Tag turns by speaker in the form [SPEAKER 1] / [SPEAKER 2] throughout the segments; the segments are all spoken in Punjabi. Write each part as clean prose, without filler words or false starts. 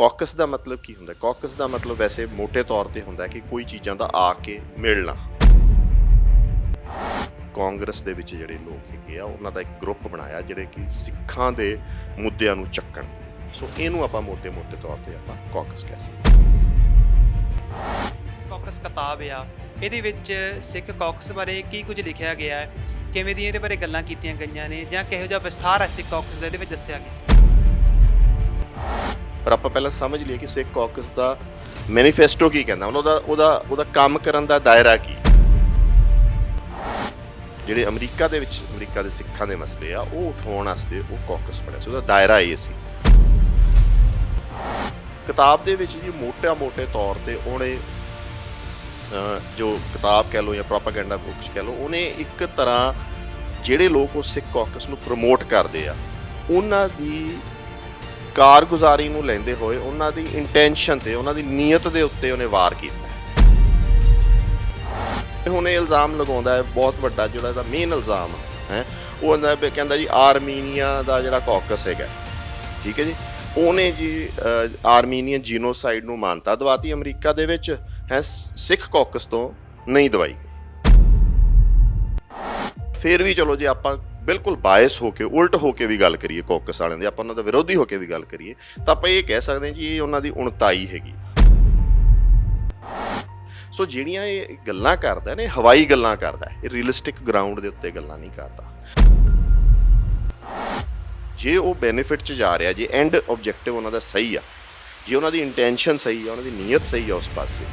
[SPEAKER 1] ਕੌਕਸ ਦਾ ਮਤਲਬ ਕੀ ਹੁੰਦਾ? ਕੌਕਸ ਦਾ ਮਤਲਬ ਵੈਸੇ ਮੋٹے ਤੌਰ ਤੇ ਹੁੰਦਾ ਕਿ ਕੋਈ ਚੀਜ਼ਾਂ ਦਾ ਆ ਕੇ ਮਿਲਣਾ। ਕਾਂਗਰਸ ਦੇ ਵਿੱਚ ਜਿਹੜੇ ਲੋਕ ਹੈਗੇ ਆ ਉਹਨਾਂ ਦਾ ਇੱਕ ਗਰੁੱਪ ਬਣਾਇਆ ਜਿਹੜੇ ਕਿ ਸਿੱਖਾਂ ਦੇ ਮੁੱਦਿਆਂ ਨੂੰ ਚੱਕਣ। ਸੋ ਇਹਨੂੰ ਆਪਾਂ ਮੋٹے ਤੌਰ ਤੇ ਆਪਾਂ ਕੌਕਸ ਕਹਿ ਸਕਦੇ।
[SPEAKER 2] ਕੌਕਸ ਕਿਤਾਬ ਆ, ਇਹਦੇ ਵਿੱਚ ਸਿੱਖ ਕੌਕਸ ਬਾਰੇ ਕੀ ਕੁਝ ਲਿਖਿਆ ਗਿਆ ਹੈ, ਕਿਵੇਂ ਦੀਆਂ ਇਹਦੇ ਬਾਰੇ ਗੱਲਾਂ ਕੀਤੀਆਂ ਗਈਆਂ ਨੇ, ਜਾਂ ਕਿਹੋ ਜਿਹਾ ਵਿਸਥਾਰ ਹੈ ਸਿੱਖ ਕੌਕਸ ਦਾ ਇਹਦੇ ਵਿੱਚ ਦੱਸਿਆ ਗਿਆ।
[SPEAKER 1] ਪਰ ਆਪਾਂ ਪਹਿਲਾਂ ਸਮਝ ਲਈਏ ਕਿ ਸਿੱਖ ਕੌਕਸ ਦਾ ਮੈਨੀਫੈਸਟੋ ਕੀ ਕਹਿੰਦਾ, ਉਹਦਾ ਕੰਮ ਕਰਨ ਦਾ ਦਾਇਰਾ ਕੀ। ਜਿਹੜੇ ਅਮਰੀਕਾ ਦੇ ਸਿੱਖਾਂ ਦੇ ਮਸਲੇ ਆ ਉਹ ਉਠਾਉਣ ਵਾਸਤੇ ਉਹ ਕੌਕਸ ਬਣਿਆ ਸੀ, ਉਹਦਾ ਦਾਇਰਾ ਇਹ ਸੀ। ਕਿਤਾਬ ਦੇ ਵਿੱਚ ਜੀ ਮੋٹے ਤੌਰ ਤੇ ਉਹਨੇ ਜੋ ਕਿਤਾਬ ਕਹਿ ਲਓ ਜਾਂ ਪ੍ਰੋਪਾਗੈਂਡਾ ਬੁੱਕਸ ਕਹਿ ਲਓ, ਉਹਨੇ ਇੱਕ ਤਰ੍ਹਾਂ ਜਿਹੜੇ ਲੋਕ ਉਹ ਸਿੱਖ ਕੌਕਸ ਨੂੰ ਪ੍ਰਮੋਟ ਕਰਦੇ ਆ ਉਹਨਾਂ ਦੀ ਕਾਰਗੁਜ਼ਾਰੀ ਨੂੰ ਲੈਂਦੇ ਹੋਏ ਉਹਨਾਂ ਦੀ ਇੰਟੈਂਸ਼ਨ ਤੇ ਉਹਨਾਂ ਦੀ ਨੀਅਤ ਦੇ ਉੱਤੇ ਉਹਨੇ ਵਾਰ ਕੀਤਾ। ਹੁਣ ਇਹ ਇਲਜ਼ਾਮ ਲਗਾਉਂਦਾ ਹੈ ਬਹੁਤ ਵੱਡਾ, ਜਿਹੜਾ ਇਹਦਾ ਮੇਨ ਇਲਜ਼ਾਮ ਹੈ ਉਹ ਕਹਿੰਦਾ ਜੀ ਆਰਮੀਨੀਆ ਦਾ ਜਿਹੜਾ ਕੌਕਸ ਹੈਗਾ, ਠੀਕ ਹੈ ਜੀ, ਉਹਨੇ ਜੀ ਆਰਮੀਨੀਅਨ ਜੀਨੋਸਾਈਡ ਨੂੰ ਮਾਨਤਾ ਦਵਾਤੀ ਅਮਰੀਕਾ ਦੇ ਵਿੱਚ, ਹੈ ਸਿੱਖ ਕੌਕਸ ਤੋਂ ਨਹੀਂ ਦਵਾਈ। ਫਿਰ ਵੀ ਚਲੋ ਜੇ ਆਪਾਂ ਬਿਲਕੁਲ ਬਾਇਸ ਹੋ ਕੇ ਉਲਟ ਹੋ ਕੇ ਵੀ ਗੱਲ ਕਰੀਏ ਕੌਕਸ ਵਾਲਿਆਂ ਦੀ, ਆਪਾਂ ਉਹਨਾਂ ਦਾ ਵਿਰੋਧੀ ਹੋ ਕੇ ਵੀ ਗੱਲ ਕਰੀਏ ਤਾਂ ਆਪਾਂ ਇਹ ਕਹਿ ਸਕਦੇ ਹਾਂ ਜੀ ਇਹ ਉਹਨਾਂ ਦੀ ਉਣਤਾਈ ਹੈਗੀ। ਸੋ ਜਿਹੜੀਆਂ ਇਹ ਗੱਲਾਂ ਕਰਦਾ ਨੇ ਹਵਾਈ ਗੱਲਾਂ ਕਰਦਾ, ਇਹ ਰੀਅਲਿਸਟਿਕ ਗਰਾਊਂਡ ਦੇ ਉੱਤੇ ਗੱਲਾਂ ਨਹੀਂ ਕਰਦਾ। ਜੇ ਉਹ ਬੈਨੀਫਿਟ 'ਚ ਜਾ ਰਿਹਾ, ਜੇ ਐਂਡ ਆਬਜੈਕਟਿਵ ਉਹਨਾਂ ਦਾ ਸਹੀ ਆ, ਜੇ ਉਹਨਾਂ ਦੀ ਇੰਟੈਂਸ਼ਨ ਸਹੀ ਆ, ਉਹਨਾਂ ਦੀ ਨੀਅਤ ਸਹੀ ਆ ਉਸ ਪਾਸੇ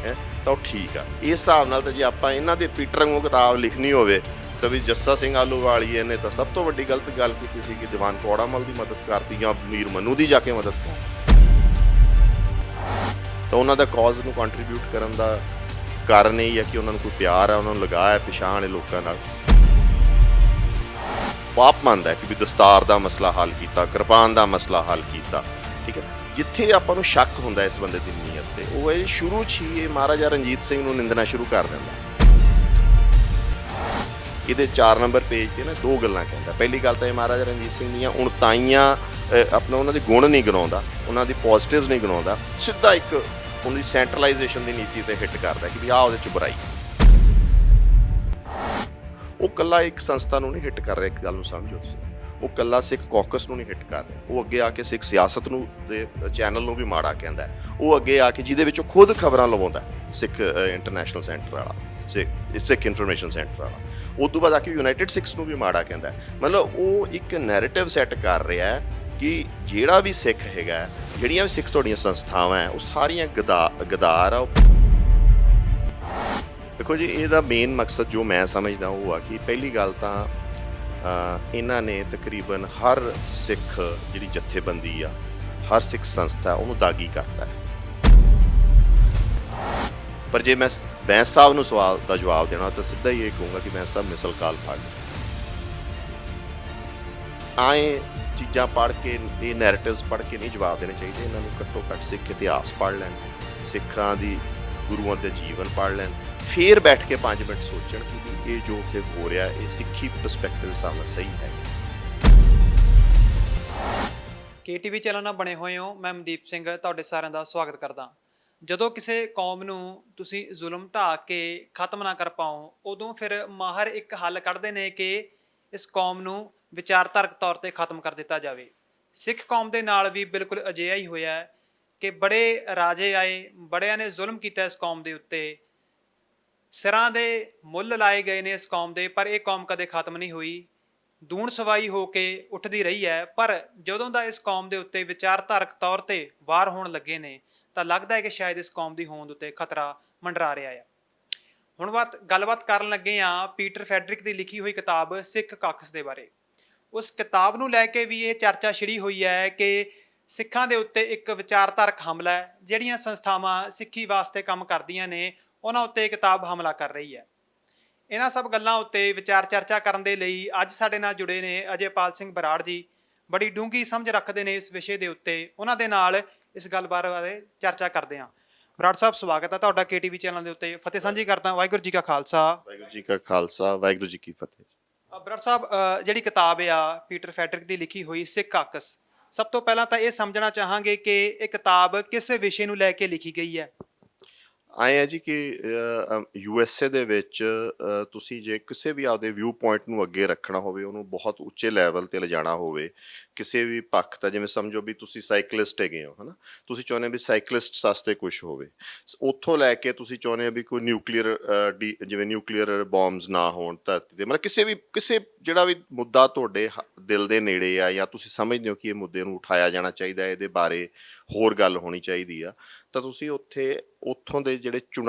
[SPEAKER 1] ਹੈ ਤਾਂ ਉਹ ਠੀਕ ਆ। ਇਸ ਹਿਸਾਬ ਨਾਲ ਤਾਂ ਜੇ ਆਪਾਂ ਇਹਨਾਂ ਦੇ ਪੀਟਰ ਵਾਂਗੂ ਕਿਤਾਬ ਲਿਖਣੀ ਹੋਵੇ ਤਾਂ ਵੀ ਜੱਸਾ ਸਿੰਘ ਆਹਲੂਵਾਲੀਆ ਨੇ ਤਾਂ ਸਭ ਤੋਂ ਵੱਡੀ ਗਲਤ ਗੱਲ ਕੀਤੀ ਸੀ ਕਿ ਦੀਵਾਨ ਕੌੜਾਮਲ ਦੀ ਮਦਦ ਕਰਤੀ ਜਾਂ ਮੀਰ ਮਨੂ ਦੀ ਜਾ ਕੇ ਮਦਦ ਕਰ, ਤਾਂ ਉਹਨਾਂ ਦਾ ਕੌਜ਼ ਨੂੰ ਕੰਟਰੀਬਿਊਟ ਕਰਨ ਦਾ ਕਾਰਨ ਇਹ ਹੈ ਕਿ ਉਹਨਾਂ ਨੂੰ ਕੋਈ ਪਿਆਰ ਹੈ, ਉਹਨਾਂ ਨੂੰ ਲਗਾਅ ਹੈ ਪਛਾਣ ਹੈ ਲੋਕਾਂ ਨਾਲ। ਪਾਪ ਮੰਨਦਾ ਹੈ ਕਿ ਵੀ ਦਸਤਾਰ ਦਾ ਮਸਲਾ ਹੱਲ ਕੀਤਾ, ਕਿਰਪਾਨ ਦਾ ਮਸਲਾ ਹੱਲ ਕੀਤਾ, ਠੀਕ ਹੈ। ਜਿੱਥੇ ਆਪਾਂ ਨੂੰ ਸ਼ੱਕ ਹੁੰਦਾ ਇਸ ਬੰਦੇ ਦੀ ਨੀਅਤ ਤੇ, ਉਹ ਇਹ ਸ਼ੁਰੂ 'ਚ ਹੀ ਇਹ ਮਹਾਰਾਜਾ ਰਣਜੀਤ ਸਿੰਘ ਨੂੰ ਨਿੰਦਣਾ ਸ਼ੁਰੂ ਕਰ ਦਿੰਦਾ। ਇਹਦੇ 4 ਨੰਬਰ ਪੇਜ ਤੇ ਨਾ 2 ਗੱਲਾਂ ਕਹਿੰਦਾ। ਪਹਿਲੀ ਗੱਲ ਤਾਂ ਇਹ ਮਹਾਰਾਜਾ ਰਣਜੀਤ ਸਿੰਘ ਦੀਆਂ ਉਣਤਾਈਆਂ ਆਪਣਾ ਉਹਨਾਂ ਦੇ ਗੁਣ ਨਹੀਂ ਗਿਣਾਉਂਦਾ, ਉਹਨਾਂ ਦੀ ਪੋਜ਼ਿਟਿਵਸ ਨਹੀਂ ਗਿਣਾਉਂਦਾ, ਸਿੱਧਾ ਇੱਕ ਉਹਦੀ ਸੈਂਟਰਲਾਈਜੇਸ਼ਨ ਦੀ ਨੀਤੀ ਤੇ ਹਿੱਟ ਕਰਦਾ ਕਿ ਵੀ ਆਹ ਉਹਦੇ 'ਚ ਬੁਰਾਈ ਸੀ। ਉਹ ਕੱਲਾ ਇੱਕ ਸੰਸਥਾ ਨੂੰ ਨਹੀਂ ਹਿੱਟ ਕਰ ਰਿਹਾ, ਇੱਕ ਗੱਲ ਨੂੰ ਸਮਝੋ ਤੁਸੀਂ, ਉਹ ਕੱਲਾ ਸਿੱਖ ਕੌਕਸ ਨੂੰ ਨਹੀਂ ਹਿੱਟ ਕਰ ਰਿਹਾ, ਉਹ ਅੱਗੇ ਆ ਕੇ ਸਿੱਖ ਸਿਆਸਤ ਨੂੰ ਦੇ ਚੈਨਲ ਨੂੰ ਵੀ ਮਾੜਾ ਕਹਿੰਦਾ। ਉਹ ਅੱਗੇ ਆ ਕੇ ਜਿਹਦੇ ਵਿੱਚ ਖੁਦ ਖਬਰਾਂ ਲਵਾਉਂਦਾ, ਸਿੱਖ ਇੰਟਰਨੈਸ਼ਨਲ ਸੈਂਟਰ ਵਾਲਾ, ਸਿੱਖ ਇਨਫੋਰਮੇਸ਼ਨ ਸੈਂਟਰ ਵਾਲਾ, ਉਸ ਤੋਂ ਬਾਅਦ ਆ ਕੇ ਯੂਨਾਈਟਿਡ ਸਿੱਖਸ ਨੂੰ ਵੀ ਮਾੜਾ ਕਹਿੰਦਾ। ਮਤਲਬ ਉਹ ਇੱਕ ਨੈਰੇਟਿਵ ਸੈੱਟ ਕਰ ਰਿਹਾ ਕਿ ਜਿਹੜਾ ਵੀ ਸਿੱਖ ਹੈਗਾ, ਜਿਹੜੀਆਂ ਵੀ ਸਿੱਖ ਤੁਹਾਡੀਆਂ ਸੰਸਥਾਵਾਂ ਹੈ ਉਹ ਸਾਰੀਆਂ ਗਦਾਰ ਆ। ਦੇਖੋ ਜੀ ਇਹਦਾ ਮੇਨ ਮਕਸਦ ਜੋ ਮੈਂ ਸਮਝਦਾ ਉਹ ਆ ਕਿ ਪਹਿਲੀ ਗੱਲ ਤਾਂ ਇਹਨਾਂ ਨੇ ਤਕਰੀਬਨ ਹਰ ਸਿੱਖ ਜਿਹੜੀ ਜਥੇਬੰਦੀ ਆ, ਹਰ ਸਿੱਖ ਸੰਸਥਾ ਉਹਨੂੰ ਦਾਗੀ ਕਰਤਾ ਹੈ। ਪਰ ਜੇ ਮੈਂ ਬੈਂਸ ਸਾਹਿਬ ਨੂੰ ਸਵਾਲ ਦਾ ਜਵਾਬ ਦੇਣਾ ਤਾਂ ਸਿੱਧਾ ਹੀ ਇਹ ਕਹੂੰਗਾ ਕਿ ਬੈਂਸ ਸਾਹਿਬ ਮਿਸਲ ਕਾਲ ਫੜ ਲਓ। ਆਏ ਚੀਜ਼ਾਂ ਪੜ੍ਹ ਕੇ, ਇਹ ਨੈਰੇਟਿਵਸ ਪੜ੍ਹ ਕੇ ਨਹੀਂ ਜਵਾਬ ਦੇਣੇ ਚਾਹੀਦੇ। ਇਹਨਾਂ ਨੂੰ ਘੱਟੋ ਘੱਟ ਸਿੱਖ ਇਤਿਹਾਸ ਪੜ੍ਹ ਲੈਣ, ਸਿੱਖਾਂ ਦੀ ਗੁਰੂਆਂ ਦੇ ਜੀਵਨ ਪੜ੍ਹ ਲੈਣ, ਫਿਰ ਬੈਠ ਕੇ 5 ਮਿੰਟ ਸੋਚਣ ਕਿ ਇਹ ਜੋ ਉੱਥੇ ਹੋ ਰਿਹਾ ਇਹ ਸਿੱਖੀ ਪਰਸਪੈਕਟਿਵ ਸਾਹਮਣੇ ਸਹੀ ਹੈ।
[SPEAKER 2] KTV ਚੈਨਲ ਨਾਲ ਬਣੇ ਹੋਏ ਹੋ, ਮੈਂ ਮਨਦੀਪ ਸਿੰਘ ਤੁਹਾਡੇ ਸਾਰਿਆਂ ਦਾ ਸਵਾਗਤ ਕਰਦਾ। ਜਦੋਂ ਕਿਸੇ ਕੌਮ ਨੂੰ ਤੁਸੀਂ ਜ਼ੁਲਮ ਢਾਹ ਕੇ ਖਤਮ ਨਾ ਕਰ ਪਾਓ, ਉਦੋਂ ਫਿਰ ਮਾਹਰ ਇੱਕ ਹੱਲ ਕੱਢਦੇ ਨੇ ਕਿ ਇਸ ਕੌਮ ਨੂੰ ਵਿਚਾਰਧਾਰਕ ਤੌਰ ਤੇ ਖਤਮ ਕਰ ਦਿੱਤਾ ਜਾਵੇ। ਸਿੱਖ ਕੌਮ ਦੇ ਨਾਲ ਵੀ ਬਿਲਕੁਲ ਅਜਿਹਾ ਹੀ ਹੋਇਆ ਕਿ ਬੜੇ ਰਾਜੇ ਆਏ, ਬੜਿਆਂ ਨੇ ਜ਼ੁਲਮ ਕੀਤਾ ਇਸ ਕੌਮ ਦੇ ਉੱਤੇ, ਸਿਰਾਂ ਦੇ ਮੁੱਲ ਲਾਏ ਗਏ ਨੇ ਇਸ ਕੌਮ ਦੇ, ਪਰ ਇਹ ਕੌਮ ਕਦੇ ਖਤਮ ਨਹੀਂ ਹੋਈ, ਦੂਣ ਸਵਾਈ ਹੋ ਕੇ ਉੱਠਦੀ ਰਹੀ ਹੈ। ਪਰ ਜਦੋਂ ਦਾ ਇਸ ਕੌਮ ਦੇ ਉੱਤੇ ਵਿਚਾਰਧਾਰਕ ਤੌਰ ਤੇ ਵਾਰ ਹੋਣ ਲੱਗੇ ਨੇ ਤਾਂ ਲੱਗਦਾ ਹੈ ਕਿ ਸ਼ਾਇਦ ਇਸ ਕੌਮ ਦੀ ਹੋਂਦ ਉੱਤੇ ਖਤਰਾ ਮੰਡਰਾ ਰਿਹਾ ਹੈ। ਹੁਣ ਗੱਲਬਾਤ ਕਰਨ ਲੱਗੇ ਹਾਂ ਪੀਟਰ ਫੈਡਰਿਕ ਦੀ ਲਿਖੀ ਹੋਈ ਕਿਤਾਬ ਸਿੱਖ ਕੌਕਸ ਦੇ ਬਾਰੇ। ਉਸ ਕਿਤਾਬ ਨੂੰ ਲੈ ਕੇ ਵੀ ਇਹ ਚਰਚਾ ਛਿੜੀ ਹੋਈ ਹੈ ਕਿ ਸਿੱਖਾਂ ਦੇ ਉੱਤੇ ਇੱਕ ਵਿਚਾਰਧਾਰਕ ਹਮਲਾ ਹੈ। ਜਿਹੜੀਆਂ ਸੰਸਥਾਵਾਂ ਸਿੱਖੀ ਵਾਸਤੇ ਕੰਮ ਕਰਦੀਆਂ ਨੇ ਉਹਨਾਂ ਉੱਤੇ ਇਹ ਕਿਤਾਬ ਹਮਲਾ ਕਰ ਰਹੀ ਹੈ। ਇਹਨਾਂ ਸਭ ਗੱਲਾਂ ਉੱਤੇ ਵਿਚਾਰ ਚਰਚਾ ਕਰਨ ਦੇ ਲਈ ਅੱਜ ਸਾਡੇ ਨਾਲ ਜੁੜੇ ਨੇ ਅਜੇਪਾਲ ਸਿੰਘ ਬਰਾੜ ਜੀ, ਬੜੀ ਡੂੰਘੀ ਸਮਝ ਰੱਖਦੇ ਨੇ ਇਸ ਵਿਸ਼ੇ ਦੇ ਉੱਤੇ। ਉਹਨਾਂ ਦੇ ਨਾਲ ਇਸ ਗੱਲ ਬਾਰੇ ਚਰਚਾ ਕਰਦੇ ਹਾਂ। ਬਰਾੜ ਸਾਹਿਬ, ਸਵਾਗਤ ਹੈ ਤੁਹਾਡਾ KTV ਚੈਨਲ ਦੇ ਉੱਤੇ। ਫਤਿਹ ਸਾਂਝੀ ਕਰਦਾ। ਵਾਹਿਗੁਰੂ ਜੀ ਕਾ ਖਾਲਸਾ,
[SPEAKER 1] ਵਾਹਿਗੁਰੂ ਜੀ ਕਾ ਖਾਲਸਾ, ਵਾਹਿਗੁਰੂ ਜੀ ਕੀ ਫਤਿਹ।
[SPEAKER 2] ਬਰਾੜ ਸਾਹਿਬ, ਜਿਹੜੀ ਕਿਤਾਬ ਆ ਪੀਟਰ ਫੈਡਰਿਕ ਦੀ ਲਿਖੀ ਹੋਈ ਸਿੱਖ ਕੌਕਸ, ਸਭ ਤੋਂ ਪਹਿਲਾਂ ਤਾਂ ਇਹ ਸਮਝਣਾ ਚਾਹਾਂਗੇ ਕਿ ਇਹ ਕਿਤਾਬ ਕਿਸ ਵਿਸ਼ੇ ਨੂੰ ਲੈ ਕੇ ਲਿਖੀ ਗਈ ਹੈ।
[SPEAKER 1] ਆਏ ਹੈ ਜੀ ਕਿ USA ਦੇ ਵਿੱਚ ਤੁਸੀਂ ਜੇ ਕਿਸੇ ਵੀ ਆਪਦੇ ਵਿਊ ਪੁਆਇੰਟ ਨੂੰ ਅੱਗੇ ਰੱਖਣਾ ਹੋਵੇ, ਉਹਨੂੰ ਬਹੁਤ ਉੱਚੇ ਲੈਵਲ ਤੇ ਲਿਜਾਣਾ ਹੋਵੇ, ਕਿਸੇ ਵੀ ਪੱਖ ਦਾ, ਜਿਵੇਂ ਸਮਝੋ ਵੀ ਤੁਸੀਂ ਸਾਈਕਲਿਸਟ ਹੈਗੇ ਹੋ ਹਨਾ, ਤੁਸੀਂ ਚਾਹੁੰਦੇ ਹੋ ਵੀ ਸਾਈਕਲਿਸਟ ਵਾਸਤੇ ਕੁਝ ਹੋਵੇ, ਉੱਥੋਂ ਲੈ ਕੇ ਤੁਸੀਂ ਚਾਹੁੰਦੇ ਹੋ ਵੀ ਕੋਈ ਜਿਵੇਂ ਨਿਊਕਲੀਅਰ ਬੋਮਬਸ ਨਾ ਹੋਣ ਧਰਤੀ ਤੇ, ਮਤਲਬ ਕਿਸੇ ਜਿਹੜਾ ਵੀ ਮੁੱਦਾ ਤੁਹਾਡੇ ਦਿਲ ਦੇ ਨੇੜੇ ਆ, ਜਾਂ ਤੁਸੀਂ ਸਮਝਦੇ ਹੋ ਕਿ ਇਹ ਮੁੱਦੇ ਨੂੰ ਉਠਾਇਆ ਜਾਣਾ ਚਾਹੀਦਾ, ਇਹਦੇ ਬਾਰੇ ਹੋਰ ਗੱਲ ਹੋਣੀ ਚਾਹੀਦੀ ਆ, ਤਾਂ ਤੁਸੀਂ ਉੱਥੋਂ ਦੇ ਜਿਹੜੇ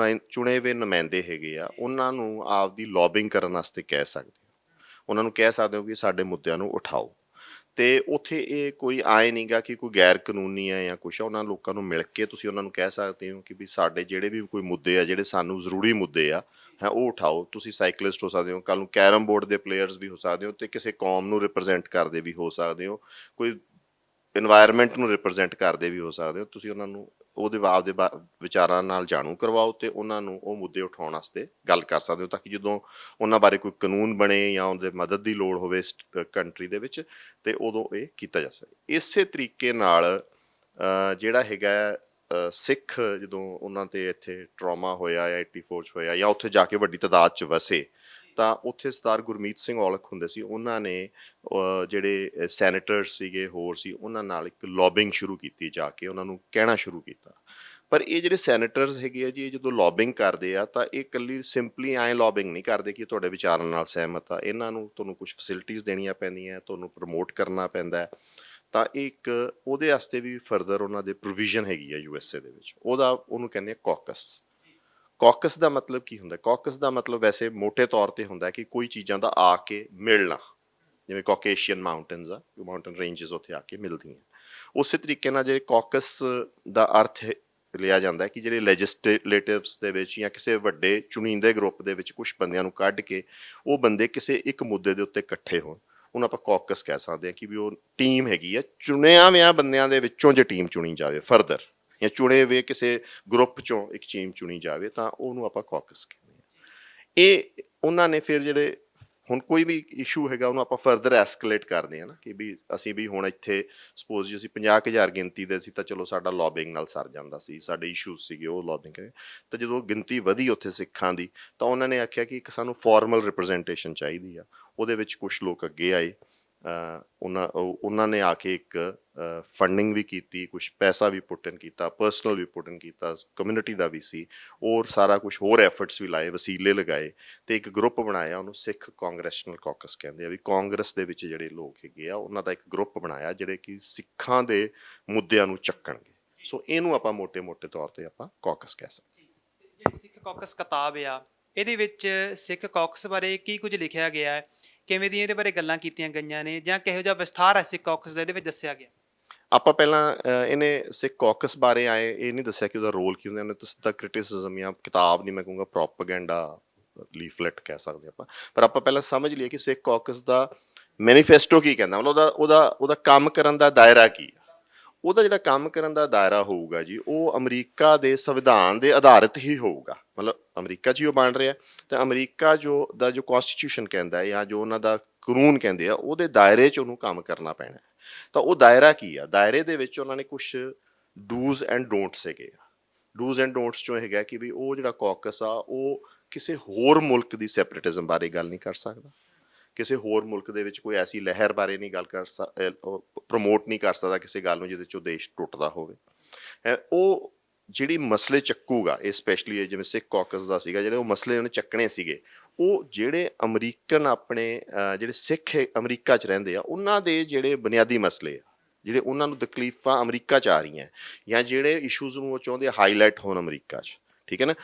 [SPEAKER 1] ਚੁਣੇ ਹੋਏ ਨੁਮਾਇੰਦੇ ਹੈਗੇ ਆ, ਉਹਨਾਂ ਨੂੰ ਆਪਦੀ ਲੌਬਿੰਗ ਕਰਨ ਵਾਸਤੇ ਕਹਿ ਸਕਦੇ ਹੋ, ਉਹਨਾਂ ਨੂੰ ਕਹਿ ਸਕਦੇ ਹੋ ਕਿ ਸਾਡੇ ਮੁੱਦਿਆਂ ਨੂੰ ਉਠਾਓ। ਤੇ ਉੱਥੇ ਇਹ ਕੋਈ ਆਏ ਨਹੀਂਗਾ ਕਿ ਕੋਈ ਗੈਰ ਕਾਨੂੰਨੀ ਹੈ ਜਾਂ ਕੁਛ ਆ, ਉਹਨਾਂ ਲੋਕਾਂ ਨੂੰ ਮਿਲ ਕੇ ਤੁਸੀਂ ਉਹਨਾਂ ਨੂੰ ਕਹਿ ਸਕਦੇ ਹੋ ਕਿ ਵੀ ਸਾਡੇ ਜਿਹੜੇ ਵੀ ਕੋਈ ਮੁੱਦੇ ਆ, ਜਿਹੜੇ ਸਾਨੂੰ ਜ਼ਰੂਰੀ ਮੁੱਦੇ ਆ ਹੈ, ਉਹ ਉਠਾਓ। ਤੁਸੀਂ ਸਾਈਕਲਿਸਟ ਹੋ ਸਕਦੇ ਹੋ, ਕੱਲ੍ਹ ਨੂੰ ਕੈਰਮ ਬੋਰਡ ਦੇ ਪਲੇਅਰਸ ਵੀ ਹੋ ਸਕਦੇ ਹੋ, ਤੇ ਕਿਸੇ ਕੌਮ ਨੂੰ ਰਿਪਰੈਜ਼ੈਂਟ ਕਰਦੇ ਵੀ ਹੋ ਸਕਦੇ ਹੋ, ਕੋਈ ਇਨਵਾਇਰਮੈਂਟ ਨੂੰ ਰਿਪਰੈਜ਼ੈਂਟ ਕਰਦੇ ਵੀ ਹੋ ਸਕਦੇ ਹੋ। ਤੁਸੀਂ ਉਹਨਾਂ ਨੂੰ ਉਹਦੇ ਆਪਦੇ ਵਿਚਾਰਾਂ ਨਾਲ ਜਾਣੂ ਕਰਵਾਓ, ਤੇ ਉਹਨਾਂ ਨੂੰ ਉਹ ਮੁੱਦੇ ਉਠਾਉਣ ਵਾਸਤੇ ਗੱਲ ਕਰ ਸਕਦੇ ਹੋ, ਤਾਂ ਕਿ ਜਦੋਂ ਉਹਨਾਂ ਬਾਰੇ ਕੋਈ ਕਾਨੂੰਨ ਬਣੇ ਜਾਂ ਉਹਦੇ ਮਦਦ ਦੀ ਲੋੜ ਹੋਵੇ ਕੰਟਰੀ ਦੇ ਵਿੱਚ, ਤੇ ਉਦੋਂ ਇਹ ਕੀਤਾ ਜਾ ਸਕੇ। ਇਸੇ ਤਰੀਕੇ ਨਾਲ ਜਿਹੜਾ ਹੈਗਾ ਸਿੱਖ, ਜਦੋਂ ਉਹਨਾਂ 'ਤੇ ਇੱਥੇ ਟਰਾਮਾ ਹੋਇਆ ਜਾਂ 84 'ਚ ਹੋਇਆ, ਜਾਂ ਉੱਥੇ ਜਾ ਕੇ ਵੱਡੀ ਤਾਦਾਦ 'ਚ ਵਸੇ, ਤਾਂ ਉੱਥੇ ਸਰਦਾਰ ਗੁਰਮੀਤ ਸਿੰਘ ਔਲਖ ਹੁੰਦੇ ਸੀ, ਉਹਨਾਂ ਨੇ ਜਿਹੜੇ ਸੈਨੇਟਰ ਸੀਗੇ ਹੋਰ ਸੀ, ਉਹਨਾਂ ਨਾਲ ਇੱਕ ਲੌਬਿੰਗ ਸ਼ੁਰੂ ਕੀਤੀ, ਜਾ ਕੇ ਉਹਨਾਂ ਨੂੰ ਕਹਿਣਾ ਸ਼ੁਰੂ ਕੀਤਾ। ਪਰ ਇਹ ਜਿਹੜੇ ਸੈਨੇਟਰਸ ਹੈਗੇ ਆ ਜੀ, ਇਹ ਜਦੋਂ ਲੌਬਿੰਗ ਕਰਦੇ ਆ, ਤਾਂ ਇਹ ਇਕੱਲੀ ਸਿੰਪਲੀ ਐਂ ਲੌਬਿੰਗ ਨਹੀਂ ਕਰਦੇ ਕਿ ਤੁਹਾਡੇ ਵਿਚਾਰਾਂ ਨਾਲ ਸਹਿਮਤ ਆ, ਇਹਨਾਂ ਨੂੰ ਤੁਹਾਨੂੰ ਕੁਝ ਫੈਸਿਲਿਟੀਜ਼ ਦੇਣੀਆਂ ਪੈਂਦੀਆਂ, ਤੁਹਾਨੂੰ ਪ੍ਰਮੋਟ ਕਰਨਾ ਪੈਂਦਾ, ਤਾਂ ਇੱਕ ਉਹਦੇ ਵਾਸਤੇ ਵੀ ਫਰਦਰ ਉਹਨਾਂ ਦੇ ਪ੍ਰੋਵੀਜ਼ਨ ਹੈਗੀ ਆ USA ਦੇ ਵਿੱਚ, ਉਹਨੂੰ ਕਹਿੰਦੇ ਆ ਕੌਕਸ। ਕੌਕਸ ਦਾ ਮਤਲਬ ਕੀ ਹੁੰਦਾ? ਕੌਕਸ ਦਾ ਮਤਲਬ ਵੈਸੇ ਮੋਟੇ ਤੌਰ ਤੇ ਹੁੰਦਾ ਕਿ ਕੋਈ ਚੀਜ਼ਾਂ ਦਾ ਆ ਕੇ ਮਿਲਣਾ, ਜਿਵੇਂ ਕਾਕੇਸ਼ੀਅਨ ਮਾਊਂਟੇਨਸ ਆ, ਮਾਊਂਟੇਨ ਰੇਂਜਸ ਉੱਥੇ ਆ ਕੇ ਮਿਲਦੀਆਂ। ਉਸੇ ਤਰੀਕੇ ਨਾਲ ਜਿਹੜੇ ਕੌਕਸ ਦਾ ਅਰਥ ਲਿਆ ਜਾਂਦਾ ਕਿ ਜਿਹੜੇ ਲੈਜਿਸਲੇਟਿਵਸ ਦੇ ਵਿੱਚ ਜਾਂ ਕਿਸੇ ਵੱਡੇ ਚੁਣੀਂਦੇ ਗਰੁੱਪ ਦੇ ਵਿੱਚ ਕੁਝ ਬੰਦਿਆਂ ਨੂੰ ਕੱਢ ਕੇ ਉਹ ਬੰਦੇ ਕਿਸੇ ਇੱਕ ਮੁੱਦੇ ਦੇ ਉੱਤੇ ਇਕੱਠੇ ਹੋਣ, ਉਹਨੂੰ ਆਪਾਂ ਕੌਕਸ ਕਹਿ ਸਕਦੇ ਹਾਂ। ਕਿ ਵੀ ਉਹ ਟੀਮ ਹੈਗੀ ਆ, ਚੁਣਿਆ ਵਿਆਂ ਬੰਦਿਆਂ ਦੇ ਵਿੱਚੋਂ ਜੇ ਟੀਮ ਚੁਣੀ ਜਾਵੇ ਫਰਦਰ, ਜਾਂ ਚੁਣੇ ਹੋਏ ਕਿਸੇ ਗਰੁੱਪ ਚੋਂ ਇੱਕ ਟੀਮ ਚੁਣੀ ਜਾਵੇ, ਤਾਂ ਉਹਨੂੰ ਆਪਾਂ ਕੌਕਸ ਕਹਿੰਦੇ ਹਾਂ। ਇਹ ਉਹਨਾਂ ਨੇ ਫਿਰ ਜਿਹੜੇ ਹੁਣ ਕੋਈ ਵੀ ਇਸ਼ੂ ਹੈਗਾ, ਉਹਨੂੰ ਆਪਾਂ ਫਰਦਰ ਐਸਕਲੇਟ ਕਰਦੇ ਹਾਂ ਨਾ, ਕਿ ਵੀ ਅਸੀਂ ਵੀ ਹੁਣ ਇੱਥੇ ਸਪੋਜ਼ ਜੀ ਅਸੀਂ 50,000 ਗਿਣਤੀ ਦੇ ਸੀ, ਤਾਂ ਚਲੋ ਸਾਡਾ ਲੌਬਿੰਗ ਨਾਲ ਸਰ ਜਾਂਦਾ ਸੀ, ਸਾਡੇ ਇਸ਼ੂਜ਼ ਸੀਗੇ ਉਹ ਲੌਬਿੰਗ ਕਰੇ। ਤਾਂ ਜਦੋਂ ਗਿਣਤੀ ਵਧੀ ਉੱਥੇ ਸਿੱਖਾਂ ਦੀ, ਤਾਂ ਉਹਨਾਂ ਨੇ ਆਖਿਆ ਕਿ ਇੱਕ ਸਾਨੂੰ ਫਾਰਮਲ ਰਿਪਰੈਜ਼ੈਂਟੇਸ਼ਨ ਚਾਹੀਦੀ ਆ। ਉਹਦੇ ਵਿੱਚ ਕੁਛ ਲੋਕ ਅੱਗੇ ਆਏ, ਉਹਨਾਂ ਨੇ ਆ ਕੇ ਇੱਕ ਫੰਡਿੰਗ ਵੀ ਕੀਤੀ, ਕੁਛ ਪੈਸਾ ਵੀ ਪੁੱਟ ਇਨ ਕੀਤਾ, ਪਰਸਨਲ ਵੀ ਪੁੱਟ ਇਨ ਕੀਤਾ, ਕਮਿਊਨਿਟੀ ਦਾ ਵੀ ਸੀ, ਔਰ ਸਾਰਾ ਕੁਛ ਹੋਰ ਐਫਰਟਸ ਵੀ ਲਾਏ, ਵਸੀਲੇ ਲਗਾਏ, ਤੇ ਇੱਕ ਗਰੁੱਪ ਬਣਾਇਆ, ਉਹਨੂੰ ਸਿੱਖ ਕਾਂਗਰੈਸ਼ਨਲ ਕੌਕਸ ਕਹਿੰਦੇ ਆ। ਵੀ ਕਾਂਗਰਸ ਦੇ ਵਿੱਚ ਜਿਹੜੇ ਲੋਕ ਹੈਗੇ ਆ, ਉਹਨਾਂ ਦਾ ਇੱਕ ਗਰੁੱਪ ਬਣਾਇਆ ਜਿਹੜੇ ਕਿ ਸਿੱਖਾਂ ਦੇ ਮੁੱਦਿਆਂ ਨੂੰ ਚੱਕਣਗੇ। ਸੋ ਇਹਨੂੰ ਆਪਾਂ ਮੋਟੇ ਤੌਰ ਤੇ ਆਪਾਂ ਕੌਕਸ ਕਹਿ ਸਕਦੇ।
[SPEAKER 2] ਜਿਹੜੀ ਸਿੱਖ ਕੌਕਸ ਕਿਤਾਬ ਆ, ਇਹਦੇ ਵਿੱਚ ਸਿੱਖ ਕੌਕਸ ਬਾਰੇ ਕੀ ਕੁਝ ਲਿਖਿਆ ਗਿਆ ਹੈ, ਕਿਵੇਂ ਦੀਆਂ ਇਹਦੇ ਬਾਰੇ ਗੱਲਾਂ ਕੀਤੀਆਂ ਗਈਆਂ ਨੇ, ਜਾਂ ਕਿਹੋ ਜਿਹਾ ਵਿਸਥਾਰ ਹੈ ਸਿੱਖ ਕੌਕਸ ਦਾ ਇਹਦੇ ਵਿੱਚ ਦੱਸਿਆ ਗਿਆ?
[SPEAKER 1] ਆਪਾਂ ਪਹਿਲਾਂ ਇਹਨੇ ਸਿੱਖ ਕੌਕਸ ਬਾਰੇ ਇਹ ਨਹੀਂ ਦੱਸਿਆ ਕਿ ਉਹਦਾ ਰੋਲ ਕੀ ਹੁੰਦਾ, ਇਹਨੇ ਤਾਂ ਸਿੱਧਾ ਕ੍ਰਿਟਿਸਿਜ਼ਮ ਜਾਂ ਕਿਤਾਬ ਨਹੀਂ, ਮੈਂ ਕਹੂੰਗਾ ਪ੍ਰੋਪੇਗੈਂਡਾ ਲੀਫਲੈਟ ਕਹਿ ਸਕਦੇ ਆਪਾਂ। ਪਰ ਆਪਾਂ ਪਹਿਲਾਂ ਸਮਝ ਲਈਏ ਕਿ ਸਿੱਖ ਕੌਕਸ ਦਾ ਮੈਨੀਫੈਸਟੋ ਕੀ ਕਹਿੰਦਾ, ਮਤਲਬ ਉਹਦਾ ਕੰਮ ਕਰਨ ਦਾ ਦਾਇਰਾ ਕੀ ਆ। ਉਹਦਾ ਜਿਹੜਾ ਕੰਮ ਕਰਨ ਦਾ ਦਾਇਰਾ ਹੋਊਗਾ ਜੀ, ਉਹ ਅਮਰੀਕਾ ਦੇ ਸੰਵਿਧਾਨ ਦੇ ਆਧਾਰਿਤ ਹੀ ਹੋਊਗਾ। ਮਤਲਬ ਅਮਰੀਕਾ 'ਚ ਹੀ ਉਹ ਬਣ ਰਿਹਾ, ਤੇ ਅਮਰੀਕਾ ਦਾ ਜੋ ਕੌਨਸਟੀਟਿਊਸ਼ਨ ਕਹਿੰਦਾ, ਜਾਂ ਜੋ ਉਹਨਾਂ ਦਾ ਕਾਨੂੰਨ ਕਹਿੰਦੇ ਆ, ਉਹਦੇ ਦਾਇਰੇ 'ਚ ਉਹਨੂੰ ਕੰਮ ਕਰਨਾ ਪੈਣਾ। ਤਾਂ ਉਹ ਦਾਇਰਾ ਕੀ ਆ? ਦਾਇਰੇ ਦੇ ਵਿੱਚ ਉਹਨਾਂ ਨੇ ਕੁਛ ਡੂਜ਼ ਐਂਡ ਡੋਂਟਸ ਹੈਗੇ ਆ। ਡੂਜ਼ ਐਂਡ ਡੋਂਟਸ 'ਚੋਂ ਹੈਗਾ ਕਿ ਵੀ ਉਹ ਜਿਹੜਾ ਕੌਕਸ ਆ, ਉਹ ਕਿਸੇ ਹੋਰ ਮੁਲਕ ਦੀ ਸੈਪਰੇਟਿਜ਼ਮ ਬਾਰੇ ਗੱਲ ਨਹੀਂ ਕਰ ਸਕਦਾ, ਕਿਸੇ ਹੋਰ ਮੁਲਕ ਦੇ ਵਿੱਚ ਕੋਈ ਐਸੀ ਲਹਿਰ ਬਾਰੇ ਨਹੀਂ ਗੱਲ ਪ੍ਰਮੋਟ ਨਹੀਂ ਕਰ ਸਕਦਾ ਕਿਸੇ ਗੱਲ ਨੂੰ ਜਿਹਦੇ 'ਚੋਂ ਦੇਸ਼ ਟੁੱਟਦਾ ਹੋਵੇ। ਉਹ ਜਿਹੜੀ ਮਸਲੇ ਚੱਕੂਗਾ, ਇਹ ਸਪੈਸ਼ਲੀ ਜਿਵੇਂ ਸਿੱਖ ਕੌਕਸ ਦਾ ਸੀਗਾ, ਜਿਹੜੇ ਉਹ ਮਸਲੇ ਉਹਨੇ ਚੱਕਣੇ ਸੀਗੇ, ਉਹ ਜਿਹੜੇ ਅਮਰੀਕਨ ਆਪਣੇ ਜਿਹੜੇ ਸਿੱਖ ਅਮਰੀਕਾ 'ਚ ਰਹਿੰਦੇ ਆ, ਉਹਨਾਂ ਦੇ ਜਿਹੜੇ ਬੁਨਿਆਦੀ ਮਸਲੇ ਆ, ਜਿਹੜੇ ਉਹਨਾਂ ਨੂੰ ਤਕਲੀਫਾਂ ਅਮਰੀਕਾ 'ਚ ਆ ਰਹੀਆਂ, ਜਾਂ ਜਿਹੜੇ ਇਸ਼ੂਜ਼ ਨੂੰ ਉਹ ਚਾਹੁੰਦੇ ਹਾਈਲਾਈਟ ਹੋਣ ਅਮਰੀਕਾ 'ਚ, ਠੀਕ ਹੈ ਨਾ,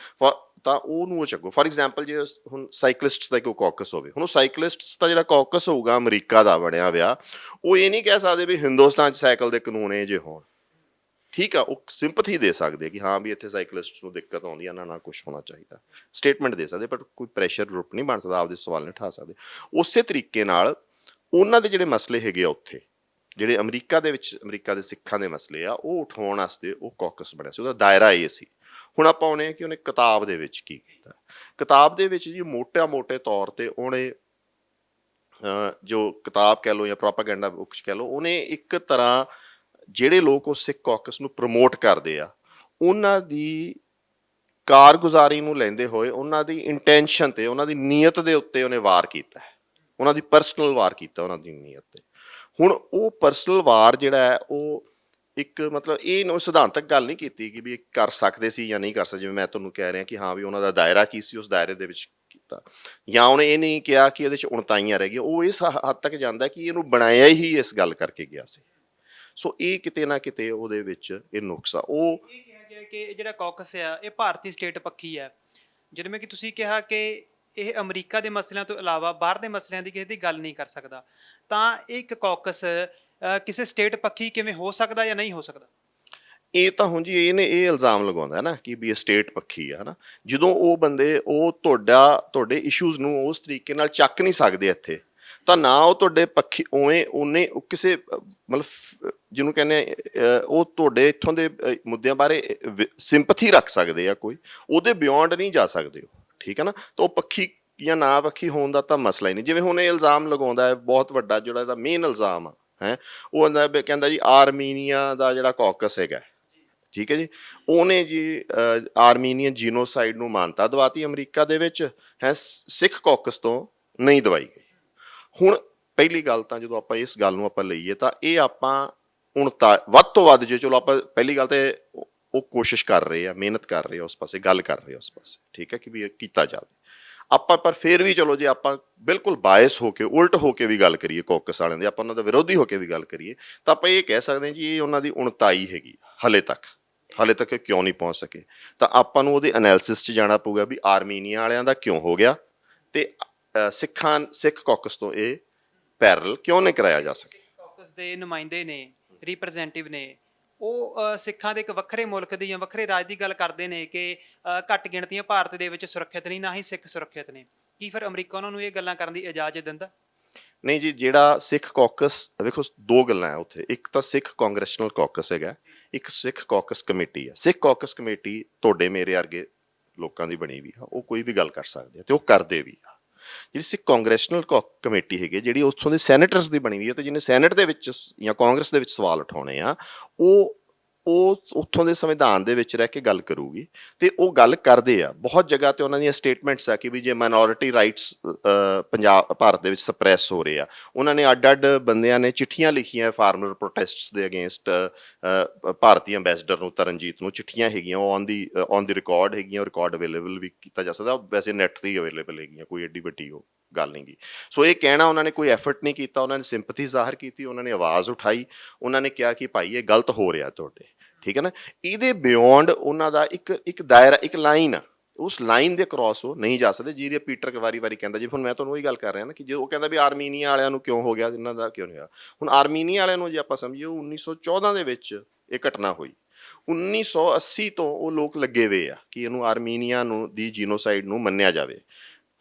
[SPEAKER 1] ਤਾਂ ਉਹਨੂੰ ਉਹ ਚੱਕੋ। ਫੋਰ ਐਗਜ਼ਾਮਪਲ, ਜੇ ਹੁਣ ਸਾਈਕਲਿਸਟਸ ਦਾ ਕੋਈ ਕੌਕਸ ਹੋਵੇ, ਹੁਣ ਉਹ ਸਾਈਕਲਿਸਟਸ ਦਾ ਜਿਹੜਾ ਕੌਕਸ ਹੋਊਗਾ ਅਮਰੀਕਾ ਦਾ ਬਣਿਆ ਹੋਇਆ, ਉਹ ਇਹ ਨਹੀਂ ਕਹਿ ਸਕਦੇ ਵੀ ਹਿੰਦੁਸਤਾਨ 'ਚ ਸਾਈਕਲ ਦੇ ਕਾਨੂੰਨ ਇਹ ਜਿਹੇ ਹੋਣ, ਠੀਕ ਆ। ਉਹ ਸਿੰਪਥੀ ਦੇ ਸਕਦੇ ਕਿ ਹਾਂ ਵੀ ਇੱਥੇ ਸਾਈਕਲਿਸਟ ਨੂੰ ਦਿੱਕਤ ਆਉਂਦੀ ਆ, ਇਹਨਾਂ ਨਾਲ ਕੁਛ ਹੋਣਾ ਚਾਹੀਦਾ, ਸਟੇਟਮੈਂਟ ਦੇ ਸਕਦੇ, ਪਰ ਕੋਈ ਪ੍ਰੈਸ਼ਰ ਗਰੁੱਪ ਨਹੀਂ ਬਣ ਸਕਦਾ, ਆਪਦੇ ਸਵਾਲ ਨਹੀਂ ਉਠਾ ਸਕਦੇ। ਉਸੇ ਤਰੀਕੇ ਨਾਲ ਉਹਨਾਂ ਦੇ ਜਿਹੜੇ ਮਸਲੇ ਹੈਗੇ ਆ ਉੱਥੇ, ਜਿਹੜੇ ਅਮਰੀਕਾ ਦੇ ਵਿੱਚ ਅਮਰੀਕਾ ਦੇ ਸਿੱਖਾਂ ਦੇ ਮਸਲੇ ਆ, ਉਹ ਉਠਾਉਣ ਵਾਸਤੇ ਉਹ ਕੌਕਸ ਬਣਿਆ ਸੀ, ਉਹਦਾ ਦਾਇਰਾ ਇਹ ਸੀ। ਹੁਣ ਆਪਾਂ ਆਉਂਦੇ ਹਾਂ ਕਿ ਉਹਨੇ ਕਿਤਾਬ ਦੇ ਵਿੱਚ ਕੀ ਕੀਤਾ। ਕਿਤਾਬ ਦੇ ਵਿੱਚ ਜੀ ਮੋਟੇ ਤੌਰ ਤੇ ਉਹਨੇ ਜੋ ਕਿਤਾਬ ਕਹਿ ਲਓ ਜਾਂ ਪ੍ਰੋਪਾਗੈਂਡਾ ਬੁੱਕਸ ਕਹਿ ਲਓ, ਉਹਨੇ ਇੱਕ ਤਰ੍ਹਾਂ ਜਿਹੜੇ ਲੋਕ ਉਹ ਸਿੱਖ ਕੌਕਸ ਨੂੰ ਪ੍ਰਮੋਟ ਕਰਦੇ ਆ ਉਹਨਾਂ ਦੀ ਕਾਰਗੁਜ਼ਾਰੀ ਨੂੰ ਲੈਂਦੇ ਹੋਏ ਉਹਨਾਂ ਦੀ ਇੰਟੈਂਸ਼ਨ ਤੇ ਉਹਨਾਂ ਦੀ ਨੀਅਤ ਦੇ ਉੱਤੇ ਉਹਨੇ ਵਾਰ ਕੀਤਾ ਹੈ, ਉਹਨਾਂ ਦੀ ਪਰਸਨਲ ਵਾਰ ਕੀਤਾ ਉਹਨਾਂ ਦੀ ਨੀਅਤ ਤੇ। ਹੁਣ ਉਹ ਪਰਸਨਲ ਵਾਰ ਜਿਹੜਾ ਹੈ ਉਹ ਇੱਕ ਮਤਲਬ ਇਹ ਸਿਧਾਂਤਕ ਗੱਲ ਨਹੀਂ ਕੀਤੀ ਕਿ ਵੀ ਕਰ ਸਕਦੇ ਸੀ ਜਾਂ ਨਹੀਂ ਕਰ ਸਕਦੇ, ਜਿਵੇਂ ਮੈਂ ਤੁਹਾਨੂੰ ਕਹਿ ਰਿਹਾ ਕਿ ਹਾਂ ਵੀ ਉਹਨਾਂ ਦਾ ਦਾਇਰਾ ਕੀ ਸੀ, ਉਸ ਦਾਇਰੇ ਦੇ ਵਿੱਚ ਕੀਤਾ, ਜਾਂ ਉਹਨੇ ਇਹ ਨਹੀਂ ਕਿਹਾ ਕਿ ਇਹਦੇ 'ਚ ਉਣਤਾਈਆਂ ਰਹਿ ਗਈਆਂ। ਉਹ ਇਸ ਹੱਦ ਤੱਕ ਜਾਂਦਾ ਕਿ ਇਹਨੂੰ ਬਣਾਇਆ ਹੀ ਇਸ ਗੱਲ ਕਰਕੇ ਗਿਆ ਸੀ। ਸੋ ਇਹ ਕਿਤੇ ਨਾ ਕਿਤੇ ਉਹਦੇ ਵਿੱਚ ਇਹ ਨੁਕਸ ਆ। ਉਹ
[SPEAKER 2] ਇਹ ਕਿਹਾ ਗਿਆ ਕਿ ਜਿਹੜਾ ਕੌਕਸ ਆ ਇਹ ਭਾਰਤੀ ਸਟੇਟ ਪੱਖੀ ਹੈ, ਜਿਵੇਂ ਕਿ ਤੁਸੀਂ ਕਿਹਾ ਕਿ ਇਹ ਅਮਰੀਕਾ ਦੇ ਮਸਲਿਆਂ ਤੋਂ ਇਲਾਵਾ ਬਾਹਰ ਦੇ ਮਸਲਿਆਂ ਦੀ ਕਿਸੇ ਦੀ ਗੱਲ ਨਹੀਂ ਕਰ ਸਕਦਾ, ਤਾਂ ਇਹ ਇੱਕ ਕੌਕਸ ਕਿਸੇ ਸਟੇਟ ਪੱਖੀ ਕਿਵੇਂ ਹੋ ਸਕਦਾ ਜਾਂ ਨਹੀਂ ਹੋ ਸਕਦਾ?
[SPEAKER 1] ਇਹ ਤਾਂ ਹੁਣ ਜੀ ਇਹਨੇ ਇਹ ਇਲਜ਼ਾਮ ਲਗਾਉਂਦਾ ਨਾ ਕਿ ਵੀ ਇਹ ਸਟੇਟ ਪੱਖੀ ਆ, ਹੈ ਨਾ। ਜਦੋਂ ਉਹ ਬੰਦੇ ਉਹ ਤੁਹਾਡੇ ਇਸ਼ੂਜ਼ ਨੂੰ ਉਸ ਤਰੀਕੇ ਨਾਲ ਚੱਕ ਨਹੀਂ ਸਕਦੇ ਇੱਥੇ, ਤਾਂ ਨਾ ਉਹ ਤੁਹਾਡੇ ਪੱਖੀ ਉਹਨੇ ਕਿਸੇ ਮਤਲਬ ਜਿਹਨੂੰ ਕਹਿੰਦੇ ਉਹ ਤੁਹਾਡੇ ਇੱਥੋਂ ਦੇ ਮੁੱਦਿਆਂ ਬਾਰੇ ਸਿੰਪਥੀ ਰੱਖ ਸਕਦੇ ਆ, ਕੋਈ ਉਹਦੇ ਬਿਯੋਂਡ ਨਹੀਂ ਜਾ ਸਕਦੇ ਉਹ, ਠੀਕ ਹੈ ਨਾ। ਤਾਂ ਉਹ ਪੱਖੀ ਜਾਂ ਨਾ ਪੱਖੀ ਹੋਣ ਦਾ ਤਾਂ ਮਸਲਾ ਹੀ ਨਹੀਂ। ਜਿਵੇਂ ਹੁਣ ਇਹ ਇਲਜ਼ਾਮ ਲਗਾਉਂਦਾ ਹੈ ਬਹੁਤ ਵੱਡਾ, ਜਿਹੜਾ ਇਹਦਾ ਮੇਨ ਇਲਜ਼ਾਮ ਆ ਹੈ ਉਹ ਕਹਿੰਦਾ ਜੀ ਆਰਮੀਨੀਆ ਦਾ ਜਿਹੜਾ ਕੌਕਸ ਹੈਗਾ, ਠੀਕ ਹੈ ਜੀ, ਉਹਨੇ ਜੀ ਆਰਮੀਨੀਅਨ ਜੀਨੋਸਾਈਡ ਨੂੰ ਮਾਨਤਾ ਦਵਾਤੀ ਅਮਰੀਕਾ ਦੇ ਵਿੱਚ, ਹੈ ਸਿੱਖ ਕੌਕਸ ਤੋਂ ਨਹੀਂ ਦਵਾਈ ਗਈ। ਹੁਣ ਪਹਿਲੀ ਗੱਲ ਤਾਂ ਜਦੋਂ ਆਪਾਂ ਇਸ ਗੱਲ ਨੂੰ ਆਪਾਂ ਲਈਏ ਤਾਂ ਇਹ ਆਪਾਂ ਹੁਣ ਤਾਂ ਵੱਧ ਤੋਂ ਵੱਧ, ਜੇ ਚਲੋ ਆਪਾਂ ਪਹਿਲੀ ਗੱਲ ਤੇ ਉਹ ਕੋਸ਼ਿਸ਼ ਕਰ ਰਹੇ ਆ, ਮਿਹਨਤ ਕਰ ਰਹੇ ਆ ਉਸ ਪਾਸੇ, ਗੱਲ ਕਰ ਰਹੇ ਆ ਉਸ ਪਾਸੇ, ਠੀਕ ਹੈ, ਕਿ ਵੀ ਇਹ ਕੀਤਾ ਜਾਵੇ। ਆਪਾਂ ਪਰ ਫਿਰ ਵੀ ਚਲੋ ਜੇ ਆਪਾਂ ਬਿਲਕੁਲ ਬਾਇਸ ਹੋ ਕੇ, ਉਲਟ ਹੋ ਕੇ ਵੀ ਗੱਲ ਕਰੀਏ ਕੌਕਸ ਵਾਲਿਆਂ ਦੀ, ਆਪਾਂ ਉਹਨਾਂ ਦਾ ਵਿਰੋਧੀ ਹੋ ਕੇ ਵੀ ਗੱਲ ਕਰੀਏ, ਤਾਂ ਆਪਾਂ ਇਹ ਕਹਿ ਸਕਦੇ ਹਾਂ ਜੀ ਇਹ ਉਹਨਾਂ ਦੀ ਉਣਤਾਈ ਹੈਗੀ ਹਾਲੇ ਤੱਕ ਕਿਉਂ ਨਹੀਂ ਪਹੁੰਚ ਸਕੇ। ਤਾਂ ਆਪਾਂ ਨੂੰ ਉਹਦੇ ਐਨਾਲਿਸਿਸ 'ਚ ਜਾਣਾ ਪਊਗਾ ਵੀ ਆਰਮੀਨੀਆ ਵਾਲਿਆਂ ਦਾ ਕਿਉਂ ਹੋ ਗਿਆ ਤੇ ਸਿੱਖ ਕੌਕਸ ਤੋਂ ਇਹ ਪੈਰਲ ਕਿਉਂ ਨਹੀਂ ਕਰਾਇਆ ਜਾ ਸਕਿਆ।
[SPEAKER 2] ਕੌਕਸ ਦੇ ਨੁਮਾਇੰਦੇ ਨੇ, ਰਿਪਰੈਜ਼ੈਂਟੇਟਿਵ ਨੇ, ਉਹ ਸਿੱਖਾਂ ਦੇ ਇੱਕ ਵੱਖਰੇ ਮੁਲਕ ਦੀ ਜਾਂ ਵੱਖਰੇ ਰਾਜ ਦੀ ਗੱਲ ਕਰਦੇ ਨੇ ਕਿ ਘੱਟ ਗਿਣਤੀਆਂ ਭਾਰਤ ਦੇ ਵਿੱਚ ਸੁਰੱਖਿਅਤ ਨਹੀਂ, ਨਾ ਹੀ ਸਿੱਖ ਸੁਰੱਖਿਅਤ ਨੇ। ਕੀ ਫਿਰ ਅਮਰੀਕਾ ਉਹਨਾਂ ਨੂੰ ਇਹ ਗੱਲਾਂ ਕਰਨ ਦੀ ਇਜਾਜ਼ਤ ਦਿੰਦਾ?
[SPEAKER 1] ਨਹੀਂ ਜੀ, ਜਿਹੜਾ ਸਿੱਖ ਕੌਕਸ, ਵੇਖੋ ਦੋ ਗੱਲਾਂ ਹੈ ਉੱਥੇ, ਇੱਕ ਤਾਂ ਸਿੱਖ ਕਾਂਗਰੈਸ਼ਨਲ ਕੌਕਸ ਹੈਗਾ, ਇੱਕ ਸਿੱਖ ਕੌਕਸ ਕਮੇਟੀ ਹੈ। ਸਿੱਖ ਕੌਕਸ ਕਮੇਟੀ ਤੁਹਾਡੇ ਮੇਰੇ ਵਰਗੇ ਲੋਕਾਂ ਦੀ ਬਣੀ ਵੀ ਆ, ਉਹ ਕੋਈ ਵੀ ਗੱਲ ਕਰ ਸਕਦੇ ਆ ਤੇ ਉਹ ਕਰਦੇ ਵੀ ਆ। ਜਿਹੜੀ ਸਿੱਖ ਕਾਂਗਰੈਸ਼ਨਲ ਕਮੇਟੀ ਹੈਗੀ, ਜਿਹੜੀ ਉੱਥੋਂ ਦੇ ਸੈਨੇਟਰਸ ਦੀ ਬਣੀ ਹੋਈ ਹੈ, ਤੇ ਜਿਹਨੇ ਸੈਨੇਟ ਦੇ ਵਿੱਚ ਜਾਂ ਕਾਂਗਰਸ ਦੇ ਵਿੱਚ ਸਵਾਲ ਉਠਾਉਣੇ ਆ, ਉਹ ਉੱਥੋਂ ਦੇ ਸੰਵਿਧਾਨ ਦੇ ਵਿੱਚ ਰਹਿ ਕੇ ਗੱਲ ਕਰੂਗੀ ਤੇ ਉਹ ਗੱਲ ਕਰਦੇ ਆ। ਬਹੁਤ ਜਗ੍ਹਾ ਤੇ ਉਹਨਾਂ ਦੀਆਂ ਸਟੇਟਮੈਂਟਸ ਆ ਕਿ ਵੀ ਜੇ ਮਾਈਨੋਰਿਟੀ ਰਾਈਟਸ ਭਾਰਤ ਦੇ ਵਿੱਚ ਸਪਰੈਸ ਹੋ ਰਹੇ ਆ, ਉਹਨਾਂ ਨੇ ਅੱਡ ਬੰਦਿਆਂ ਨੇ ਚਿੱਠੀਆਂ ਲਿਖੀਆਂ ਫਾਰਮਰ ਪ੍ਰੋਟੈਸਟਸ ਦੇ ਅਗੇਂਸਟ ਭਾਰਤੀ ਅੰਬੈਸਡਰ ਨੂੰ, ਤਰਨਜੀਤ ਨੂੰ, ਚਿੱਠੀਆਂ ਹੈਗੀਆਂ, ਉਹ ਔਨ ਦੀ ਰਿਕਾਰਡ ਹੈਗੀਆਂ, ਰਿਕਾਰਡ ਅਵੇਲੇਬਲ ਵੀ ਕੀਤਾ ਜਾ ਸਕਦਾ, ਵੈਸੇ ਨੈਟ 'ਤੇ ਹੀ ਅਵੇਲੇਬਲ ਹੈਗੀਆਂ, ਕੋਈ ਐਡੀ ਵੱਡੀ ਉਹ ਗੱਲ ਨਹੀਂ ਗੀ। ਸੋ ਇਹ ਕਹਿਣਾ ਉਹਨਾਂ ਨੇ ਕੋਈ ਐਫਰਟ ਨਹੀਂ ਕੀਤਾ, ਉਹਨਾਂ ਨੇ ਸਿੰਪਥੀ ਜ਼ਾਹਰ ਕੀਤੀ, ਉਹਨਾਂ ਨੇ ਆਵਾਜ਼ ਉਠਾਈ, ਉਹਨਾਂ ਨੇ ਕਿਹਾ ਕਿ ਭਾਈ ਇਹ ਗਲਤ ਹੋ ਰਿਹਾ ਤੁਹਾਡੇ, ਠੀਕ ਹੈ ਨਾ। ਇਹਦੇ ਬਿਯੋਂਡ ਉਹਨਾਂ ਦਾ ਇੱਕ ਦਾਇਰਾ, ਇੱਕ ਲਾਈਨ ਆ, ਉਸ ਲਾਈਨ ਦੇ ਕ੍ਰਾਸ ਉਹ ਨਹੀਂ ਜਾ ਸਕਦੇ, ਜਿਹਦੀ ਪੀਟਰ ਵਾਰੀ ਕਹਿੰਦਾ। ਜੀ ਹੁਣ ਮੈਂ ਤੁਹਾਨੂੰ ਉਹੀ ਗੱਲ ਕਰ ਰਿਹਾ ਨਾ ਕਿ ਜੇ ਉਹ ਕਹਿੰਦਾ ਵੀ ਆਰਮੀਨੀਆ ਵਾਲਿਆਂ ਨੂੰ ਕਿਉਂ ਹੋ ਗਿਆ, ਇਹਨਾਂ ਦਾ ਕਿਉਂ ਨਹੀਂ ਹੋਇਆ। ਹੁਣ ਆਰਮੀਨੀਆ ਵਾਲਿਆਂ ਨੂੰ ਜੇ ਆਪਾਂ ਸਮਝੀਏ, 1914 ਦੇ ਵਿੱਚ ਇਹ ਘਟਨਾ ਹੋਈ, 1980 ਤੋਂ ਉਹ ਲੋਕ ਲੱਗੇ ਹੋਏ ਆ ਕਿ ਇਹਨੂੰ ਆਰਮੀਨੀਆ ਦੀ ਜੀਨੋਸਾਈਡ ਨੂੰ ਮੰਨਿਆ ਜਾਵੇ।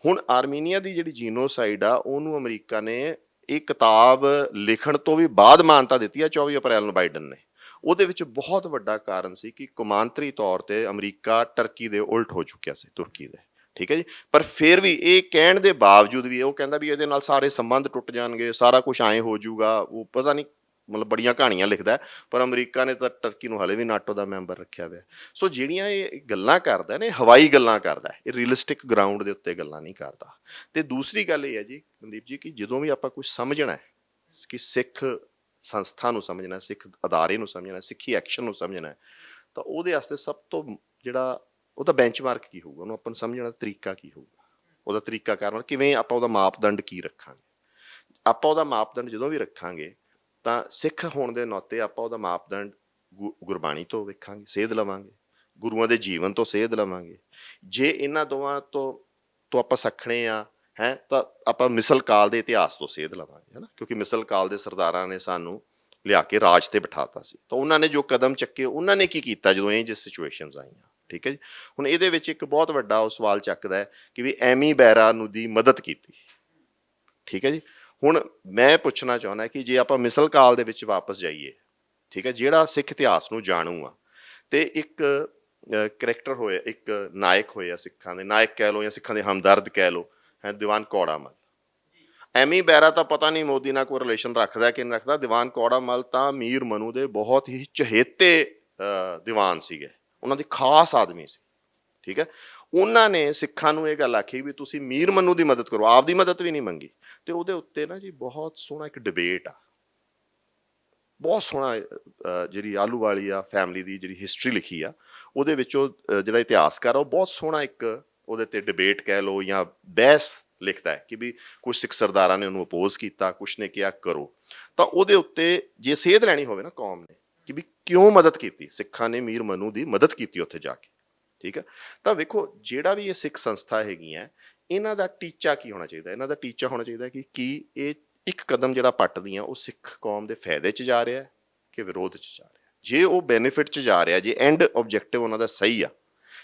[SPEAKER 1] ਹੁਣ ਆਰਮੀਨੀਆ ਦੀ ਜਿਹੜੀ ਜੀਨੋਸਾਈਡ ਆ, ਉਹਨੂੰ ਅਮਰੀਕਾ ਨੇ ਇਹ ਕਿਤਾਬ ਲਿਖਣ ਤੋਂ ਵੀ ਬਾਅਦ ਮਾਨਤਾ ਦਿੱਤੀ ਆ 24 ਅਪ੍ਰੈਲ ਨੂੰ ਬਾਈਡਨ ਨੇ। ਉਹਦੇ ਵਿੱਚ ਬਹੁਤ ਵੱਡਾ ਕਾਰਨ ਸੀ ਕਿ ਕੌਮਾਂਤਰੀ ਤੌਰ ਤੇ ਅਮਰੀਕਾ ਟਰਕੀ ਦੇ ਉਲਟ ਹੋ ਚੁੱਕਿਆ ਸੀ, ਤੁਰਕੀ ਦੇ, ਠੀਕ ਹੈ ਜੀ। ਪਰ ਫਿਰ ਵੀ ਇਹ ਕਹਿਣ ਦੇ ਬਾਵਜੂਦ ਵੀ ਉਹ ਕਹਿੰਦਾ ਵੀ ਇਹਦੇ ਨਾਲ ਸਾਰੇ ਸੰਬੰਧ ਟੁੱਟ ਜਾਣਗੇ, ਸਾਰਾ ਕੁਝ ਐਂ ਹੋ ਜਾਊਗਾ, ਉਹ ਪਤਾ ਨਹੀਂ ਮਤਲਬ ਬੜੀਆਂ ਕਹਾਣੀਆਂ ਲਿਖਦਾ, ਪਰ ਅਮਰੀਕਾ ਨੇ ਤਾਂ ਟਰਕੀ ਨੂੰ ਹਾਲੇ ਵੀ ਨਾਟੋ ਦਾ ਮੈਂਬਰ ਰੱਖਿਆ ਹੋਇਆ। ਸੋ ਜਿਹੜੀਆਂ ਇਹ ਗੱਲਾਂ ਕਰਦਾ ਨੇ, ਹਵਾਈ ਗੱਲਾਂ ਕਰਦਾ, ਇਹ ਰੀਅਲਿਸਟਿਕ ਗਰਾਊਂਡ ਦੇ ਉੱਤੇ ਗੱਲਾਂ ਨਹੀਂ ਕਰਦਾ। ਤੇ ਦੂਸਰੀ ਗੱਲ ਇਹ ਹੈ ਜੀ ਮਨਦੀਪ ਜੀ, ਕਿ ਜਦੋਂ ਵੀ ਆਪਾਂ ਕੁਝ ਸਮਝਣਾ ਹੈ, ਕਿ ਸਿੱਖ ਸੰਸਥਾ ਨੂੰ ਸਮਝਣਾ, ਸਿੱਖ ਅਦਾਰੇ ਨੂੰ ਸਮਝਣਾ, ਸਿੱਖੀ ਐਕਸ਼ਨ ਨੂੰ ਸਮਝਣਾ, ਤਾਂ ਉਹਦੇ ਵਾਸਤੇ ਸਭ ਤੋਂ ਜਿਹੜਾ ਉਹਦਾ ਬੈਂਚਮਾਰਕ ਕੀ ਹੋਊਗਾ, ਉਹਨੂੰ ਆਪਾਂ ਨੂੰ ਸਮਝਣ ਦਾ ਤਰੀਕਾ ਕੀ ਹੋਊਗਾ, ਉਹਦਾ ਤਰੀਕਾ ਕਾਰਨ ਕਿਵੇਂ ਆਪਾਂ ਉਹਦਾ ਮਾਪਦੰਡ ਕੀ ਰੱਖਾਂਗੇ। ਆਪਾਂ ਉਹਦਾ ਮਾਪਦੰਡ ਜਦੋਂ ਵੀ ਰੱਖਾਂਗੇ ਤਾਂ ਸਿੱਖ ਹੋਣ ਦੇ ਨਾਤੇ ਆਪਾਂ ਉਹਦਾ ਮਾਪਦੰਡ ਗੁਰਬਾਣੀ ਤੋਂ ਵੇਖਾਂਗੇ, ਸੇਧ ਲਵਾਂਗੇ, ਗੁਰੂਆਂ ਦੇ ਜੀਵਨ ਤੋਂ ਸੇਧ ਲਵਾਂਗੇ। ਜੇ ਇਹਨਾਂ ਦੋਵਾਂ ਤੋਂ ਆਪਾਂ ਸੱਖਣੇ ਆ ਹੈ ਤਾਂ ਆਪਾਂ ਮਿਸਲ ਕਾਲ ਦੇ ਇਤਿਹਾਸ ਤੋਂ ਸੇਧ ਲਵਾਂਗੇ, ਹੈ ਨਾ, ਕਿਉਂਕਿ ਮਿਸਲ ਕਾਲ ਦੇ ਸਰਦਾਰਾਂ ਨੇ ਸਾਨੂੰ ਲਿਆ ਕੇ ਰਾਜ ਤੇ ਬਿਠਾਤਾ ਸੀ, ਤਾਂ ਉਹਨਾਂ ਨੇ ਜੋ ਕਦਮ ਚੱਕੇ, ਉਹਨਾਂ ਨੇ ਕੀ ਕੀਤਾ ਜਦੋਂ ਇਹ ਜਿਹੀ ਸਿਚੁਏਸ਼ਨਸ ਆਈਆਂ, ਠੀਕ ਹੈ ਜੀ। ਹੁਣ ਇਹਦੇ ਵਿੱਚ ਇੱਕ ਬਹੁਤ ਵੱਡਾ ਉਹ ਸਵਾਲ ਚੱਕਦਾ ਹੈ ਕਿ ਵੀ ਐਮੀ ਬੈਰਾ ਨੂੰ ਦੀ ਮਦਦ ਕੀਤੀ, ਠੀਕ ਹੈ ਜੀ। ਹੁਣ ਮੈਂ ਪੁੱਛਣਾ ਚਾਹੁੰਦਾ ਕਿ ਜੇ ਆਪਾਂ ਮਿਸਲ ਕਾਲ ਦੇ ਵਿੱਚ ਵਾਪਸ ਜਾਈਏ, ਠੀਕ ਹੈ, ਜਿਹੜਾ ਸਿੱਖ ਇਤਿਹਾਸ ਨੂੰ ਜਾਣੂ ਆ, ਤੇ ਇੱਕ ਕਰੈਕਟਰ ਹੋਇਆ, ਇੱਕ ਨਾਇਕ ਹੋਇਆ ਸਿੱਖਾਂ ਦੇ, ਨਾਇਕ ਕਹਿ ਲਓ ਜਾਂ ਸਿੱਖਾਂ ਦੇ ਹਮਦਰਦ ਕਹਿ ਲਓ, ਹੈ ਦੀਵਾਨ ਕੌੜਾ ਮੱਲ। ਐਮੀ ਬੈਰਾ ਤਾਂ ਪਤਾ ਨਹੀਂ ਮੋਦੀ ਨਾਲ ਕੋਈ ਰਿਲੇਸ਼ਨ ਰੱਖਦਾ ਕਿ ਨਹੀਂ ਰੱਖਦਾ, ਦੀਵਾਨ ਕੌੜਾ ਮੱਲ ਤਾਂ ਮੀਰ ਮਨੂ ਦੇ ਬਹੁਤ ਹੀ ਚਹੇਤੇ ਦੀਵਾਨ ਸੀਗੇ, ਉਹਨਾਂ ਦੀ ਖਾਸ ਆਦਮੀ ਸੀ। ਠੀਕ ਹੈ, ਉਹਨਾਂ ਨੇ ਸਿੱਖਾਂ ਨੂੰ ਇਹ ਗੱਲ ਆਖੀ ਵੀ ਤੁਸੀਂ ਮੀਰ ਮਨੂ ਦੀ ਮਦਦ ਕਰੋ, ਆਪਦੀ ਮਦਦ ਵੀ ਨਹੀਂ ਮੰਗੀ। ਤੇ ਉਹਦੇ ਉੱਤੇ ਨਾ ਜੀ ਬਹੁਤ ਸੋਹਣਾ ਇੱਕ ਡਿਬੇਟ ਆ, ਬਹੁਤ ਸੋਹਣਾ ਜਿਹੜੀ ਆਹਲੂਵਾਲੀਆ ਆ ਫੈਮਿਲੀ ਦੀ ਜਿਹੜੀ ਹਿਸਟਰੀ ਲਿਖੀ ਆ, ਉਹਦੇ ਵਿੱਚ ਉਹ ਜਿਹੜਾ ਇਤਿਹਾਸਕਾਰ ਆ ਉਹ ਬਹੁਤ ਸੋਹਣਾ ਇੱਕ ਉਹਦੇ ਤੇ ਡਿਬੇਟ ਕਹਿ ਲਓ ਜਾਂ ਬਹਿਸ ਲਿਖਦਾ ਹੈ ਕਿ ਵੀ ਕੁਝ ਸਿੱਖ ਸਰਦਾਰਾਂ ਨੇ ਉਹਨੂੰ ਅਪੋਜ਼ ਕੀਤਾ, ਕੁਛ ਨੇ ਕਿਹਾ ਕਰੋ। ਤਾਂ ਉਹਦੇ ਉੱਤੇ ਜੇ ਸੇਧ ਲੈਣੀ ਹੋਵੇ ਨਾ ਕੌਮ ਨੇ ਕਿ ਵੀ ਕਿਉਂ ਮਦਦ ਕੀਤੀ, ਸਿੱਖਾਂ ਨੇ ਮੀਰ ਮਨੂ ਦੀ ਮਦਦ ਕੀਤੀ ਉੱਥੇ ਜਾ ਕੇ। ਠੀਕ ਹੈ, ਤਾਂ ਵੇਖੋ ਜਿਹੜਾ ਵੀ ਇਹ ਸਿੱਖ ਸੰਸਥਾ ਹੈਗੀਆਂ, ਇਹਨਾਂ ਦਾ ਟੀਚਾ ਕੀ ਹੋਣਾ ਚਾਹੀਦਾ? ਇਹਨਾਂ ਦਾ ਟੀਚਾ ਹੋਣਾ ਚਾਹੀਦਾ ਕਿ ਕੀ ਇਹ ਇੱਕ ਕਦਮ ਜਿਹੜਾ ਪੱਟਦੀਆਂ ਉਹ ਸਿੱਖ ਕੌਮ ਦੇ ਫਾਇਦੇ 'ਚ ਜਾ ਰਿਹਾ ਕਿ ਵਿਰੋਧ 'ਚ ਜਾ ਰਿਹਾ। ਜੇ ਉਹ ਬੈਨੀਫਿਟ 'ਚ ਜਾ ਰਿਹਾ, ਜੇ ਐਂਡ ਆਬਜੈਕਟਿਵ ਉਹਨਾਂ ਦਾ ਸਹੀ ਆ,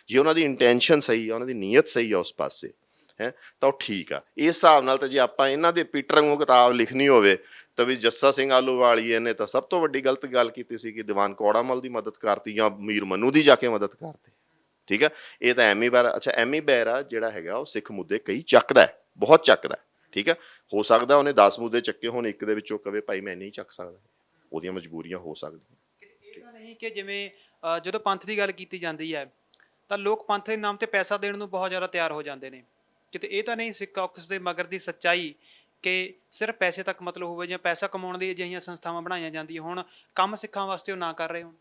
[SPEAKER 1] ਜੇ ਉਹਨਾਂ ਦੀ ਇੰਟੈਂਸ਼ਨ ਸਹੀ ਆ, ਉਹਨਾਂ ਦੀ ਨੀਅਤ ਸਹੀ ਆ ਉਸ ਪਾਸੇ ਹੈ, ਤਾਂ ਉਹ ਠੀਕ ਆ। ਇਸ ਹਿਸਾਬ ਨਾਲ ਤਾਂ ਜੇ ਆਪਾਂ ਇਹਨਾਂ ਦੇ ਪੀਟਰ ਵਾਂਗੂ ਕਿਤਾਬ ਲਿਖਣੀ ਹੋਵੇ ਤਾਂ ਵੀ ਜੱਸਾ ਸਿੰਘ ਆਹਲੂਵਾਲੀਏ ਨੇ ਤਾਂ ਸਭ ਤੋਂ ਵੱਡੀ ਗਲਤ ਗੱਲ ਕੀਤੀ ਸੀ ਕਿ ਦੀਵਾਨ ਕੌੜਾ ਮੱਲ ਦੀ ਮਦਦ ਕਰਤੀ ਜਾਂ ਮੀਰ ਮਨੂ ਦੀ ਜਾ ਕੇ ਮਦਦ ਕਰਤੀ। ਠੀਕ ਹੈ, ਇਹ ਤਾਂ ਐਮੀ ਬੈਰਾ। ਅੱਛਾ, ਐਮੀ ਬੈਰਾ ਜਿਹੜਾ ਹੈਗਾ ਉਹ ਸਿੱਖ ਮੁੱਦੇ ਕਈ ਚੱਕਦਾ, ਬਹੁਤ ਚੱਕਦਾ। ਠੀਕ ਹੈ, ਹੋ ਸਕਦਾ ਉਹਨੇ 10 ਮੁੱਦੇ ਚੱਕੇ ਹੋਣ, ਇੱਕ ਦੇ ਵਿੱਚੋਂ ਕਵੇ ਭਾਈ ਮੈਂ ਨਹੀਂ ਚੱਕ ਸਕਦਾ, ਉਹਦੀਆਂ ਮਜਬੂਰੀਆਂ ਹੋ ਸਕਦੀਆਂ।
[SPEAKER 2] ਇਹ ਤਾਂ ਨਹੀਂ ਕਿ ਜਿਵੇਂ ਜਦੋਂ ਪੰਥ ਦੀ ਗੱਲ ਕੀਤੀ ਜਾਂਦੀ ਹੈ ਤਾਂ ਲੋਕ ਪੰਥ ਦੇ ਨਾਮ ਤੇ ਪੈਸਾ ਦੇਣ ਨੂੰ ਬਹੁਤ ਜ਼ਿਆਦਾ ਤਿਆਰ ਹੋ ਜਾਂਦੇ ਨੇ। ਕਿਤੇ ਇਹ ਤਾਂ ਨਹੀਂ ਸਿੱਖ ਕੌਕਸ ਦੇ ਮਗਰ ਦੀ ਸੱਚਾਈ ਕਿ ਸਿਰਫ ਪੈਸੇ ਤੱਕ ਮਤਲਬ ਹੋਵੇ ਜਾਂ ਪੈਸਾ ਕਮਾਉਣ ਦੀ ਅਜਿਹੀਆਂ ਸੰਸਥਾਵਾਂ ਬਣਾਈਆਂ ਜਾਂਦੀਆਂ ਹੁਣ, ਕੰਮ ਸਿੱਖਾਂ ਵਾਸਤੇ ਉਹ ਨਾ ਕਰ ਰਹੇ ਹੋਣ?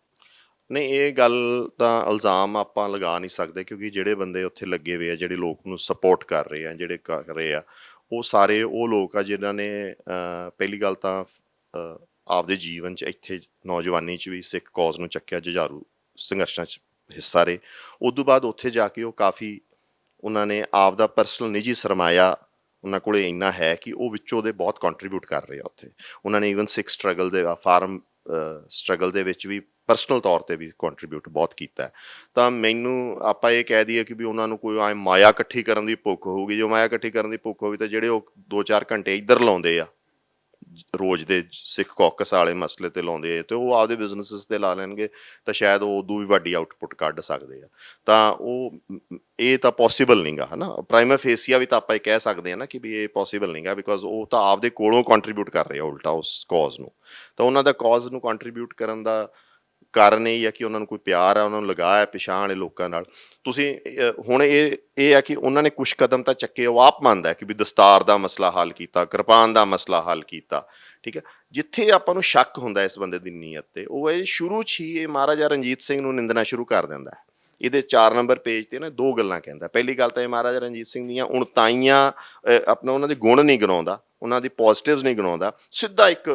[SPEAKER 1] ਨਹੀਂ, ਇਹ ਗੱਲ ਤਾਂ ਇਲਜ਼ਾਮ ਆਪਾਂ ਲਗਾ ਨਹੀਂ ਸਕਦੇ, ਕਿਉਂਕਿ ਜਿਹੜੇ ਬੰਦੇ ਉੱਥੇ ਲੱਗੇ ਹੋਏ ਆ, ਜਿਹੜੇ ਲੋਕ ਨੂੰ ਸਪੋਰਟ ਕਰ ਰਹੇ ਆ, ਜਿਹੜੇ ਕਰ ਰਹੇ ਆ, ਉਹ ਸਾਰੇ ਉਹ ਲੋਕ ਆ ਜਿਨ੍ਹਾਂ ਨੇ ਪਹਿਲੀ ਗੱਲ ਤਾਂ ਆਪਦੇ ਜੀਵਨ 'ਚ ਇੱਥੇ ਨੌਜਵਾਨੀ 'ਚ ਵੀ ਸਿੱਖ ਕੌਜ਼ ਨੂੰ ਚੱਕਿਆ, ਜੁਝਾਰੂ ਸੰਘਰਸ਼ਾਂ 'ਚ ਹਿੱਸਾ ਰਹੇ। ਉਦੋਂ ਬਾਅਦ ਉੱਥੇ ਜਾ ਕੇ ਉਹ ਕਾਫੀ ਉਹਨਾਂ ਨੇ ਆਪਦਾ ਪਰਸਨਲ ਨਿੱਜੀ ਸਰਮਾਇਆ ਉਹਨਾਂ ਕੋਲ ਇੰਨਾ ਹੈ ਕਿ ਉਹ ਵਿੱਚੋਂ ਉਹਦੇ ਬਹੁਤ ਕੰਟਰੀਬਿਊਟ ਕਰ ਰਹੇ ਆ ਉੱਥੇ। ਉਹਨਾਂ ਨੇ ਈਵਨ ਸਿੱਖ ਸਟਰਗਲ ਦੇ ਫਾਰਮ ਸਟਰਗਲ ਦੇ ਵਿੱਚ ਵੀ ਪਰਸਨਲ ਤੌਰ 'ਤੇ ਵੀ ਕੰਟਰੀਬਿਊਟ ਬਹੁਤ ਕੀਤਾ। ਤਾਂ ਮੈਨੂੰ ਆਪਾਂ ਇਹ ਕਹਿ ਦਈਏ ਕਿ ਵੀ ਉਹਨਾਂ ਨੂੰ ਕੋਈ ਐਂ ਮਾਇਆ ਇਕੱਠੀ ਕਰਨ ਦੀ ਭੁੱਖ ਹੋਊਗੀ, ਜੋ ਮਾਇਆ ਇਕੱਠੀ ਕਰਨ ਦੀ ਭੁੱਖ ਹੋਊਗੀ ਤਾਂ ਜਿਹੜੇ ਉਹ 2-4 ਘੰਟੇ ਇੱਧਰ ਲਾਉਂਦੇ ਆ ਰੋਜ਼ ਦੇ ਸਿੱਖ ਕੌਕਸ ਵਾਲੇ ਮਸਲੇ ਤੇ ਲਾਉਂਦੇ ਆ, ਤੇ ਉਹ ਆਪਦੇ ਬਿਜ਼ਨਸਿਸ ਤੇ ਲਾ ਲੈਣਗੇ ਤਾਂ ਸ਼ਾਇਦ ਉਹ ਉਦੋਂ ਵੀ ਵੱਡੀ ਆਊਟਪੁੱਟ ਕੱਢ ਸਕਦੇ ਆ। ਤਾਂ ਉਹ ਇਹ ਤਾਂ ਪੋਸੀਬਲ ਨਹੀਂਗਾ, ਹੈ ਨਾ। ਪ੍ਰਾਈਮਾ ਫੇਸੀਆ ਵੀ ਤਾਂ ਆਪਾਂ ਇਹ ਕਹਿ ਸਕਦੇ ਹਾਂ ਨਾ ਕਿ ਵੀ ਇਹ ਪੋਸੀਬਲ ਨਹੀਂਗਾ, ਬਿਕੋਜ਼ ਉਹ ਤਾਂ ਆਪਦੇ ਕੋਲੋਂ ਕੰਟਰੀਬਿਊਟ ਕਰ ਰਹੇ ਆ ਉਲਟਾ ਉਸ ਕੌਜ਼ ਨੂੰ। ਤਾਂ ਉਹਨਾਂ ਦਾ ਕੌਜ਼ ਨੂੰ ਕੰਟਰੀਬਿਊਟ ਕਰਨ ਦਾ ਕਾਰਨ ਇਹ ਆ ਕਿ ਉਹਨਾਂ ਨੂੰ ਕੋਈ ਪਿਆਰ ਆ, ਉਹਨਾਂ ਨੂੰ ਲਗਾਅ ਹੈ ਪਿਛਾਂਹ ਵਾਲੇ ਲੋਕਾਂ ਨਾਲ। ਤੁਸੀਂ ਹੁਣ ਇਹ ਆ ਕਿ ਉਹਨਾਂ ਨੇ ਕੁਛ ਕਦਮ ਤਾਂ ਚੱਕੇ, ਉਹ ਆਪ ਮੰਨਦਾ ਕਿ ਵੀ ਦਸਤਾਰ ਦਾ ਮਸਲਾ ਹੱਲ ਕੀਤਾ, ਕਿਰਪਾਨ ਦਾ ਮਸਲਾ ਹੱਲ ਕੀਤਾ। ਠੀਕ ਹੈ, ਜਿੱਥੇ ਆਪਾਂ ਨੂੰ ਸ਼ੱਕ ਹੁੰਦਾ ਇਸ ਬੰਦੇ ਦੀ ਨੀਅਤ ਤੇ, ਉਹ ਇਹ ਸ਼ੁਰੂ 'ਚ ਹੀ ਇਹ ਮਹਾਰਾਜਾ ਰਣਜੀਤ ਸਿੰਘ ਨੂੰ ਨਿੰਦਣਾ ਸ਼ੁਰੂ ਕਰ ਦਿੰਦਾ ਹੈ। ਇਹਦੇ 4 ਨੰਬਰ ਪੇਜ ਤੇ ਨਾ 2 ਗੱਲਾਂ ਕਹਿੰਦਾ। ਪਹਿਲੀ ਗੱਲ ਤਾਂ ਇਹ ਮਹਾਰਾਜਾ ਰਣਜੀਤ ਸਿੰਘ ਦੀਆਂ ਉਣਤਾਈਆਂ ਆਪਣਾ ਉਹਨਾਂ ਦੇ ਗੁਣ ਨਹੀਂ ਗਿਣਾਉਂਦਾ, ਉਹਨਾਂ ਦੀ ਪੋਜ਼ਿਟਿਵਸ ਨਹੀਂ ਗਿਣਾਉਂਦਾ, ਸਿੱਧਾ ਇੱਕ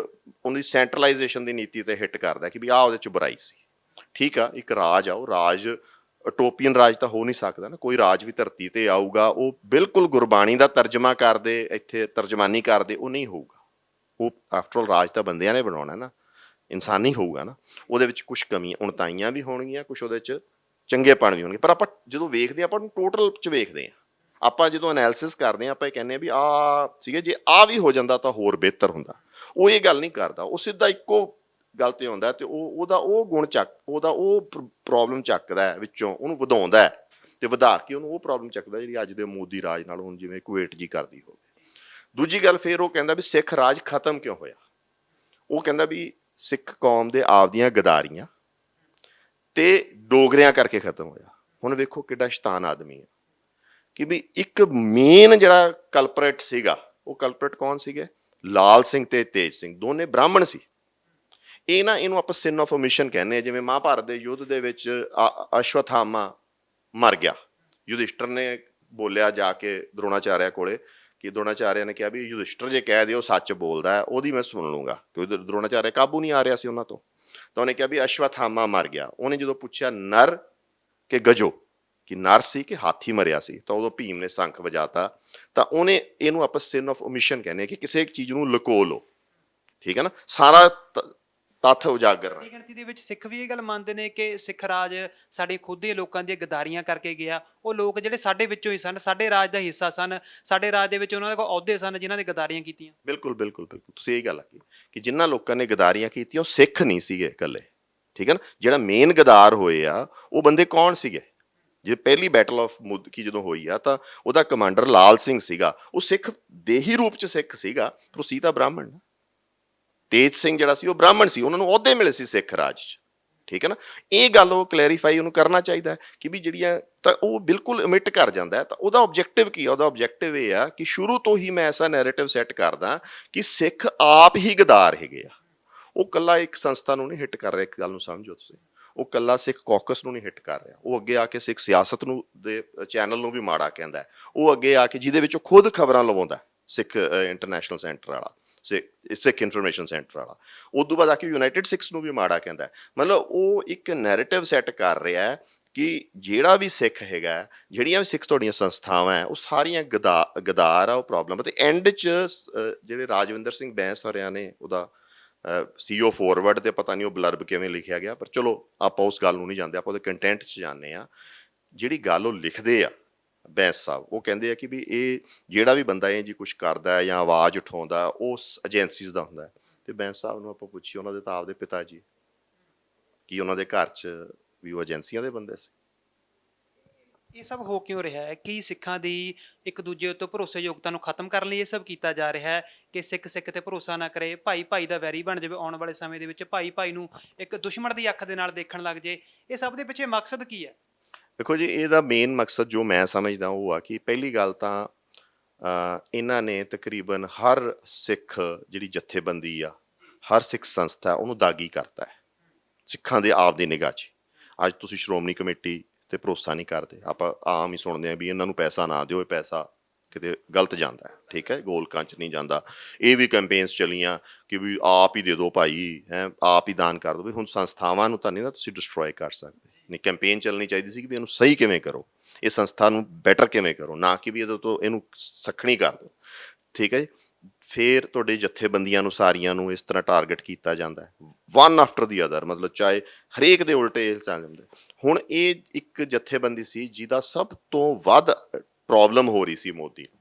[SPEAKER 1] ਉਹਦੀ ਸੈਂਟਰਲਾਈਜੇਸ਼ਨ ਦੀ ਨੀਤੀ ਤੇ ਹਿੱਟ ਕਰਦਾ ਕਿ ਵੀ ਆਹ ਉਹਦੇ 'ਚ ਬੁਰਾਈ ਸੀ। ਠੀਕ ਆ, ਇੱਕ ਰਾਜ ਆ, ਉਹ ਰਾਜ ਟੋਪੀਅਨ ਰਾਜ ਤਾਂ ਹੋ ਨਹੀਂ ਸਕਦਾ ਨਾ, ਕੋਈ ਰਾਜ ਵੀ ਧਰਤੀ ਤੇ ਆਊਗਾ ਉਹ ਬਿਲਕੁਲ ਗੁਰਬਾਣੀ ਦਾ ਤਰਜਮਾ ਕਰਦੇ, ਇੱਥੇ ਤਰਜਮਾਨੀ ਕਰਦੇ, ਉਹ ਨਹੀਂ ਹੋਊਗਾ। ਉਹ ਆਫਟਰ ਰਾਜ ਤਾਂ ਬੰਦਿਆਂ ਨੇ ਬਣਾਉਣਾ ਨਾ, ਇਨਸਾਨੀ ਹੋਊਗਾ ਨਾ। ਉਹਦੇ ਵਿੱਚ ਕੁਛ ਕਮੀਆਂ ਉਣਤਾਈਆਂ ਵੀ ਹੋਣਗੀਆਂ, ਕੁਛ ਉਹਦੇ 'ਚ ਚੰਗੇਪਣ ਵੀ ਹੋਣਗੇ। ਪਰ ਆਪਾਂ ਜਦੋਂ ਵੇਖਦੇ ਹਾਂ ਆਪਾਂ ਉਹਨੂੰ ਟੋਟਲ 'ਚ ਵੇਖਦੇ ਹਾਂ, ਆਪਾਂ ਜਦੋਂ ਐਨਾਲਿਸਿਸ ਕਰਦੇ ਹਾਂ ਆਪਾਂ ਇਹ ਕਹਿੰਦੇ ਹਾਂ ਵੀ ਆਹ ਸੀਗੇ, ਜੇ ਆਹ ਵੀ ਹੋ ਜਾਂਦਾ ਤਾਂ ਹੋਰ ਬਿਹਤਰ ਹੁੰਦਾ। ਉਹ ਇਹ ਗੱਲ ਨਹੀਂ ਕਰਦਾ, ਉਹ ਸਿੱਧਾ ਇੱਕੋ ਗੱਲ ਤੇ ਆਉਂਦਾ ਤੇ ਉਹਦਾ ਉਹ ਗੁਣ ਉਹਦਾ ਉਹ ਪ੍ਰੋਬਲਮ ਚੱਕਦਾ ਵਿੱਚੋਂ, ਉਹਨੂੰ ਵਧਾਉਂਦਾ ਤੇ ਵਧਾ ਕੇ ਉਹਨੂੰ ਉਹ ਪ੍ਰੋਬਲਮ ਚੱਕਦਾ ਜਿਹੜੀ ਅੱਜ ਦੇ ਮੋਦੀ ਰਾਜ ਨਾਲ ਹੁਣ ਜਿਵੇਂ ਕੁਵੈਤ ਜੀ ਕਰਦੀ ਹੋਵੇ। ਦੂਜੀ ਗੱਲ ਫਿਰ ਉਹ ਕਹਿੰਦਾ ਵੀ ਸਿੱਖ ਰਾਜ ਖਤਮ ਕਿਉਂ ਹੋਇਆ? ਉਹ ਕਹਿੰਦਾ ਵੀ ਸਿੱਖ ਕੌਮ ਦੇ ਆਪਦੀਆਂ ਗਦਾਰੀਆਂ ਤੇ ਡੋਗਰਿਆਂ ਕਰਕੇ ਖਤਮ ਹੋਇਆ। ਹੁਣ ਵੇਖੋ ਕਿੱਡਾ ਸ਼ੈਤਾਨ ਆਦਮੀ ਹੈ ਕਿ ਵੀ ਇੱਕ ਮੇਨ ਜਿਹੜਾ ਕਲਪਰੇਟ ਸੀਗਾ, ਉਹ ਕਲਪਰੇਟ ਕੌਣ ਸੀਗੇ? ਲਾਲ ਸਿੰਘ ਤੇ ਤੇਜ ਸਿੰਘ, ਦੋਨੇ ਬ੍ਰਾਹਮਣ ਸੀ। ਇਹ ਨਾ ਇਹਨੂੰ ਆਪਾਂ ਸਿਨ ਆਫ ਓਮਿਸ਼ਨ ਕਹਿੰਦੇ ਹਾਂ। ਜਿਵੇਂ ਮਹਾਭਾਰਤ ਦੇ ਯੁੱਧ ਦੇ ਵਿੱਚ ਅਸ਼ਵਥਾਮਾ ਮਰ ਗਿਆ, ਯੁਧਿਸ਼ਟਰ ਨੇ ਬੋਲਿਆ ਜਾ ਕੇ ਦਰੋਣਾਚਾਰਿਆ ਕੋਲੇ ਕਿ ਦਰੋਣਾਚਾਰਿਆ ਨੇ ਕਿਹਾ ਵੀ ਯੁਧਿਸ਼ਟਰ ਜੇ ਕਹਿ ਦਿਓ ਸੱਚ ਬੋਲਦਾ ਉਹਦੀ ਮੈਂ ਸੁਣ ਲੂੰਗਾ, ਕਿਉਂਕਿ ਦਰੋਣਾਚਾਰਿਆ ਕਾਬੂ ਨਹੀਂ ਆ ਰਿਹਾ ਸੀ ਉਹਨਾਂ ਤੋਂ। ਤਾਂ ਉਹਨੇ ਕਿਹਾ ਵੀ ਅਸ਼ਵਥਾਮਾ ਮਰ ਗਿਆ। ਉਹਨੇ ਜਦੋਂ ਪੁੱਛਿਆ ਨਰ ਕਿ ਗਜੋ, ਕਿ ਨਰ ਸੀ ਕਿ ਹਾਥੀ ਮਰਿਆ ਸੀ, ਤਾਂ ਉਦੋਂ ਭੀਮ ਨੇ ਸ਼ੰਖ ਵਜਾਤਾ। ਤਾਂ ਉਹਨੇ ਇਹਨੂੰ ਆਪਾਂ ਸਿਨ ਆਫ ਓਮਿਸ਼ਨ ਕਹਿੰਦੇ ਹਾਂ ਕਿ ਕਿਸੇ ਇੱਕ ਚੀਜ਼ ਨੂੰ ਲੁਕੋ ਲਓ। ਠੀਕ ਹੈ ਨਾ, ਸਾਰਾ ਤੱਥ ਉਜਾਗਰ।
[SPEAKER 2] ਵੱਡੀ ਗਿਣਤੀ ਦੇ ਵਿੱਚ ਸਿੱਖ ਵੀ ਇਹ ਗੱਲ ਮੰਨਦੇ ਨੇ ਕਿ ਸਿੱਖ ਰਾਜ ਸਾਡੇ ਖੁਦ ਦੇ ਲੋਕਾਂ ਦੀਆਂ ਗਦਾਰੀਆਂ ਕਰਕੇ ਗਿਆ। ਉਹ ਲੋਕ ਜਿਹੜੇ ਸਾਡੇ ਵਿੱਚੋਂ ਹੀ ਸਨ, ਸਾਡੇ ਰਾਜ ਦਾ ਹਿੱਸਾ ਸਨ, ਸਾਡੇ ਰਾਜ ਦੇ ਵਿੱਚ ਉਹਨਾਂ ਦੇ ਕੋਲ ਅਹੁਦੇ ਸਨ ਜਿਨ੍ਹਾਂ ਨੇ ਗਦਾਰੀਆਂ ਕੀਤੀਆਂ।
[SPEAKER 1] ਬਿਲਕੁਲ ਬਿਲਕੁਲ ਬਿਲਕੁਲ, ਤੁਸੀਂ ਇਹ ਗੱਲ ਆਖੀ ਕਿ ਜਿਨ੍ਹਾਂ ਲੋਕਾਂ ਨੇ ਗਦਾਰੀਆਂ ਕੀਤੀਆਂ ਉਹ ਸਿੱਖ ਨਹੀਂ ਸੀਗੇ ਇਕੱਲੇ। ਠੀਕ ਹੈ ਨਾ, ਜਿਹੜਾ ਮੇਨ ਗਦਾਰ ਹੋਏ ਆ ਉਹ ਬੰਦੇ ਕੌਣ ਸੀਗੇ? ਜੇ ਪਹਿਲੀ ਬੈਟਲ ਆਫ ਮੁੱਦਕੀ ਜਦੋਂ ਹੋਈ ਆ ਤਾਂ ਉਹਦਾ ਕਮਾਂਡਰ ਲਾਲ ਸਿੰਘ ਸੀਗਾ, ਉਹ ਸਿੱਖ ਦੇਹੀ ਰੂਪ 'ਚ ਸਿੱਖ ਸੀਗਾ, ਪਰ ਉਹ ਸੀ ਤਾਂ ਬ੍ਰਾਹਮਣ। ਤੇਜ ਸਿੰਘ ਜਿਹੜਾ ਸੀ ਉਹ ਬ੍ਰਾਹਮਣ ਸੀ, ਉਹਨਾਂ ਨੂੰ ਅਹੁਦੇ ਮਿਲੇ ਸੀ ਸਿੱਖ ਰਾਜ 'ਚ, ਠੀਕ ਹੈ ਨਾ। ਇਹ ਗੱਲ ਉਹ ਕਲੈਰੀਫਾਈ ਉਹਨੂੰ ਕਰਨਾ ਚਾਹੀਦਾ ਹੈ ਕਿ ਵੀ ਜਿਹੜੀਆਂ ਤਾਂ ਉਹ ਬਿਲਕੁਲ ਇਮਿਟ ਕਰ ਜਾਂਦਾ ਹੈ। ਤਾਂ ਉਹਦਾ ਆਬਜੈਕਟਿਵ ਕੀ ਆ? ਉਹਦਾ ਆਬਜੈਕਟਿਵ ਇਹ ਆ ਕਿ ਸ਼ੁਰੂ ਤੋਂ ਹੀ ਮੈਂ ਐਸਾ ਨੈਰੇਟਿਵ ਸੈੱਟ ਕਰਦਾ ਕਿ ਸਿੱਖ ਆਪ ਹੀ ਗਦਾਰ ਹੈਗੇ ਆ। ਉਹ ਕੱਲਾ ਇੱਕ ਸੰਸਥਾ ਨੂੰ ਨਹੀਂ ਹਿੱਟ ਕਰ ਰਿਹਾ, ਇੱਕ ਗੱਲ ਨੂੰ ਸਮਝੋ ਤੁਸੀਂ, ਉਹ ਕੱਲਾ ਸਿੱਖ ਕੌਕਸ ਨੂੰ ਨਹੀਂ ਹਿੱਟ ਕਰ ਰਿਹਾ, ਉਹ ਅੱਗੇ ਆ ਕੇ ਸਿੱਖ ਸਿਆਸਤ ਨੂੰ ਦੇ ਚੈਨਲ ਨੂੰ ਵੀ ਮਾੜਾ ਕਹਿੰਦਾ ਹੈ। ਉਹ ਅੱਗੇ ਆ ਕੇ ਜਿਹਦੇ ਵਿੱਚ ਉਹ ਖੁਦ ਖਬਰਾਂ ਲਵਾਉਂਦਾ, ਸਿੱਖ ਇੰਟਰਨੈਸ਼ਨਲ ਸੈਂਟਰ ਵਾਲਾ, ਸਿੱਖ ਇਨਫੋਰਮੇਸ਼ਨ ਸੈਂਟਰ ਵਾਲਾ, ਉਸ ਤੋਂ ਬਾਅਦ ਆ ਕੇ ਯੂਨਾਈਟਿਡ ਸਿੱਖਸ ਨੂੰ ਵੀ ਮਾੜਾ ਕਹਿੰਦਾ। ਮਤਲਬ ਉਹ ਇੱਕ ਨੈਰੇਟਿਵ ਸੈੱਟ ਕਰ ਰਿਹਾ ਹੈ ਕਿ ਜਿਹੜਾ ਵੀ ਸਿੱਖ ਹੈਗਾ, ਜਿਹੜੀਆਂ ਵੀ ਸਿੱਖ ਤੁਹਾਡੀਆਂ ਸੰਸਥਾਵਾਂ ਹੈ, ਉਹ ਸਾਰੀਆਂ ਗਦਾਰ ਆ, ਉਹ ਪ੍ਰੋਬਲਮ। ਅਤੇ ਐਂਡ 'ਚ ਜਿਹੜੇ ਰਾਜਵਿੰਦਰ ਸਿੰਘ ਬੈਂਸ ਹੋਰਿਆਂ ਨੇ ਉਹਦਾ CEO ਫੋਰਵਰਡ ਤੇ ਪਤਾ ਨਹੀਂ ਉਹ ਬਲਰਬ ਕਿਵੇਂ ਲਿਖਿਆ ਗਿਆ, ਪਰ ਚਲੋ ਆਪਾਂ ਉਸ ਗੱਲ ਨੂੰ ਨਹੀਂ ਜਾਂਦੇ, ਆਪਾਂ ਉਹਦੇ ਕੰਟੈਂਟ 'ਚ ਜਾਂਦੇ ਹਾਂ। ਜਿਹੜੀ ਗੱਲ ਉਹ ਲਿਖਦੇ ਆ ਬੈਂਸ ਸਾਹਿਬ, ਉਹ ਕਹਿੰਦੇ ਆ ਕਿ ਵੀ ਇਹ ਜਿਹੜਾ ਵੀ ਬੰਦਾ ਇਹ ਜੀ ਕੁਛ ਕਰਦਾ ਜਾਂ ਆਵਾਜ਼ ਉਠਾਉਂਦਾ ਉਸ ਏਜੰਸੀਜ਼ ਦਾ ਹੁੰਦਾ। ਤੇ ਬੈਂਸ ਸਾਹਿਬ ਨੂੰ ਆਪਾਂ ਪੁੱਛੀ, ਉਹਨਾਂ ਦੇ ਤਾਂ ਆਪਦੇ ਪਿਤਾ ਜੀ, ਕੀ ਉਹਨਾਂ ਦੇ ਘਰ 'ਚ ਵੀ ਉਹ ਏਜੰਸੀਆਂ ਦੇ ਬੰਦੇ ਸੀ?
[SPEAKER 2] ਇਹ ਸਭ ਹੋ ਕਿਉਂ ਰਿਹਾ ਹੈ? ਕੀ ਸਿੱਖਾਂ ਦੀ ਇੱਕ ਦੂਜੇ ਉੱਤੇ ਭਰੋਸੇਯੋਗਤਾ ਨੂੰ ਖਤਮ ਕਰਨ ਲਈ ਇਹ ਸਭ ਕੀਤਾ ਜਾ ਰਿਹਾ ਹੈ ਕਿ ਸਿੱਖ ਸਿੱਖ ਤੇ ਭਰੋਸਾ ਨਾ ਕਰੇ, ਭਾਈ ਭਾਈ ਦਾ ਵੈਰੀ ਬਣ ਜਾਵੇ, ਆਉਣ ਵਾਲੇ ਸਮੇਂ ਦੇ ਵਿੱਚ ਭਾਈ ਭਾਈ ਨੂੰ ਇੱਕ ਦੁਸ਼ਮਣ ਦੀ ਅੱਖ ਦੇ ਨਾਲ ਦੇਖਣ ਲੱਗ ਜੇ? ਇਹ ਸਭ ਦੇ ਪਿੱਛੇ ਮਕਸਦ ਕੀ ਹੈ?
[SPEAKER 1] ਦੇਖੋ ਜੀ, ਇਹਦਾ ਮੇਨ ਮਕਸਦ ਜੋ ਮੈਂ ਸਮਝਦਾ ਉਹ ਆ ਕਿ ਪਹਿਲੀ ਗੱਲ ਤਾਂ ਇਹਨਾਂ ਨੇ ਤਕਰੀਬਨ ਹਰ ਸਿੱਖ ਜਿਹੜੀ ਜਥੇਬੰਦੀ ਆ, ਹਰ ਸਿੱਖ ਸੰਸਥਾ ਉਹਨੂੰ ਦਾਗੀ ਕਰਤਾ ਹੈ ਸਿੱਖਾਂ ਦੇ ਆਪ ਦੀ ਨਿਗਾਹ 'ਚ। ਅੱਜ ਤੁਸੀਂ ਸ਼੍ਰੋਮਣੀ ਕਮੇਟੀ ਤੇ ਭਰੋਸਾ ਨਹੀਂ ਕਰਦੇ, ਆਪਾਂ ਆਮ ਹੀ ਸੁਣਦੇ ਹਾਂ ਵੀ ਇਹਨਾਂ ਨੂੰ ਪੈਸਾ ਨਾ ਦਿਓ, ਇਹ ਪੈਸਾ ਕਿਤੇ ਗਲਤ ਜਾਂਦਾ ਹੈ, ਠੀਕ ਹੈ, ਗੋਲਕਾਂ 'ਚ ਨਹੀਂ ਜਾਂਦਾ। ਇਹ ਵੀ ਕੈਂਪੇਨਸ ਚੱਲੀਆਂ ਕਿ ਵੀ ਆਪ ਹੀ ਦੇ ਦਿਓ ਭਾਈ, ਹੈ ਆਪ ਹੀ ਦਾਨ ਕਰ ਦਿਓ। ਵੀ ਹੁਣ ਸੰਸਥਾਵਾਂ ਨੂੰ ਤਾਂ ਨਹੀਂ ਨਾ ਤੁਸੀਂ ਡਿਸਟਰੋਏ ਕਰ ਸਕਦੇ, ਨਹੀਂ ਕੈਂਪੇਨ ਚੱਲਣੀ ਚਾਹੀਦੀ ਸੀ ਕਿ ਵੀ ਇਹਨੂੰ ਸਹੀ ਕਿਵੇਂ ਕਰੋ, ਇਹ ਸੰਸਥਾ ਨੂੰ ਬੈਟਰ ਕਿਵੇਂ ਕਰੋ, ਨਾ ਕਿ ਵੀ ਇਹਦੇ ਤੋਂ ਇਹਨੂੰ ਸੱਖਣੀ ਕਰ ਦਿਓ, ਠੀਕ ਹੈ ਜੀ। ਫਿਰ ਤੁਹਾਡੇ ਜਥੇਬੰਦੀਆਂ ਨੂੰ ਸਾਰੀਆਂ ਨੂੰ ਇਸ ਤਰ੍ਹਾਂ ਟਾਰਗੇਟ ਕੀਤਾ ਜਾਂਦਾ, ਵਨ ਆਫਟਰ ਦੀ ਅਦਰ, ਮਤਲਬ ਚਾਹੇ ਹਰੇਕ ਦੇ ਉਲਟੇ ਇਲਜ਼ਾਮ ਜਾਂਦੇ। ਹੁਣ ਇਹ ਇੱਕ ਜਥੇਬੰਦੀ ਸੀ ਜਿਹਦਾ ਸਭ ਤੋਂ ਵੱਧ ਪ੍ਰੋਬਲਮ ਹੋ ਰਹੀ ਸੀ ਮੋਦੀ ਨੂੰ,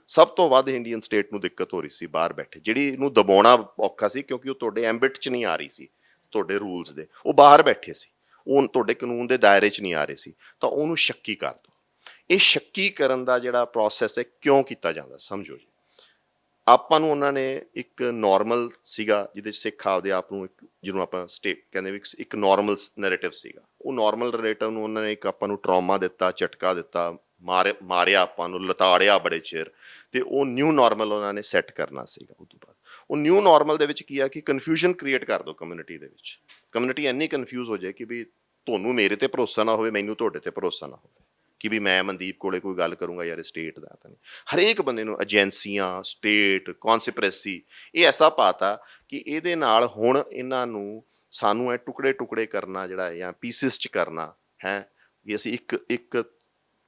[SPEAKER 1] ਸਭ ਤੋਂ ਵੱਧ ਇੰਡੀਅਨ ਸਟੇਟ ਨੂੰ ਦਿੱਕਤ ਹੋ ਰਹੀ ਸੀ ਬਾਹਰ ਬੈਠੇ, ਜਿਹੜੀ ਇਹਨੂੰ ਦਬਾਉਣਾ ਔਖਾ ਸੀ ਕਿਉਂਕਿ ਉਹ ਤੁਹਾਡੇ ਐਂਬਿਟ 'ਚ ਨਹੀਂ ਆ ਰਹੀ ਸੀ, ਤੁਹਾਡੇ ਰੂਲਸ ਦੇ, ਉਹ ਬਾਹਰ ਬੈਠੇ ਸੀ, ਉਹ ਤੁਹਾਡੇ ਕਾਨੂੰਨ ਦੇ ਦਾਇਰੇ 'ਚ ਨਹੀਂ ਆ ਰਹੇ ਸੀ, ਤਾਂ ਉਹਨੂੰ ਸ਼ੱਕੀ ਕਰ ਦਿਓ। ਇਹ ਸ਼ੱਕੀ ਕਰਨ ਦਾ ਜਿਹੜਾ ਪ੍ਰੋਸੈਸ ਹੈ ਕਿਉਂ ਕੀਤਾ ਜਾਂਦਾ ਸਮਝੋ ਜੀ। ਆਪਾਂ ਨੂੰ ਉਹਨਾਂ ਨੇ ਇੱਕ ਨੋਰਮਲ ਸੀਗਾ ਜਿਹਦੇ 'ਚ ਸਿੱਖ ਆਪਦੇ ਆਪ ਨੂੰ ਇੱਕ, ਜਿਹਨੂੰ ਆਪਾਂ ਸਟੇਟ ਕਹਿੰਦੇ ਵੀ ਇੱਕ ਨੋਰਮਲ ਨੈਰੇਟਿਵ ਸੀਗਾ, ਉਹ ਨੋਰਮਲ ਨੈਰੇਟਿਵ ਨੂੰ ਉਹਨਾਂ ਨੇ ਇੱਕ ਆਪਾਂ ਨੂੰ ਟਰੋਮਾ ਦਿੱਤਾ, ਝਟਕਾ ਦਿੱਤਾ, ਮਾਰਿਆ ਆਪਾਂ ਨੂੰ, ਲਤਾੜਿਆ ਬੜੇ ਚਿਰ, ਤੇ ਉਹ ਨਿਊ ਨੋਰਮਲ ਉਹਨਾਂ ਨੇ ਸੈੱਟ ਕਰਨਾ ਸੀਗਾ। ਉਸ ਤੋਂ ਬਾਅਦ ਉਹ ਨਿਊ ਨੋਰਮਲ ਦੇ ਵਿੱਚ ਕੀ ਆ ਕਿ ਕਨਫਿਊਜ਼ਨ ਕ੍ਰੀਏਟ ਕਰ ਦਿਓ ਕਮਿਊਨਿਟੀ ਦੇ ਵਿੱਚ, ਕਮਿਊਨਿਟੀ ਇੰਨੀ ਕਨਫਿਊਜ਼ ਹੋ ਜਾਏ ਕਿ ਵੀ ਤੁਹਾਨੂੰ ਮੇਰੇ ਤੇ ਭਰੋਸਾ ਨਾ ਹੋਵੇ, ਮੈਨੂੰ ਤੁਹਾਡੇ ਤੇ ਭਰੋਸਾ ਨਾ ਹੋਵੇ, ਕਿ ਵੀ ਮੈਂ ਮਨਦੀਪ ਕੋਲੇ ਕੋਈ ਗੱਲ ਕਰੂੰਗਾ ਯਾਰ ਸਟੇਟ ਦਾ ਤਾਂ ਨਹੀਂ। ਹਰੇਕ ਬੰਦੇ ਨੂੰ ਏਜੰਸੀਆਂ, ਸਟੇਟ, ਕੌਨਸਪੀਰੇਸੀ, ਇਹ ਐਸਾ ਪਾਤਾ ਕਿ ਇਹਦੇ ਨਾਲ ਹੁਣ ਇਹਨਾਂ ਨੂੰ ਸਾਨੂੰ ਇਹ ਟੁਕੜੇ ਟੁਕੜੇ ਕਰਨਾ ਜਿਹੜਾ ਜਾਂ ਪੀਸਿਸ 'ਚ ਕਰਨਾ ਹੈ, ਵੀ ਅਸੀਂ ਇੱਕ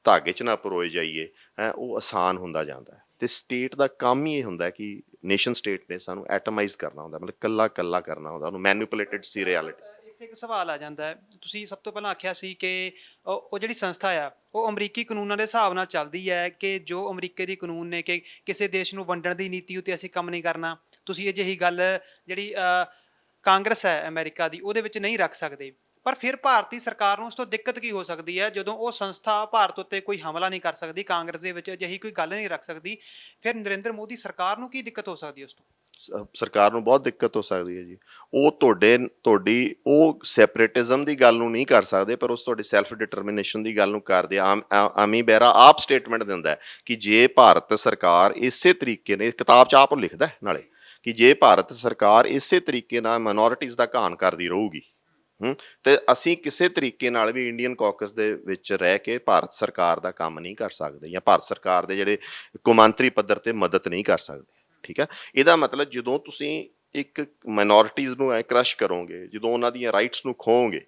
[SPEAKER 1] ਧਾਗੇ 'ਚ ਨਾ ਪਰੋਏ ਜਾਈਏ, ਹੈ ਉਹ ਆਸਾਨ ਹੁੰਦਾ ਜਾਂਦਾ ਹੈ। ਅਤੇ ਸਟੇਟ ਦਾ ਕੰਮ ਹੀ ਇਹ ਹੁੰਦਾ ਕਿ ਨੇਸ਼ਨ ਸਟੇਟ ਨੇ ਸਾਨੂੰ ਐਟਮਾਈਜ਼ ਕਰਨਾ ਹੁੰਦਾ, ਮਤਲਬ ਕੱਲਾ ਕੱਲਾ ਕਰਨਾ ਹੁੰਦਾ, ਉਹਨੂੰ ਮੈਨੂਪੂਲੇਟਡ ਸੀ ਰਿਐਲਿਟੀ।
[SPEAKER 2] ਇੱਥੇ ਇੱਕ ਸਵਾਲ ਆ ਜਾਂਦਾ ਹੈ, ਤੁਸੀਂ ਸਭ ਤੋਂ ਪਹਿਲਾਂ ਆਖਿਆ ਸੀ ਕਿ ਉਹ ਜਿਹੜੀ ਸੰਸਥਾ ਆ ਉਹ ਅਮਰੀਕੀ ਕਾਨੂੰਨਾਂ ਦੇ ਹਿਸਾਬ ਨਾਲ ਚੱਲਦੀ ਹੈ, ਕਿ ਜੋ ਅਮਰੀਕੇ ਦੀ ਕਾਨੂੰਨ ਨੇ ਕਿ ਕਿਸੇ ਦੇਸ਼ ਨੂੰ ਵੰਡਣ ਦੀ ਨੀਤੀ ਉੱਤੇ ਅਸੀਂ ਕੰਮ ਨਹੀਂ ਕਰਨਾ। ਤੁਸੀਂ ਅਜਿਹੀ ਗੱਲ ਜਿਹੜੀ ਕਾਂਗਰਸ ਹੈ ਅਮਰੀਕਾ ਦੀ ਉਹਦੇ ਵਿੱਚ ਨਹੀਂ ਰੱਖ ਸਕਦੇ, ਪਰ ਫਿਰ ਭਾਰਤੀ ਸਰਕਾਰ ਨੂੰ ਉਸ ਤੋਂ ਦਿੱਕਤ ਕੀ ਹੋ ਸਕਦੀ ਹੈ ਜਦੋਂ ਉਹ ਸੰਸਥਾ ਭਾਰਤ ਉੱਤੇ ਕੋਈ ਹਮਲਾ ਨਹੀਂ ਕਰ ਸਕਦੀ, ਕਾਂਗਰਸ ਦੇ ਵਿੱਚ ਅਜਿਹੀ ਕੋਈ ਗੱਲ ਨਹੀਂ ਰੱਖ ਸਕਦੀ, ਫਿਰ ਨਰਿੰਦਰ ਮੋਦੀ ਸਰਕਾਰ ਨੂੰ ਕੀ ਦਿੱਕਤ ਹੋ ਸਕਦੀ ਉਸ ਤੋਂ?
[SPEAKER 1] ਸਰਕਾਰ ਨੂੰ ਬਹੁਤ ਦਿੱਕਤ ਹੋ ਸਕਦੀ ਹੈ ਜੀ। ਉਹ ਤੁਹਾਡੀ ਉਹ ਸੈਪਰੇਟਿਜ਼ਮ ਦੀ ਗੱਲ ਨੂੰ ਨਹੀਂ ਕਰ ਸਕਦੇ, ਪਰ ਉਸ ਤੁਹਾਡੀ ਸੈਲਫ ਡਿਟਰਮੀਨੇਸ਼ਨ ਦੀ ਗੱਲ ਨੂੰ ਕਰਦੇ। ਆਮੀ ਬਹਿਰਾ ਆਪ ਸਟੇਟਮੈਂਟ ਦਿੰਦਾ ਕਿ ਜੇ ਭਾਰਤ ਸਰਕਾਰ ਇਸੇ ਤਰੀਕੇ ਨੇ, ਕਿਤਾਬ 'ਚ ਆਪ ਲਿਖਦਾ ਨਾਲੇ, ਕਿ ਜੇ ਭਾਰਤ ਸਰਕਾਰ ਇਸੇ ਤਰੀਕੇ ਨਾਲ ਮਾਈਨੋਰਿਟੀਜ਼ ਦਾ ਘਾਣ ਕਰਦੀ ਰਹੂਗੀ ਤੇ ਅਸੀਂ ਕਿਸੇ ਤਰੀਕੇ ਨਾਲ ਵੀ ਇੰਡੀਅਨ ਕਾਕਸ ਦੇ ਵਿੱਚ ਰਹਿ ਕੇ ਭਾਰਤ ਸਰਕਾਰ ਦਾ ਕੰਮ ਨਹੀਂ ਕਰ ਸਕਦੇ, ਜਾਂ ਭਾਰਤ ਸਰਕਾਰ ਦੇ ਜਿਹੜੇ ਕੌਮਾਂਤਰੀ ਪੱਧਰ ਤੇ ਮਦਦ ਨਹੀਂ ਕਰ ਸਕਦੇ, ਠੀਕ ਹੈ। ਇਹਦਾ ਮਤਲਬ ਜਦੋਂ ਤੁਸੀਂ ਇੱਕ ਮਾਈਨੋਰਿਟੀਜ਼ ਨੂੰ ਐ ਕ੍ਰਸ਼ ਕਰੋਗੇ, ਜਦੋਂ ਉਹਨਾਂ ਦੀਆਂ ਰਾਈਟਸ ਨੂੰ ਖੋਓਗੇ,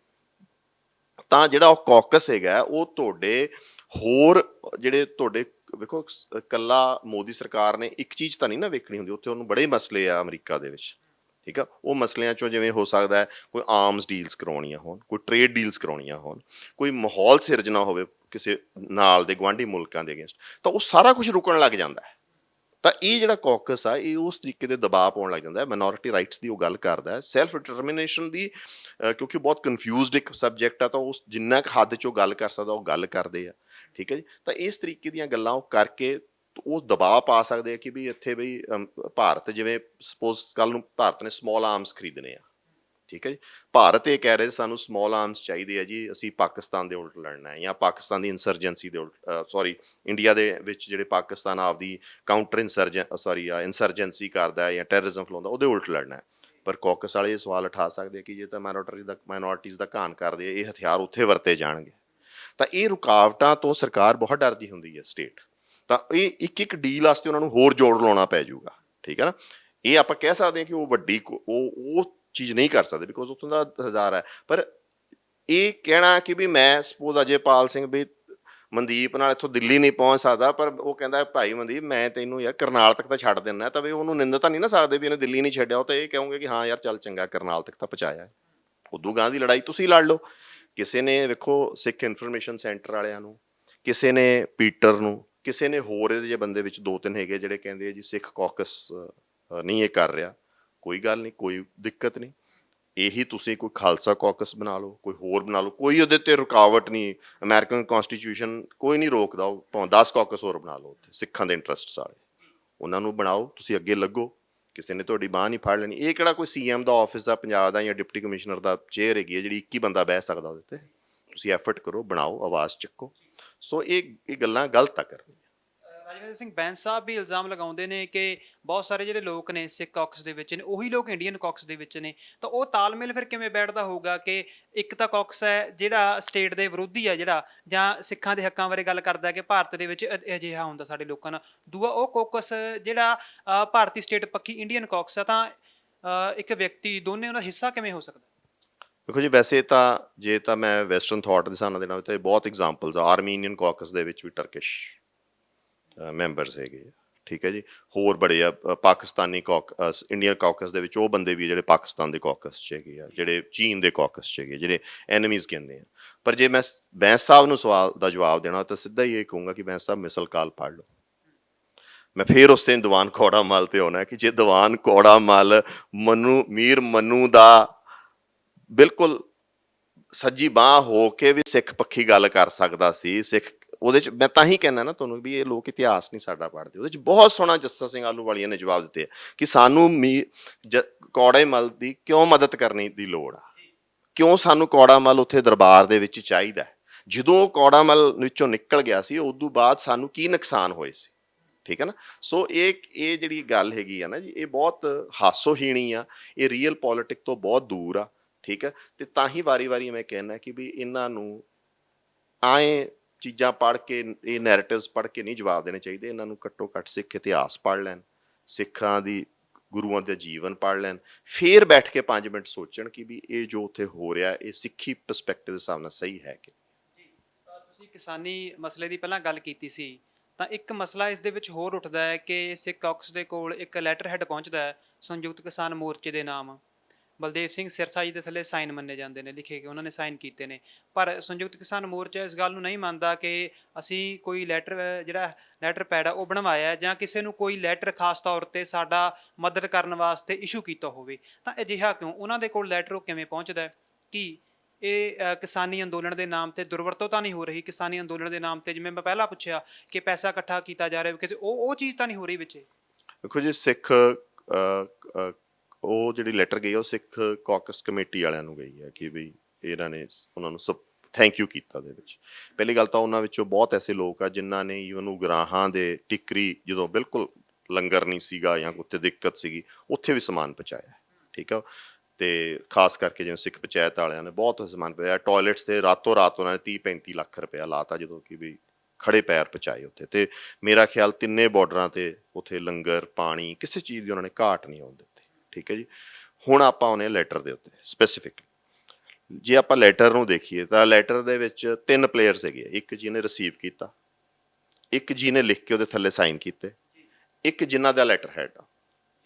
[SPEAKER 1] ਤਾਂ ਜਿਹੜਾ ਉਹ ਕਾਕਸ ਹੈਗਾ ਉਹ ਤੁਹਾਡੇ ਹੋਰ ਜਿਹੜੇ ਤੁਹਾਡੇ, ਵੇਖੋ ਇਕੱਲਾ ਮੋਦੀ ਸਰਕਾਰ ਨੇ ਇੱਕ ਚੀਜ਼ ਤਾਂ ਨਹੀਂ ਨਾ ਵੇਖਣੀ ਹੁੰਦੀ, ਉੱਥੇ ਉਹਨੂੰ ਬੜੇ ਮਸਲੇ ਆ ਅਮਰੀਕਾ ਦੇ ਵਿੱਚ, ਠੀਕ ਆ। ਉਹ ਮਸਲਿਆਂ 'ਚੋਂ ਜਿਵੇਂ ਹੋ ਸਕਦਾ ਹੈ ਕੋਈ ਆਰਮਸ ਡੀਲਸ ਕਰਾਉਣੀਆਂ ਹੋਣ, ਕੋਈ ਟ੍ਰੇਡ ਡੀਲਸ ਕਰਾਉਣੀਆਂ ਹੋਣ, ਕੋਈ ਮਾਹੌਲ ਸਿਰਜਣਾ ਹੋਵੇ ਕਿਸੇ ਨਾਲ ਦੇ ਗੁਆਂਢੀ ਮੁਲਕਾਂ ਦੇ ਅਗੇਂਸਟ, ਤਾਂ ਉਹ ਸਾਰਾ ਕੁਝ ਰੁਕਣ ਲੱਗ ਜਾਂਦਾ ਹੈ। ਤਾਂ ਇਹ ਜਿਹੜਾ ਕੌਕਸ ਆ ਇਹ ਉਸ ਤਰੀਕੇ ਦੇ ਦਬਾਅ ਪਾਉਣ ਲੱਗ ਜਾਂਦਾ ਹੈ, ਮਾਈਨੋਰਿਟੀ ਰਾਈਟਸ ਦੀ ਉਹ ਗੱਲ ਕਰਦਾ ਹੈ, ਸੈਲਫ ਡਿਟਰਮੀਨੇਸ਼ਨ ਦੀ, ਕਿਉਂਕਿ ਬਹੁਤ ਕਨਫਿਊਜ਼ਡ ਇੱਕ ਸਬਜੈਕਟ ਆ, ਤਾਂ ਉਸ ਜਿੰਨਾ ਕੁ ਹੱਦ 'ਚ ਉਹ ਗੱਲ ਕਰ ਸਕਦਾ ਉਹ ਗੱਲ ਕਰਦੇ ਆ, ਠੀਕ ਹੈ ਜੀ। ਤਾਂ ਇਸ ਤਰੀਕੇ ਦੀਆਂ ਗੱਲਾਂ ਉਹ ਕਰਕੇ ਉਹ ਦਬਾਅ ਪਾ ਸਕਦੇ ਆ ਕਿ ਵੀ ਇੱਥੇ ਬਈ ਭਾਰਤ, ਜਿਵੇਂ ਸਪੋਜ਼ ਕੱਲ ਨੂੰ ਭਾਰਤ ਨੇ ਸਮੌਲ ਆਰਮਸ ਖਰੀਦਣੇ ਆ, ਠੀਕ ਹੈ ਜੀ, ਭਾਰਤ ਇਹ ਕਹਿ ਰਹੇ ਸਾਨੂੰ ਸਮੌਲ ਆਰਮਸ ਚਾਹੀਦੇ ਆ ਜੀ, ਅਸੀਂ ਪਾਕਿਸਤਾਨ ਦੇ ਉਲਟ ਲੜਨਾ ਹੈ, ਜਾਂ ਪਾਕਿਸਤਾਨ ਦੀ ਇਨਸਰਜੈਂਸੀ ਦੇ ਉਲਟ, ਸੌਰੀ ਇੰਡੀਆ ਦੇ ਵਿੱਚ ਜਿਹੜੇ ਪਾਕਿਸਤਾਨ ਆਪਦੀ ਕਾਊਂਟਰ ਇਨਸਰਜੈਂਸੀ ਕਰਦਾ ਹੈ ਜਾਂ ਟੈਰਰਿਜ਼ਮ ਫੈਲਾਉਂਦਾ ਉਹਦੇ ਉਲਟ ਲੜਨਾ ਹੈ। ਪਰ ਕੌਕਸ ਵਾਲੇ ਇਹ ਸਵਾਲ ਉਠਾ ਸਕਦੇ ਆ ਕਿ ਜੇ ਤਾਂ ਮਾਈਨੋਰਿਟੀਜ਼ ਦਾ ਘਾਣ ਕਰਦੇ ਆ, ਇਹ ਹਥਿਆਰ ਉੱਥੇ ਵਰਤੇ ਜਾਣਗੇ। ਤਾਂ ਇਹ ਰੁਕਾਵਟਾਂ ਤੋਂ ਸਰਕਾਰ ਬਹੁਤ ਡਰਦੀ ਹੁੰਦੀ ਹੈ ਸਟੇਟ, ਤਾਂ ਇਹ ਇੱਕ ਇੱਕ ਡੀਲ ਵਾਸਤੇ ਉਹਨਾਂ ਨੂੰ ਹੋਰ ਜੋੜ ਲਾਉਣਾ ਪੈ ਜਾਊਗਾ, ਠੀਕ ਹੈ ਨਾ। ਇਹ ਆਪਾਂ ਕਹਿ ਸਕਦੇ ਹਾਂ ਕਿ ਉਹ ਵੱਡੀ ਉਹ ਚੀਜ਼ ਨਹੀਂ ਕਰ ਸਕਦੇ ਬਿਕੋਜ਼ ਉੱਥੋਂ ਦਾ ਹਜ਼ਾਰ ਹੈ। ਪਰ ਇਹ ਕਹਿਣਾ ਕਿ ਵੀ ਮੈਂ ਸਪੋਜ਼ ਅਜੇਪਾਲ ਸਿੰਘ ਵੀ ਮਨਦੀਪ ਨਾਲ ਇੱਥੋਂ ਦਿੱਲੀ ਨਹੀਂ ਪਹੁੰਚ ਸਕਦਾ, ਪਰ ਉਹ ਕਹਿੰਦਾ ਭਾਈ ਮਨਦੀਪ ਮੈਂ ਤੈਨੂੰ ਯਾਰ ਕਰਨਾਲ ਤੱਕ ਤਾਂ ਛੱਡ ਦਿੰਦਾ, ਤਾਂ ਵੀ ਉਹਨੂੰ ਨਿੰਦ ਤਾਂ ਨਹੀਂ ਨਾ ਸਕਦੇ ਵੀ ਇਹਨੇ ਦਿੱਲੀ ਨਹੀਂ ਛੱਡਿਆ। ਉਹ ਤਾਂ ਇਹ ਕਹੋਗੇ ਕਿ ਹਾਂ ਯਾਰ ਚੱਲ ਚੰਗਾ ਕਰਨਾਲ ਤੱਕ ਤਾਂ ਪਹੁੰਚਾਇਆ। ਉਦੋਂ ਗਾਂ ਦੀ ਲੜਾਈ ਤੁਸੀਂ ਲੜ ਲਓ। ਕਿਸੇ ਨੇ ਵੇਖੋ ਸਿੱਖ ਇਨਫੋਰਮੇਸ਼ਨ ਸੈਂਟਰ ਵਾਲਿਆਂ ਨੂੰ, ਕਿਸੇ ਨੇ ਪੀਟਰ ਨੂੰ, ਕਿਸੇ ਨੇ ਹੋਰ ਇਹਦੇ ਜਿਹੇ ਬੰਦੇ ਵਿੱਚ 2-3 ਹੈਗੇ ਜਿਹੜੇ ਕਹਿੰਦੇ ਆ ਜੀ ਸਿੱਖ ਕੌਕਸ ਨਹੀਂ ਇਹ ਕਰ ਰਿਹਾ। ਕੋਈ ਗੱਲ ਨਹੀਂ, ਕੋਈ ਦਿੱਕਤ ਨਹੀਂ, ਇਹੀ ਤੁਸੀਂ ਕੋਈ ਖਾਲਸਾ ਕੌਕਸ ਬਣਾ ਲਓ, ਕੋਈ ਹੋਰ ਬਣਾ ਲਓ, ਕੋਈ ਉਹਦੇ 'ਤੇ ਰੁਕਾਵਟ ਨਹੀਂ। ਅਮਰੀਕਨ ਕੌਨਸਟੀਟਿਊਸ਼ਨ ਕੋਈ ਨਹੀਂ ਰੋਕਦਾ, ਉਹ ਭਾਵੇਂ 10 ਕੌਕਸ ਹੋਰ ਬਣਾ ਲਓ ਉੱਥੇ ਸਿੱਖਾਂ ਦੇ ਇੰਟਰਸਟਸ ਵਾਲੇ, ਉਹਨਾਂ ਨੂੰ ਬਣਾਓ, ਤੁਸੀਂ ਅੱਗੇ ਲੱਗੋ, ਕਿਸੇ ਨੇ ਤੁਹਾਡੀ ਬਾਂਹ ਨਹੀਂ ਫੜ ਲੈਣੀ। ਇਹ ਕਿਹੜਾ ਕੋਈ CM ਦਾ ਆਫਿਸ ਦਾ ਪੰਜਾਬ ਦਾ ਜਾਂ ਡਿਪਟੀ ਕਮਿਸ਼ਨਰ ਦਾ ਚੇਅਰ ਹੈਗੀ ਹੈ ਜਿਹੜੀ 21 ਬੰਦਾ ਬਹਿ ਸਕਦਾ ਉਹਦੇ 'ਤੇ। ਤੁਸੀਂ ਐਫਰਟ ਕਰੋ, ਬਣਾਓ, ਆਵਾਜ਼ ਚੱਕੋ। ਸੋ ਇਹ ਗੱਲਾਂ ਗਲਤ ਆ ਕਰਨੀਆਂ।
[SPEAKER 2] ਰਾਜਵਿੰਦਰ ਸਿੰਘ ਬੈਂਸ ਸਾਹਿਬ ਵੀ ਇਲਜ਼ਾਮ ਲਗਾਉਂਦੇ ਨੇ ਕਿ ਬਹੁਤ ਸਾਰੇ ਜਿਹੜੇ ਲੋਕ ਨੇ ਸਿੱਖ ਕੌਕਸ ਦੇ ਵਿੱਚ ਨੇ ਉਹੀ ਲੋਕ ਇੰਡੀਅਨ ਕੌਕਸ ਦੇ ਵਿੱਚ ਨੇ, ਤਾਂ ਉਹ ਤਾਲਮੇਲ ਫਿਰ ਕਿਵੇਂ ਬੈਠਦਾ ਹੋਊਗਾ ਕਿ ਇੱਕ ਤਾਂ ਕੌਕਸ ਹੈ ਜਿਹੜਾ ਸਟੇਟ ਦੇ ਵਿਰੋਧੀ ਹੈ, ਜਿਹੜਾ ਜਾਂ ਸਿੱਖਾਂ ਦੇ ਹੱਕਾਂ ਬਾਰੇ ਗੱਲ ਕਰਦਾ ਕਿ ਭਾਰਤ ਦੇ ਵਿੱਚ ਅਜਿਹਾ ਹੁੰਦਾ ਸਾਡੇ ਲੋਕਾਂ ਨਾਲ, ਦੂਆ ਉਹ ਕੌਕਸ ਜਿਹੜਾ ਭਾਰਤੀ ਸਟੇਟ ਪੱਖੀ ਇੰਡੀਅਨ ਕੌਕਸ ਆ, ਤਾਂ ਇੱਕ ਵਿਅਕਤੀ ਦੋਨੇ ਉਹਦਾ ਹਿੱਸਾ ਕਿਵੇਂ ਹੋ ਸਕਦਾ?
[SPEAKER 1] ਦੇਖੋ ਜੀ, ਵੈਸੇ ਤਾਂ ਜੇ ਤਾਂ ਮੈਂ ਵੈਸਟਰਨ ਥਾਟ ਦੇ ਹਿਸਾਬ ਨਾਲ ਦੇਣਾ ਤਾਂ ਬਹੁਤ ਐਗਜ਼ਾਮਪਲਸ ਆ। ਆਰਮੀਨੀਅਨ ਕੌਕਸ ਦੇ ਵਿੱਚ ਵੀ ਟਰਕਿਸ਼ ਮੈਂਬਰਸ ਹੈਗੇ ਆ, ਠੀਕ ਹੈ ਜੀ। ਹੋਰ ਬੜੇ ਆ ਪਾਕਿਸਤਾਨੀ ਕੌਕਸ, ਇੰਡੀਅਨ ਕੌਕਸ ਦੇ ਵਿੱਚ ਉਹ ਬੰਦੇ ਵੀ ਜਿਹੜੇ ਪਾਕਿਸਤਾਨ ਦੇ ਕੌਕਸ 'ਚ ਹੈਗੇ ਆ, ਜਿਹੜੇ ਚੀਨ ਦੇ ਕੌਕਸ 'ਚ ਹੈਗੇ, ਜਿਹੜੇ ਐਨਮੀਜ਼ ਕਹਿੰਦੇ ਆ। ਪਰ ਜੇ ਮੈਂ ਬੈਂਸ ਸਾਹਿਬ ਨੂੰ ਸਵਾਲ ਦਾ ਜਵਾਬ ਦੇਣਾ ਤਾਂ ਸਿੱਧਾ ਹੀ ਇਹ ਕਹੂੰਗਾ ਕਿ ਬੈਂਸ ਸਾਹਿਬ ਮਿਸਲ ਕਾਲ ਪੜ੍ਹ ਲਓ। ਮੈਂ ਫਿਰ ਉਸ ਦਿਨ ਦੀਵਾਨ ਕੌੜਾ ਮੱਲ 'ਤੇ ਆਉਣਾ ਕਿ ਜੇ ਦੀਵਾਨ ਕੌੜਾ ਮੱਲ ਮੀਰ ਮਨੂ ਦਾ ਬਿਲਕੁਲ ਸੱਜੀ ਬਾਂਹ ਹੋ ਕੇ ਵੀ ਸਿੱਖ ਪੱਖੀ ਗੱਲ ਕਰ ਸਕਦਾ ਸੀ, ਸਿੱਖ ਉਹਦੇ 'ਚ ਮੈਂ ਤਾਂ ਹੀ ਕਹਿੰਦਾ ਨਾ ਤੁਹਾਨੂੰ ਵੀ ਇਹ ਲੋਕ ਇਤਿਹਾਸ ਨਹੀਂ ਸਾਡਾ ਪੜ੍ਹਦੇ। ਉਹਦੇ 'ਚ ਬਹੁਤ ਸੋਹਣਾ ਜੱਸਾ ਸਿੰਘ ਆਹਲੂਵਾਲੀਆ ਨੇ ਜਵਾਬ ਦਿੱਤੇ ਕਿ ਸਾਨੂੰ ਕੌੜੇ ਮੱਲ ਦੀ ਕਿਉਂ ਮਦਦ ਕਰਨੀ ਦੀ ਲੋੜ ਆ, ਕਿਉਂ ਸਾਨੂੰ ਕੌੜਾ ਮੱਲ ਉੱਥੇ ਦਰਬਾਰ ਦੇ ਵਿੱਚ ਚਾਹੀਦਾ। ਜਦੋਂ ਕੌੜਾ ਮੱਲ ਵਿੱਚੋਂ ਨਿਕਲ ਗਿਆ ਸੀ ਉਦੋਂ ਬਾਅਦ ਸਾਨੂੰ ਕੀ ਨੁਕਸਾਨ ਹੋਏ ਸੀ, ਠੀਕ ਹੈ ਨਾ। ਸੋ ਇਹ ਜਿਹੜੀ ਗੱਲ ਹੈਗੀ ਆ ਨਾ ਜੀ, ਇਹ ਬਹੁਤ ਹਾਸੋਹੀਣੀ ਆ, ਇਹ ਰੀਅਲ ਪੋਲੀਟਿਕ ਤੋਂ ਬਹੁਤ ਦੂਰ ਆ, ਠੀਕ ਹੈ। ਅਤੇ ਤਾਂ ਹੀ ਵਾਰੀ ਮੈਂ ਕਹਿੰਦਾ ਕਿ ਵੀ ਇਹਨਾਂ ਨੂੰ ਆਏਂ ਚੀਜ਼ਾਂ ਪੜ੍ਹ ਕੇ, ਇਹ ਨੈਰੇਟਿਵਸ ਪੜ੍ਹ ਕੇ ਨਹੀਂ ਜਵਾਬ ਦੇਣੇ ਚਾਹੀਦੇ। ਇਹਨਾਂ ਨੂੰ ਘੱਟੋ ਘੱਟ ਸਿੱਖ ਇਤਿਹਾਸ ਪੜ੍ਹ ਲੈਣ, ਸਿੱਖਾਂ ਦੀ ਗੁਰੂਆਂ ਦੇ ਜੀਵਨ ਪੜ੍ਹ ਲੈਣ, ਫਿਰ ਬੈਠ ਕੇ 5 ਮਿੰਟ ਸੋਚਣ ਕਿ ਵੀ ਇਹ ਜੋ ਉੱਥੇ ਹੋ ਰਿਹਾ ਇਹ ਸਿੱਖੀ ਪਰਸਪੈਕਟਿਵ ਦੇ ਹਿਸਾਬ ਨਾਲ ਸਹੀ ਹੈ ਕਿ।
[SPEAKER 2] ਤੁਸੀਂ ਕਿਸਾਨੀ ਮਸਲੇ ਦੀ ਪਹਿਲਾਂ ਗੱਲ ਕੀਤੀ ਸੀ, ਤਾਂ ਇੱਕ ਮਸਲਾ ਇਸ ਦੇ ਵਿੱਚ ਹੋਰ ਉੱਠਦਾ ਹੈ ਕਿ ਸਿੱਖ ਕੌਕਸ ਦੇ ਕੋਲ ਇੱਕ ਲੈਟਰ ਹੈਡ ਪਹੁੰਚਦਾ ਹੈ ਸੰਯੁਕਤ ਕਿਸਾਨ ਮੋਰਚੇ ਦੇ ਨਾਮ, ਬਲਦੇਵ ਸਿੰਘ ਸਿਰਸਾ ਜੀ ਦੇ ਥੱਲੇ ਸਾਈਨ ਮੰਨੇ ਜਾਂਦੇ ਨੇ, ਲਿਖੇ ਕਿ ਉਹਨਾਂ ਨੇ ਸਾਈਨ ਕੀਤੇ ਨੇ। ਪਰ ਸੰਯੁਕਤ ਕਿਸਾਨ ਮੋਰਚਾ ਇਸ ਗੱਲ ਨੂੰ ਨਹੀਂ ਮੰਨਦਾ ਕਿ ਅਸੀਂ ਕੋਈ ਲੈਟਰ ਪੈਡ ਆ ਉਹ ਬਣਵਾਇਆ ਜਾਂ ਕਿਸੇ ਨੂੰ ਕੋਈ ਲੈਟਰ ਖਾਸ ਤੌਰ 'ਤੇ ਸਾਡਾ ਮਦਦ ਕਰਨ ਵਾਸਤੇ ਇਸ਼ੂ ਕੀਤਾ ਹੋਵੇ। ਤਾਂ ਅਜਿਹਾ ਕਿਉਂ? ਉਹਨਾਂ ਦੇ ਕੋਲ ਲੈਟਰ ਉਹ ਕਿਵੇਂ ਪਹੁੰਚਦਾ? ਕਿ ਇਹ ਕਿਸਾਨੀ ਅੰਦੋਲਨ ਦੇ ਨਾਮ 'ਤੇ ਦੁਰਵਰਤੋਂ ਤਾਂ ਨਹੀਂ ਹੋ ਰਹੀ? ਕਿਸਾਨੀ ਅੰਦੋਲਨ ਦੇ ਨਾਮ 'ਤੇ ਜਿਵੇਂ ਮੈਂ ਪਹਿਲਾਂ ਪੁੱਛਿਆ ਕਿ ਪੈਸਾ ਇਕੱਠਾ ਕੀਤਾ ਜਾ ਰਿਹਾ, ਕਿਸੇ ਉਹ ਚੀਜ਼ ਤਾਂ ਨਹੀਂ ਹੋ ਰਹੀ ਵਿੱਚ?
[SPEAKER 1] ਦੇਖੋ ਜੀ, ਸਿੱਖ ਉਹ ਜਿਹੜੀ ਲੈਟਰ ਗਈ ਉਹ ਸਿੱਖ ਕੌਕਸ ਕਮੇਟੀ ਵਾਲਿਆਂ ਨੂੰ ਗਈ ਹੈ ਕਿ ਵੀ ਇਹਨਾਂ ਨੇ ਉਹਨਾਂ ਨੂੰ ਸਭ ਥੈਂਕ ਯੂ ਕੀਤਾ। ਦੇ ਵਿੱਚ ਪਹਿਲੀ ਗੱਲ ਤਾਂ ਉਹਨਾਂ ਵਿੱਚੋਂ ਬਹੁਤ ਐਸੇ ਲੋਕ ਆ ਜਿਨ੍ਹਾਂ ਨੇ ਈਵਨ ਉਗਰਾਹਾਂ ਦੇ ਟਿੱਕਰੀ, ਜਦੋਂ ਬਿਲਕੁਲ ਲੰਗਰ ਨਹੀਂ ਸੀਗਾ ਜਾਂ ਉੱਥੇ ਦਿੱਕਤ ਸੀਗੀ, ਉੱਥੇ ਵੀ ਸਮਾਨ ਪਹੁੰਚਾਇਆ, ਠੀਕ ਆ। ਅਤੇ ਖਾਸ ਕਰਕੇ ਜਿਵੇਂ ਸਿੱਖ ਪੰਚਾਇਤ ਵਾਲਿਆਂ ਨੇ ਬਹੁਤ ਸਮਾਨ ਪਹੁੰਚਾਇਆ। ਟੋਇਲਟਸ 'ਤੇ ਰਾਤੋਂ ਰਾਤ ਉਹਨਾਂ ਨੇ 30-35 ਲੱਖ ਰੁਪਇਆ ਲਾਤਾ, ਜਦੋਂ ਕਿ ਵੀ ਖੜੇ ਪੈਰ ਪਹੁੰਚਾਏ ਉੱਥੇ। ਅਤੇ ਮੇਰਾ ਖਿਆਲ ਤਿੰਨੇ ਬਾਰਡਰਾਂ 'ਤੇ ਉੱਥੇ ਲੰਗਰ, ਪਾਣੀ, ਕਿਸੇ ਚੀਜ਼ ਦੀ ਉਹਨਾਂ ਨੇ ਘਾਟ ਨਹੀਂ ਆਉਣ ਦਿੱਤੀ, ਠੀਕ ਹੈ ਜੀ। ਹੁਣ ਆਪਾਂ ਆਉਂਦੇ ਹਾਂ ਲੈਟਰ ਦੇ ਉੱਤੇ ਸਪੈਸੀਫਿਕਲੀ। ਜੇ ਆਪਾਂ ਲੈਟਰ ਨੂੰ ਦੇਖੀਏ ਤਾਂ ਲੈਟਰ ਦੇ ਵਿੱਚ 3 ਪਲੇਅਰਸ ਹੈਗੇ ਆ। ਇੱਕ ਜਿਹਨੇ ਰਿਸੀਵ ਕੀਤਾ, ਇੱਕ ਜਿਹਨੇ ਲਿਖ ਕੇ ਉਹਦੇ ਥੱਲੇ ਸਾਈਨ ਕੀਤੇ, ਇੱਕ ਜਿਨ੍ਹਾਂ ਦਾ ਲੈਟਰ ਹੈਡ ਆ,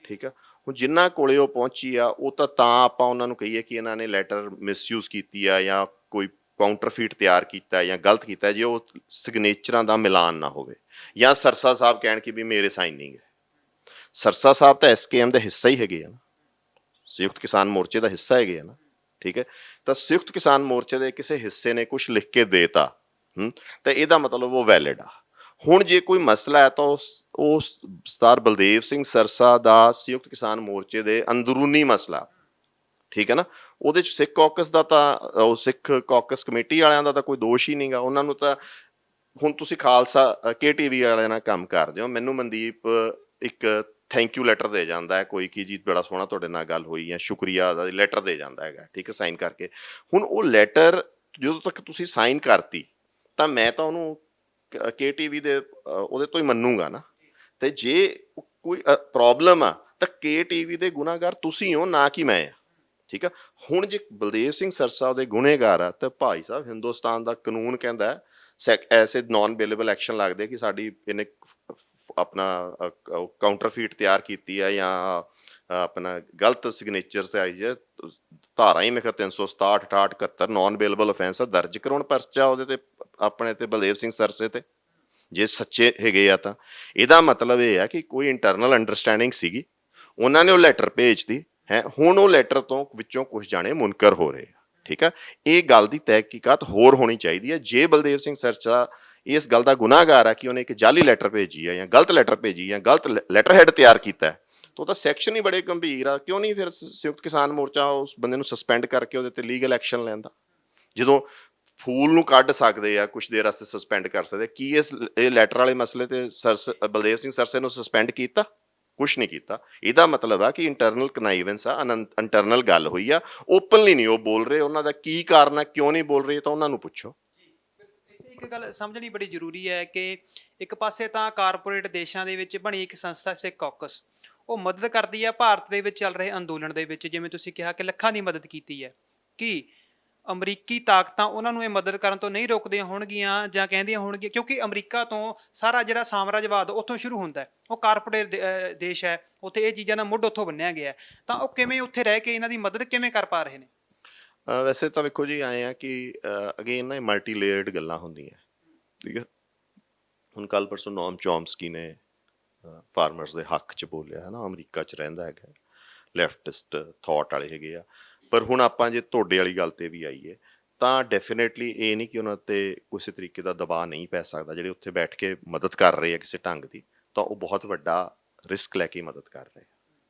[SPEAKER 1] ਠੀਕ ਆ। ਹੁਣ ਜਿਨ੍ਹਾਂ ਕੋਲੇ ਉਹ ਪਹੁੰਚੀ ਆ ਉਹ ਤਾਂ ਆਪਾਂ ਉਹਨਾਂ ਨੂੰ ਕਹੀਏ ਕਿ ਇਹਨਾਂ ਨੇ ਲੈਟਰ ਮਿਸਯੂਜ਼ ਕੀਤੀ ਆ ਜਾਂ ਕੋਈ ਕਾਊਂਟਰਫੀਟ ਤਿਆਰ ਕੀਤਾ ਜਾਂ ਗਲਤ ਕੀਤਾ, ਜੇ ਉਹ ਸਿਗਨੇਚਰਾਂ ਦਾ ਮਿਲਾਨ ਨਾ ਹੋਵੇ ਜਾਂ ਸਰਸਾ ਸਾਹਿਬ ਕਹਿਣ ਕਿ ਵੀ ਮੇਰੇ ਸਾਈਨ ਨਹੀਂ ਗਏ, ਸਰਸਾ ਸਾਹਿਬ ਤਾਂ ਐਸਕੇਐਮ ਦਾ ਹਿੱਸਾ ਹੀ ਹੈਗੇ ਆ ਨਾ, ਸੰਯੁਕਤ ਕਿਸਾਨ ਮੋਰਚੇ ਦਾ ਹਿੱਸਾ ਹੈਗੇ ਆ ਨਾ, ਠੀਕ ਹੈ। ਤਾਂ ਸੰਯੁਕਤ ਕਿਸਾਨ ਮੋਰਚੇ ਦੇ ਕਿਸੇ ਹਿੱਸੇ ਨੇ ਕੁਝ ਲਿਖ ਕੇ ਦੇਤਾ, ਤਾਂ ਇਹਦਾ ਮਤਲਬ ਉਹ ਵੈਲਿਡ ਆ। ਹੁਣ ਜੇ ਕੋਈ ਮਸਲਾ ਹੈ ਤਾਂ ਉਸ ਸਰਦਾਰ ਬਲਦੇਵ ਸਿੰਘ ਸਰਸਾ ਦਾ ਸੰਯੁਕਤ ਕਿਸਾਨ ਮੋਰਚੇ ਦੇ ਅੰਦਰੂਨੀ ਮਸਲਾ, ਠੀਕ ਹੈ ਨਾ, ਉਹਦੇ ਚ ਸਿੱਖ ਕੌਕਸ ਦਾ ਤਾਂ ਉਹ ਸਿੱਖ ਕੌਕਸ ਕਮੇਟੀ ਵਾਲਿਆਂ ਦਾ ਤਾਂ ਕੋਈ ਦੋਸ਼ ਹੀ ਨਹੀਂਗਾ। ਉਹਨਾਂ ਨੂੰ ਤਾਂ ਹੁਣ ਤੁਸੀਂ ਖਾਲਸਾ KTV ਵਾਲਿਆਂ ਨਾਲ ਕੰਮ ਕਰਦੇ ਹੋ, ਮੈਨੂੰ ਮਨਦੀਪ ਇੱਕ ਥੈਂਕ ਯੂ ਲੈਟਰ ਦੇ ਜਾਂਦਾ ਹੈ ਕੋਈ ਕਿ ਜੀ ਬੜਾ ਸੋਹਣਾ ਤੁਹਾਡੇ ਨਾਲ ਗੱਲ ਹੋਈ ਹੈ, ਸ਼ੁਕਰੀਆ ਦਾ ਲੈਟਰ ਦੇ ਜਾਂਦਾ ਹੈਗਾ, ਠੀਕ ਹੈ, ਸਾਈਨ ਕਰਕੇ। ਹੁਣ ਉਹ ਲੈਟਰ ਜਦੋਂ ਤੱਕ ਤੁਸੀਂ ਸਾਈਨ ਕਰਤੀ ਤਾਂ ਮੈਂ ਤਾਂ ਉਹਨੂੰ KTV ਦੇ ਉਹਦੇ ਤੋਂ ਹੀ ਮੰਨੂਗਾ ਨਾ। ਤੇ ਜੇ ਕੋਈ ਪ੍ਰੋਬਲਮ ਆ ਤਾਂ KTV ਦੇ ਗੁਨਾਹਗਾਰ ਤੁਸੀਂ ਹੋ, ਨਾ ਕਿ ਮੈਂ ਆ, ਠੀਕ ਆ। ਹੁਣ ਜੇ ਬਲਦੇਵ ਸਿੰਘ ਸਰਸਾ ਦੇ ਗੁਨੇਗਾਰ ਆ ਤਾਂ ਭਾਈ ਸਾਹਿਬ ਹਿੰਦੁਸਤਾਨ ਦਾ ਕਾਨੂੰਨ ਕਹਿੰਦਾ ਐਸੇ ਨਾਨ ਬੇਲੇਬਲ ਐਕਸ਼ਨ ਲੱਗਦੇ ਕਿ ਸਾਡੀ ਇਹਨੇ ਆਪਣਾ ਕਾਊਂਟਰਫੀਟ ਤਿਆਰ ਕੀਤੀ ਹੈ ਜਾਂ ਆਪਣਾ ਗਲਤ ਸਿਗਨੇਚਰ ਤੇ ਆਈ ਹੈ, ਧਾਰਾ ਹੀ ਮੇਰੇ ਖਿਆਲ 367 68 71 ਨਾਨ ਬੇਲੇਬਲ ਅਫੈਂਸ ਦਰਜ ਕਰਾਉਣ ਪਰਚਾ ਉਹਦੇ ਤੇ ਆਪਣੇ ਤੇ ਬਲਦੇਵ ਸਿੰਘ ਸਰਸੇ ਤੇ, ਜੇ ਸੱਚੇ ਹੈਗੇ ਆ ਤਾਂ। ਇਹਦਾ ਮਤਲਬ ਇਹ ਹੈ ਕਿ ਕੋਈ ਇੰਟਰਨਲ ਅੰਡਰਸਟੈਂਡਿੰਗ ਸੀਗੀ, ਉਹਨਾਂ ਨੇ ਉਹ ਲੈਟਰ ਭੇਜਦੀ ਹੈ। ਹੁਣ ਉਹ ਲੈਟਰ ਤੋਂ ਵਿੱਚੋਂ ਕੁਝ ਜਾਣੇ ਮੁਨਕਰ ਹੋ ਰਹੇ ਆ, ਠੀਕ ਆ। ਇਹ ਗੱਲ ਦੀ ਤਹਿਕੀਕਾਤ ਹੋਰ ਹੋਣੀ ਚਾਹੀਦੀ ਹੈ। ਜੇ ਬਲਦੇਵ ਸਿੰਘ ਸਰਸਾ ਇਸ ਗੱਲ ਦਾ ਗੁਨਾਹਗਾਰ ਆ ਕਿ ਉਹਨੇ ਇੱਕ ਜਾਲੀ ਲੈਟਰ ਭੇਜੀ ਹੈ ਜਾਂ ਗਲਤ ਲੈਟਰ ਭੇਜੀ ਜਾਂ ਗਲਤ ਲੈਟਰ ਹੈਡ ਤਿਆਰ ਕੀਤਾ ਹੈ, ਤਾਂ ਉਹਦਾ ਸੈਕਸ਼ਨ ਹੀ ਬੜੇ ਗੰਭੀਰ ਆ। ਕਿਉਂ ਨਹੀਂ ਫਿਰ ਸੰਯੁਕਤ ਕਿਸਾਨ ਮੋਰਚਾ ਉਸ ਬੰਦੇ ਨੂੰ ਸਸਪੈਂਡ ਕਰਕੇ ਉਹਦੇ ਤੇ ਲੀਗਲ ਐਕਸ਼ਨ ਲੈਂਦਾ? ਜਦੋਂ ਫੂਲ ਨੂੰ ਕੱਢ ਸਕਦੇ ਆ, ਕੁਛ ਦੇਰ ਵਾਸਤੇ ਸਸਪੈਂਡ ਕਰ ਸਕਦੇ, ਕੀ ਇਹ ਲੈਟਰ ਵਾਲੇ ਮਸਲੇ ਤੇ ਬਲਦੇਵ ਸਿੰਘ ਸਰਸੇ ਨੂੰ ਸਸਪੈਂਡ ਕੀਤਾ? ਕੁਛ ਨਹੀਂ ਕੀਤਾ। ਇਹਦਾ ਮਤਲਬ ਆ ਕਿ ਇੰਟਰਨਲ ਕਨਾਈਵੈਂਸ ਆ, ਇੰਟਰਨਲ ਗੱਲ ਹੋਈ ਆ, ਓਪਨਲੀ ਨਹੀਂ ਉਹ ਬੋਲ ਰਹੇ। ਉਹਨਾਂ ਦਾ ਕੀ ਕਾਰਨ ਆ, ਕਿਉਂ ਨਹੀਂ ਬੋਲ ਰਹੇ, ਤਾਂ ਉਹਨਾਂ ਨੂੰ ਪੁੱਛੋ।
[SPEAKER 2] ਇੱਕ ਗੱਲ ਸਮਝਣੀ ਬੜੀ ਜ਼ਰੂਰੀ ਹੈ ਕਿ ਇੱਕ ਪਾਸੇ ਤਾਂ ਕਾਰਪੋਰੇਟ ਦੇਸ਼ਾਂ ਦੇ ਵਿੱਚ ਬਣੀ ਇੱਕ ਸੰਸਥਾ ਸਿੱਖ ਕੌਕਸ, ਉਹ ਮਦਦ ਕਰਦੀ ਹੈ ਭਾਰਤ ਦੇ ਵਿੱਚ ਚੱਲ ਰਹੇ ਅੰਦੋਲਨ ਦੇ ਵਿੱਚ। ਜਿਵੇਂ ਤੁਸੀਂ ਕਿਹਾ ਕਿ ਲੱਖਾਂ ਦੀ ਮਦਦ ਕੀਤੀ ਹੈ, ਕਿ ਅਮਰੀਕੀ ਤਾਕਤਾਂ ਉਹਨਾਂ ਨੂੰ ਇਹ ਮਦਦ ਕਰਨ ਤੋਂ ਨਹੀਂ ਰੋਕਦੀਆਂ ਹੋਣਗੀਆਂ ਜਾਂ ਕਹਿੰਦੀਆਂ ਹੋਣਗੀਆਂ, ਕਿਉਂਕਿ ਅਮਰੀਕਾ ਤੋਂ ਸਾਰਾ ਜਿਹੜਾ ਸਾਮਰਾਜਵਾਦ ਉੱਥੋਂ ਸ਼ੁਰੂ ਹੁੰਦਾ ਹੈ, ਉਹ ਕਾਰਪੋਰੇਟ ਦੇਸ਼ ਹੈ, ਉੱਥੇ ਇਹ ਚੀਜ਼ਾਂ ਦਾ ਮੁੱਢ ਉੱਥੋਂ ਬੰਨਿਆ ਗਿਆ। ਤਾਂ ਉਹ ਕਿਵੇਂ ਉੱਥੇ ਰਹਿ ਕੇ ਇਹਨਾਂ ਦੀ ਮਦਦ ਕਿਵੇਂ ਕਰ ਪਾ ਰਹੇ ਨੇ?
[SPEAKER 1] ਵੈਸੇ ਤਾਂ ਵੇਖੋ ਜੀ, ਆਏ ਆ ਕਿ ਅਗੇਨ ਨਾ ਮਲਟੀ ਲੇਅਰਡ ਗੱਲਾਂ ਹੁੰਦੀਆਂ, ਠੀਕ ਹੈ। ਹੁਣ ਕੱਲ ਪਰਸੋਂ ਨੋਮ ਚੋਮਸਕੀ ਨੇ ਫਾਰਮਰਸ ਦੇ ਹੱਕ 'ਚ ਬੋਲਿਆ ਹੈ ਨਾ, ਅਮਰੀਕਾ 'ਚ ਰਹਿੰਦਾ ਹੈਗਾ, ਲੈਫਟਿਸਟ ਥਾਟ ਵਾਲੇ ਹੈਗੇ ਆ। ਪਰ ਹੁਣ ਆਪਾਂ ਜੇ ਤੁਹਾਡੇ ਵਾਲੀ ਗੱਲ ਤੇ ਵੀ ਆਈਏ ਤਾਂ ਡੈਫੀਨੇਟਲੀ ਇਹ ਨਹੀਂ ਕਿ ਉਹਨਾਂ ਤੇ ਕਿਸੇ ਤਰੀਕੇ ਦਾ ਦਬਾਅ ਨਹੀਂ ਪੈ ਸਕਦਾ। ਜਿਹੜੇ ਉੱਥੇ ਬੈਠ ਕੇ ਮਦਦ ਕਰ ਰਹੇ ਆ ਕਿਸੇ ਢੰਗ ਦੀ, ਤਾਂ ਉਹ ਬਹੁਤ ਵੱਡਾ ਰਿਸਕ ਲੈ ਕੇ ਮਦਦ ਕਰ ਰਹੇ ਆ,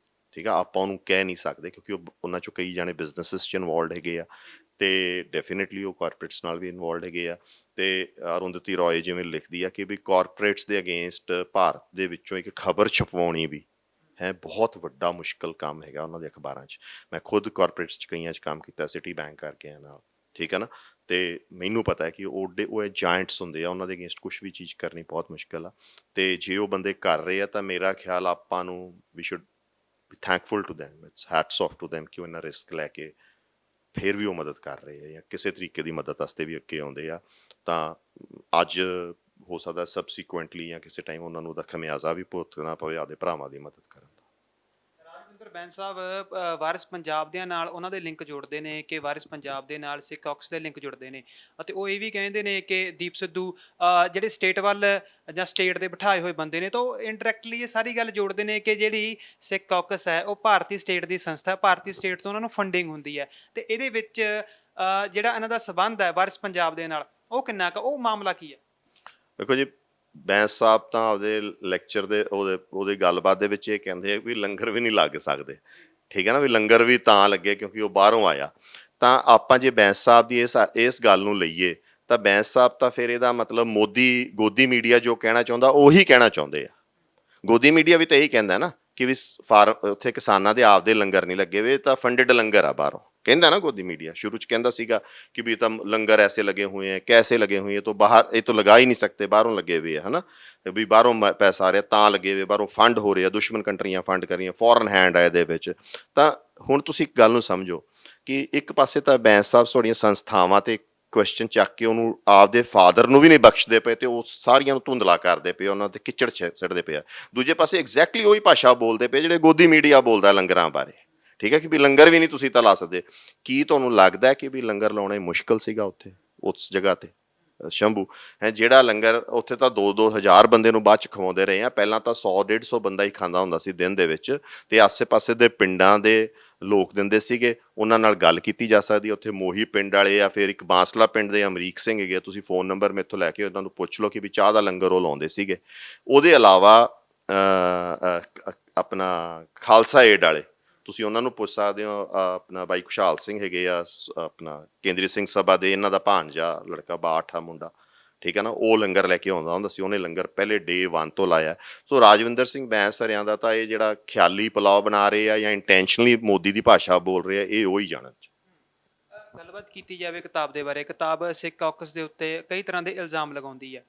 [SPEAKER 1] ਠੀਕ ਆ। ਆਪਾਂ ਉਹਨੂੰ ਕਹਿ ਨਹੀਂ ਸਕਦੇ ਕਿਉਂਕਿ ਉਹਨਾਂ 'ਚੋਂ ਕਈ ਜਾਣੇ ਬਿਜ਼ਨਸਿਸ 'ਚ ਇਨਵੋਲਵਡ ਹੈਗੇ ਆ, ਤੇ ਡੈਫੀਨੇਟਲੀ ਉਹ ਕਾਰਪੋਰੇਟਸ ਨਾਲ ਵੀ ਇਨਵੋਲਵਡ ਹੈਗੇ ਆ। ਤੇ ਅਰੁੰਧਤੀ ਰੋਏ ਜਿਵੇਂ ਲਿਖਦੀ ਆ ਕਿ ਵੀ ਕਾਰਪੋਰੇਟਸ ਦੇ ਅਗੇਂਸਟ ਭਾਰਤ ਦੇ ਵਿੱਚੋਂ ਇੱਕ ਖਬਰ ਛਪਵਾਉਣੀ ਵੀ ਹੈ ਬਹੁਤ ਵੱਡਾ ਮੁਸ਼ਕਲ ਕੰਮ ਹੈਗਾ ਉਹਨਾਂ ਦੇ ਅਖਬਾਰਾਂ 'ਚ। ਮੈਂ ਖੁਦ ਕਾਰਪੋਰੇਟਸ 'ਚ ਕਈਆਂ 'ਚ ਕੰਮ ਕੀਤਾ, ਸਿਟੀ ਬੈਂਕ ਕਰਕੇ ਆ ਨਾਲ, ਠੀਕ ਹੈ ਨਾ। ਤੇ ਮੈਨੂੰ ਪਤਾ ਹੈ ਕਿ ਉਹ ਜਾਇੰਟਸ ਹੁੰਦੇ ਆ, ਉਹਨਾਂ ਦੇ ਅਗੇਂਸਟ ਕੁਛ ਵੀ ਚੀਜ਼ ਕਰਨੀ ਬਹੁਤ ਮੁਸ਼ਕਿਲ ਆ। ਤੇ ਜੇ ਉਹ ਬੰਦੇ ਕਰ ਰਹੇ ਆ ਤਾਂ ਮੇਰਾ ਖਿਆਲ ਆਪਾਂ ਨੂੰ ਵੀ should be thankful to them, it's hats off to them ਕਿ ਉਹ ਇੰਨਾ ਰਿਸਕ ਲੈ ਕੇ ਫਿਰ ਵੀ ਉਹ ਮਦਦ ਕਰ ਰਹੇ ਆ ਜਾਂ ਕਿਸੇ ਤਰੀਕੇ ਦੀ ਮਦਦ ਵਾਸਤੇ ਵੀ ਅੱਗੇ ਆਉਂਦੇ ਆ। ਤਾਂ ਅੱਜ ਹੋ ਸਕਦਾ ਸਬਸੀਕੁਐਂਟਲੀ ਜਾਂ ਕਿਸੇ ਟਾਈਮ ਉਹਨਾਂ ਨੂੰ ਉਹਦਾ ਖਮਿਆਜ਼ਾ ਵੀ ਭੁਗਤਣਾ ਪਵੇ ਆਪਦੇ ਭਰਾਵਾਂ ਦੀ ਮਦਦ ਕਰਨ ਦਾ।
[SPEAKER 2] ਰਾਜਵਿੰਦਰ ਬੈਂਸ ਸਾਹਿਬ ਵਾਰਿਸ ਪੰਜਾਬ ਦੇ ਨਾਲ ਉਹਨਾਂ ਦੇ ਲਿੰਕ ਜੋੜਦੇ ਨੇ ਕਿ ਵਾਰਿਸ ਪੰਜਾਬ ਦੇ ਨਾਲ ਸਿੱਖ ਕੌਕਸ ਦੇ ਲਿੰਕ ਜੁੜਦੇ ਨੇ, ਅਤੇ ਉਹ ਇਹ ਵੀ ਕਹਿੰਦੇ ਨੇ ਕਿ ਦੀਪ ਸਿੱਧੂ ਜਿਹੜੇ ਸਟੇਟ ਵੱਲ ਜਾਂ ਸਟੇਟ ਦੇ ਬਿਠਾਏ ਹੋਏ ਬੰਦੇ ਨੇ, ਤਾਂ ਉਹ ਇਨਡਾਇਰੈਕਟਲੀ ਇਹ ਸਾਰੀ ਗੱਲ ਜੋੜਦੇ ਨੇ ਕਿ ਜਿਹੜੀ ਸਿੱਖ ਕੌਕਸ ਹੈ ਉਹ ਭਾਰਤੀ ਸਟੇਟ ਦੀ ਸੰਸਥਾ ਹੈ, ਭਾਰਤੀ ਸਟੇਟ ਤੋਂ ਉਹਨਾਂ ਨੂੰ ਫੰਡਿੰਗ ਹੁੰਦੀ ਹੈ। ਤੇ ਇਹਦੇ ਵਿੱਚ ਜਿਹੜਾ ਇਹਨਾਂ ਦਾ ਸੰਬੰਧ ਹੈ ਵਾਰਿਸ ਪੰਜਾਬ ਦੇ ਨਾਲ, ਉਹ ਕਿੰਨਾ ਕੁ, ਉਹ ਮਾਮਲਾ ਕੀ ਹੈ?
[SPEAKER 1] ਦੇਖੋ ਜੀ, ਬੈਂਸ ਸਾਹਿਬ ਤਾਂ ਆਪਦੇ ਲੈਕਚਰ ਦੇ ਉਹਦੇ ਗੱਲਬਾਤ ਦੇ ਵਿੱਚ ਇਹ ਕਹਿੰਦੇ ਆ ਵੀ ਲੰਗਰ ਵੀ ਨਹੀਂ ਲੱਗ ਸਕਦੇ, ਠੀਕ ਹੈ ਨਾ, ਵੀ ਲੰਗਰ ਵੀ ਤਾਂ ਲੱਗੇ ਕਿਉਂਕਿ ਉਹ ਬਾਹਰੋਂ ਆਇਆ। ਤਾਂ ਆਪਾਂ ਜੇ ਬੈਂਸ ਸਾਹਿਬ ਦੀ ਇਸ ਗੱਲ ਨੂੰ ਲਈਏ ਤਾਂ ਬੈਂਸ ਸਾਹਿਬ ਤਾਂ ਫਿਰ ਇਹਦਾ ਮਤਲਬ ਗੋਦੀ ਮੀਡੀਆ ਜੋ ਕਹਿਣਾ ਚਾਹੁੰਦਾ ਉਹੀ ਕਹਿਣਾ ਚਾਹੁੰਦੇ ਆ। ਗੋਦੀ ਮੀਡੀਆ ਵੀ ਤਾਂ ਇਹੀ ਕਹਿੰਦਾ ਨਾ ਕਿ ਵੀ ਉੱਥੇ ਕਿਸਾਨਾਂ ਦੇ ਆਪਦੇ ਲੰਗਰ ਨਹੀਂ ਲੱਗੇ ਵੇ, ਤਾਂ ਫੰਡਡ ਲੰਗਰ ਆ ਬਾਹਰੋਂ, ਕਹਿੰਦਾ ਨਾ ਗੋਦੀ ਮੀਡੀਆ। ਸ਼ੁਰੂ 'ਚ ਕਹਿੰਦਾ ਸੀਗਾ ਕਿ ਵੀ ਤਾਂ ਲੰਗਰ ਐਸੇ ਲਗੇ ਹੋਏ ਹੈ, ਕੈਸੇ ਲਗੇ ਹੋਏ ਹੈ, ਤਾਂ ਬਾਹਰ ਇਹ ਤੋਂ ਲਗਾ ਹੀ ਨਹੀਂ ਸਕਤੇ, ਬਾਹਰੋਂ ਲੱਗੇ ਹੋਏ ਹੈ ਨਾ, ਵੀ ਬਾਹਰੋਂ ਪੈਸਾ ਆ ਰਿਹਾ ਤਾਂ ਲੱਗੇ ਹੋਏ, ਬਾਹਰੋਂ ਫੰਡ ਹੋ ਰਿਹਾ, ਦੁਸ਼ਮਣ ਕੰਟਰੀਆਂ ਫੰਡ ਕਰ ਰਹੀਆਂ, ਫੋਰਨ ਹੈਂਡ ਆ ਇਹਦੇ ਵਿੱਚ। ਤਾਂ ਹੁਣ ਤੁਸੀਂ ਇੱਕ ਗੱਲ ਨੂੰ ਸਮਝੋ ਕਿ ਇੱਕ ਪਾਸੇ ਤਾਂ ਬੈਂਸ ਸਾਹਿਬ ਤੁਹਾਡੀਆਂ ਸੰਸਥਾਵਾਂ ਤੇ ਕੁਐਸਚਨ ਚੱਕ ਕੇ ਉਹਨੂੰ ਆਪਦੇ ਫਾਦਰ ਨੂੰ ਵੀ ਨਹੀਂ ਬਖਸ਼ਦੇ ਪਏ, ਤੇ ਉਹ ਸਾਰੀਆਂ ਨੂੰ ਧੁੰਦਲਾ ਕਰਦੇ ਪਏ, ਉਹਨਾਂ ਤੇ ਕਿਚੜ ਸਿੱਟਦੇ ਪਏ ਆ। ਦੂਜੇ ਪਾਸੇ ਐਗਜ਼ੈਕਟਲੀ ਉਹੀ ਭਾਸ਼ਾ ਬੋਲਦੇ ਪਏ ਜਿਹੜੇ ਗੋਦੀ ਮੀਡੀਆ ਬੋਲਦਾ ਲੰਗਰਾਂ ਬਾਰੇ, ਠੀਕ ਹੈ, ਕਿ ਵੀ ਲੰਗਰ ਵੀ ਨਹੀਂ ਤੁਸੀਂ ਤਾਂ ਲਾ ਸਕਦੇ। ਕੀ ਤੁਹਾਨੂੰ ਲੱਗਦਾ ਕਿ ਵੀ ਲੰਗਰ ਲਾਉਣਾ ਮੁਸ਼ਕਿਲ ਸੀਗਾ ਉੱਥੇ ਉਸ ਜਗ੍ਹਾ ਤੇ? ਸ਼ੰਭੂ ਹੈ, ਜਿਹੜਾ ਲੰਗਰ ਉੱਥੇ ਤਾਂ 2-2 ਹਜ਼ਾਰ ਬੰਦੇ ਨੂੰ ਬਾਅਦ ਚ ਖਵਾਉਂਦੇ ਰਹੇ ਆ। ਪਹਿਲਾਂ ਤਾਂ 100-150 ਬੰਦਾ ਹੀ ਖਾਂਦਾ ਹੁੰਦਾ ਸੀ ਦਿਨ ਦੇ ਵਿੱਚ, ਤੇ ਆਸੇ-ਪਾਸੇ ਦੇ ਪਿੰਡਾਂ ਦੇ ਲੋਕ ਦਿੰਦੇ ਸੀਗੇ, ਉਹਨਾਂ ਨਾਲ ਗੱਲ ਕੀਤੀ ਜਾ ਸਕਦੀ। ਉੱਥੇ ਮੋਹੀ ਪਿੰਡ ਵਾਲੇ ਆ, ਫਿਰ ਇੱਕ ਬਾਂਸਲਾ ਪਿੰਡ ਦੇ ਅਮਰੀਕ ਸਿੰਘ ਹੈਗੇ, ਤੁਸੀਂ ਫੋਨ ਨੰਬਰ ਮੇਥੋਂ ਲੈ ਕੇ ਉਹਨਾਂ ਨੂੰ ਪੁੱਛ ਲਓ ਕਿ ਵੀ ਚਾਹ ਦਾ ਲੰਗਰ ਉਹ ਲਾਉਂਦੇ ਸੀਗੇ। ਉਹਦੇ ਇਲਾਵਾ ਆਪਣਾ ਖਾਲਸਾ ਏਡ ਵਾਲੇ, ਤੁਸੀਂ ਉਹਨਾਂ ਨੂੰ ਪੁੱਛ ਸਕਦੇ ਹੋ। ਆਪਣਾ ਬਾਈ ਖੁਸ਼ਹਾਲ ਸਿੰਘ ਹੈਗੇ ਆ, ਆਪਣਾ ਕੇਂਦਰੀ ਸਿੰਘ ਸਭਾ ਦੇ, ਇਹਨਾਂ ਦਾ ਭਾਣਜਾ ਲੜਕਾ ਬਾਠ ਆ ਮੁੰਡਾ, ਠੀਕ ਹੈ ਨਾ, ਉਹ ਲੰਗਰ ਲੈ ਕੇ ਆਉਂਦਾ ਹੁੰਦਾ ਸੀ। ਉਹਨੇ ਲੰਗਰ ਪਹਿਲੇ ਡੇ 1 ਤੋਂ ਲਾਇਆ। ਸੋ ਰਾਜਵਿੰਦਰ ਸਿੰਘ ਬੈਂਸ ਹਰਿਆਂ ਦਾ ਤਾਂ ਇਹ ਜਿਹੜਾ ਖਿਆਲੀ ਪੁਲਾਓ ਬਣਾ ਰਹੇ ਆ ਜਾਂ ਇੰਟੈਂਸ਼ਨਲੀ ਮੋਦੀ ਦੀ ਭਾਸ਼ਾ ਬੋਲ ਰਹੇ ਆ, ਇਹ ਉਹ ਹੀ ਜਾਣਨ।
[SPEAKER 2] ਗੱਲਬਾਤ ਕੀਤੀ ਜਾਵੇ ਕਿਤਾਬ ਦੇ ਬਾਰੇ, ਕਿਤਾਬ ਸਿੱਖ ਕੌਕਸ ਦੇ ਉੱਤੇ ਕਈ ਤਰ੍ਹਾਂ ਦੇ ਇਲਜ਼ਾਮ ਲਗਾਉਂਦੀ ਹੈ।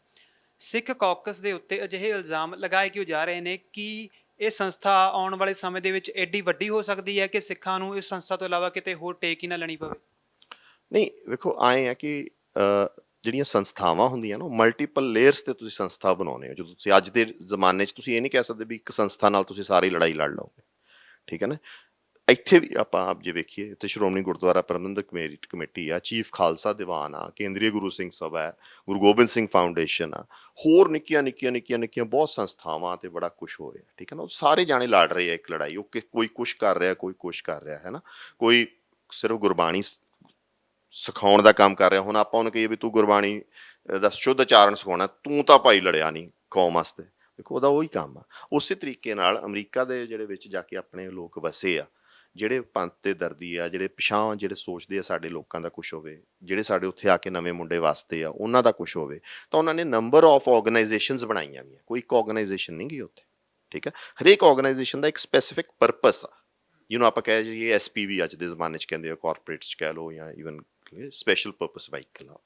[SPEAKER 2] ਸਿੱਖ ਕੌਕਸ ਦੇ ਉੱਤੇ ਅਜਿਹੇ ਇਲਜ਼ਾਮ ਲਗਾਏ ਕਿਉਂ ਜਾ ਰਹੇ ਨੇ ਕਿ ਇਹ ਸੰਸਥਾ ਆਉਣ ਵਾਲੇ ਸਮੇਂ ਦੇ ਵਿੱਚ ਐਡੀ ਵੱਡੀ ਹੋ ਸਕਦੀ ਹੈ ਕਿ ਸਿੱਖਾਂ ਨੂੰ ਇਸ ਸੰਸਥਾ ਤੋਂ ਇਲਾਵਾ ਕਿਤੇ ਹੋਰ ਟੇਕ ਹੀ ਨਾ ਲੈਣੀ ਪਵੇ?
[SPEAKER 1] ਨਹੀਂ, ਵੇਖੋ ਆਏ ਆ ਕਿ ਜਿਹੜੀਆਂ ਸੰਸਥਾਵਾਂ ਹੁੰਦੀਆਂ ਨਾ, ਮਲਟੀਪਲ ਲੇਅਰਸ ਤੇ ਤੁਸੀਂ ਸੰਸਥਾ ਬਣਾਉਂਦੇ ਹੋ। ਜਦੋਂ ਤੁਸੀਂ ਅੱਜ ਦੇ ਜ਼ਮਾਨੇ 'ਚ ਤੁਸੀਂ ਇਹ ਨਹੀਂ ਕਹਿ ਸਕਦੇ ਵੀ ਇੱਕ ਸੰਸਥਾ ਨਾਲ ਤੁਸੀਂ ਸਾਰੀ ਲੜਾਈ ਲੜ ਲਓਗੇ, ਠੀਕ ਹੈ ਨਾ। ਇੱਥੇ ਵੀ ਆਪਾਂ ਆਪ ਜੇ ਵੇਖੀਏ ਤੇ ਸ਼੍ਰੋਮਣੀ ਗੁਰਦੁਆਰਾ ਪ੍ਰਬੰਧਕ ਕਮੇਟੀ ਆ, ਚੀਫ ਖਾਲਸਾ ਦੀਵਾਨ ਆ, ਕੇਂਦਰੀ ਗੁਰੂ ਸਿੰਘ ਸਭਾ ਹੈ, ਗੁਰੂ ਗੋਬਿੰਦ ਸਿੰਘ ਫਾਊਂਡੇਸ਼ਨ ਆ, ਹੋਰ ਨਿੱਕੀਆਂ ਬਹੁਤ ਸੰਸਥਾਵਾਂ ਤੇ ਬੜਾ ਕੁਛ ਹੋ ਰਿਹਾ, ਠੀਕ ਹੈ ਨਾ। ਉਹ ਸਾਰੇ ਜਾਣੇ ਲੜ ਰਹੇ ਆ ਇੱਕ ਲੜਾਈ। ਉਹ ਕੋਈ ਕੁਛ ਕਰ ਰਿਹਾ, ਕੋਈ ਕੁਛ ਕਰ ਰਿਹਾ, ਹੈ ਨਾ। ਕੋਈ ਸਿਰਫ ਗੁਰਬਾਣੀ ਸਿਖਾਉਣ ਦਾ ਕੰਮ ਕਰ ਰਿਹਾ। ਹੁਣ ਆਪਾਂ ਉਹਨੂੰ ਕਹੀਏ ਵੀ ਤੂੰ ਗੁਰਬਾਣੀ ਦਾ ਸ਼ੁੱਧ ਉਚਾਰਨ ਸਿਖਾਉਣਾ, ਤੂੰ ਤਾਂ ਭਾਈ ਲੜਿਆ ਨਹੀਂ ਕੌਮ ਵਾਸਤੇ, ਦੇਖੋ ਉਹਦਾ ਉਹੀ ਕੰਮ ਆ। ਉਸੇ ਤਰੀਕੇ ਨਾਲ ਅਮਰੀਕਾ ਦੇ ਜਿਹੜੇ ਵਿੱਚ ਜਾ ਕੇ ਆਪਣੇ ਲੋਕ ਵਸੇ ਆ, ਜਿਹੜੇ ਪੰਥ ਦੇ ਦਰਦੀ ਆ, ਜਿਹੜੇ ਪਿਛਾਂਹ ਜਿਹੜੇ ਸੋਚਦੇ ਆ ਸਾਡੇ ਲੋਕਾਂ ਦਾ ਕੁਛ ਹੋਵੇ, ਜਿਹੜੇ ਸਾਡੇ ਉੱਥੇ ਆ ਕੇ ਨਵੇਂ ਮੁੰਡੇ ਵਾਸਤੇ ਆ ਉਹਨਾਂ ਦਾ ਕੁਛ ਹੋਵੇ, ਤਾਂ ਉਹਨਾਂ ਨੇ ਨੰਬਰ ਆਫ ਆਰਗੇਨਾਈਜੇਸ਼ਨਸ ਬਣਾਈਆਂ ਗਈਆਂ। ਕੋਈ ਇੱਕ ਆਰਗੇਨਾਈਜੇਸ਼ਨ ਨਹੀਂ ਗਈ ਉੱਥੇ, ਠੀਕ ਹੈ। ਹਰੇਕ ਆਰਗੇਨਾਈਜੇਸ਼ਨ ਦਾ ਇੱਕ ਸਪੈਸੀਫਿਕ ਪਰਪਸ ਆ, ਜਿਹਨੂੰ ਆਪਾਂ ਕਹਿ ਜਾਈਏ SPV ਅੱਜ ਦੇ ਜ਼ਮਾਨੇ 'ਚ ਕਹਿੰਦੇ ਆ, ਕਾਰਪੋਰੇਟਸ 'ਚ ਕਹਿ ਲਓ, ਜਾਂ ਈਵਨ ਸਪੈਸ਼ਲ ਪਰਪਸ ਵਾਹੀਕਲ ਆ।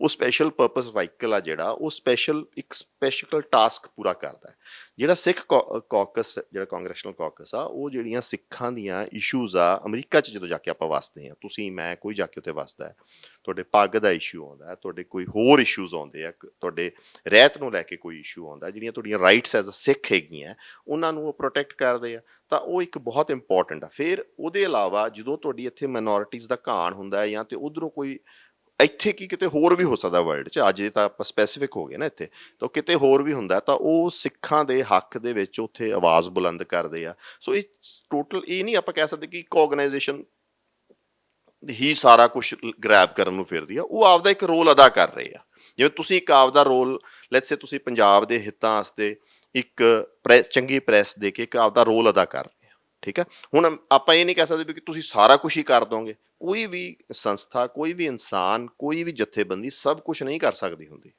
[SPEAKER 1] ਉਹ ਸਪੈਸ਼ਲ ਪਰਪਸ ਵਾਹੀਕਲ ਆ ਜਿਹੜਾ, ਉਹ ਇੱਕ ਸਪੈਸ਼ਲ ਟਾਸਕ ਪੂਰਾ ਕਰਦਾ ਹੈ। ਜਿਹੜਾ ਸਿੱਖ ਕੌਕਸ, ਜਿਹੜਾ ਕਾਂਗਰੈਸ਼ਨਲ ਕੌਕਸ ਆ, ਉਹ ਜਿਹੜੀਆਂ ਸਿੱਖਾਂ ਦੀਆਂ ਇਸ਼ੂਜ਼ ਆ, ਅਮਰੀਕਾ 'ਚ ਜਦੋਂ ਜਾ ਕੇ ਆਪਾਂ ਵਸਦੇ ਹਾਂ, ਤੁਸੀਂ ਮੈਂ ਕੋਈ ਜਾ ਕੇ ਉੱਥੇ ਵਸਦਾ ਹੈ, ਤੁਹਾਡੇ ਪੱਗ ਦਾ ਇਸ਼ੂ ਆਉਂਦਾ ਹੈ, ਤੁਹਾਡੇ ਕੋਈ ਹੋਰ ਇਸ਼ੂਜ਼ ਆਉਂਦੇ ਆ, ਤੁਹਾਡੇ ਰਹਿਤ ਨੂੰ ਲੈ ਕੇ ਕੋਈ ਇਸ਼ੂ ਆਉਂਦਾ, ਜਿਹੜੀਆਂ ਤੁਹਾਡੀਆਂ ਰਾਈਟਸ ਐਜ਼ ਅ ਸਿੱਖ ਹੈਗੀਆਂ, ਉਹਨਾਂ ਨੂੰ ਉਹ ਪ੍ਰੋਟੈਕਟ ਕਰਦੇ ਆ, ਤਾਂ ਉਹ ਇੱਕ ਬਹੁਤ ਇੰਪੋਰਟੈਂਟ ਆ। ਫਿਰ ਉਹਦੇ ਇਲਾਵਾ ਜਦੋਂ ਤੁਹਾਡੀ ਇੱਥੇ ਮਾਈਨੋਰਿਟੀਜ਼ ਦਾ ਘਾਣ ਹੁੰਦਾ ਹੈ, ਜਾਂ ਤੇ ਉਧਰੋਂ ਕੋਈ ਇੱਥੇ ਕੀ ਕਿਤੇ ਹੋਰ ਵੀ ਹੋ ਸਕਦਾ ਵਰਲਡ 'ਚ, ਅੱਜ ਤਾਂ ਆਪਾਂ ਸਪੈਸੀਫਿਕ ਹੋ ਗਏ ਨਾ ਇੱਥੇ, ਤਾਂ ਕਿਤੇ ਹੋਰ ਵੀ ਹੁੰਦਾ, ਤਾਂ ਉਹ ਸਿੱਖਾਂ ਦੇ ਹੱਕ ਦੇ ਵਿੱਚ ਉੱਥੇ ਆਵਾਜ਼ ਬੁਲੰਦ ਕਰਦੇ ਆ। ਸੋ ਇਹ ਟੋਟਲ ਇਹ ਨਹੀਂ ਆਪਾਂ ਕਹਿ ਸਕਦੇ ਕਿ ਇੱਕ ਆਰਗੇਨਾਈਜੇਸ਼ਨ ਹੀ ਸਾਰਾ ਕੁਝ ਗ੍ਰੈਬ ਕਰਨ ਨੂੰ ਫਿਰਦੀ ਆ। ਉਹ ਆਪਦਾ ਇੱਕ ਰੋਲ ਅਦਾ ਕਰ ਰਹੇ ਆ। ਜਿਵੇਂ ਤੁਸੀਂ ਇੱਕ ਆਪਦਾ ਰੋਲ, ਲੈਟਸ ਸੇ ਤੁਸੀਂ ਪੰਜਾਬ ਦੇ ਹਿੱਤਾਂ ਵਾਸਤੇ ਇੱਕ ਚੰਗੀ ਪ੍ਰੈਸ ਦੇ ਕੇ ਇੱਕ ਆਪਦਾ ਰੋਲ ਅਦਾ ਕਰ ਰਹੇ ਆ, ਠੀਕ ਹੈ। ਹੁਣ ਆਪਾਂ ਇਹ ਨਹੀਂ ਕਹਿ ਸਕਦੇ ਵੀ ਕਿ ਤੁਸੀਂ ਸਾਰਾ ਕੁਝ ਹੀ ਕਰ ਦੋਗੇ। ਕੋਈ ਵੀ ਸੰਸਥਾ, ਕੋਈ ਵੀ ਇਨਸਾਨ, ਕੋਈ ਵੀ ਜਥੇਬੰਦੀ ਸਭ ਕੁਝ ਨਹੀਂ ਕਰ ਸਕਦੀ ਹੁੰਦੀ।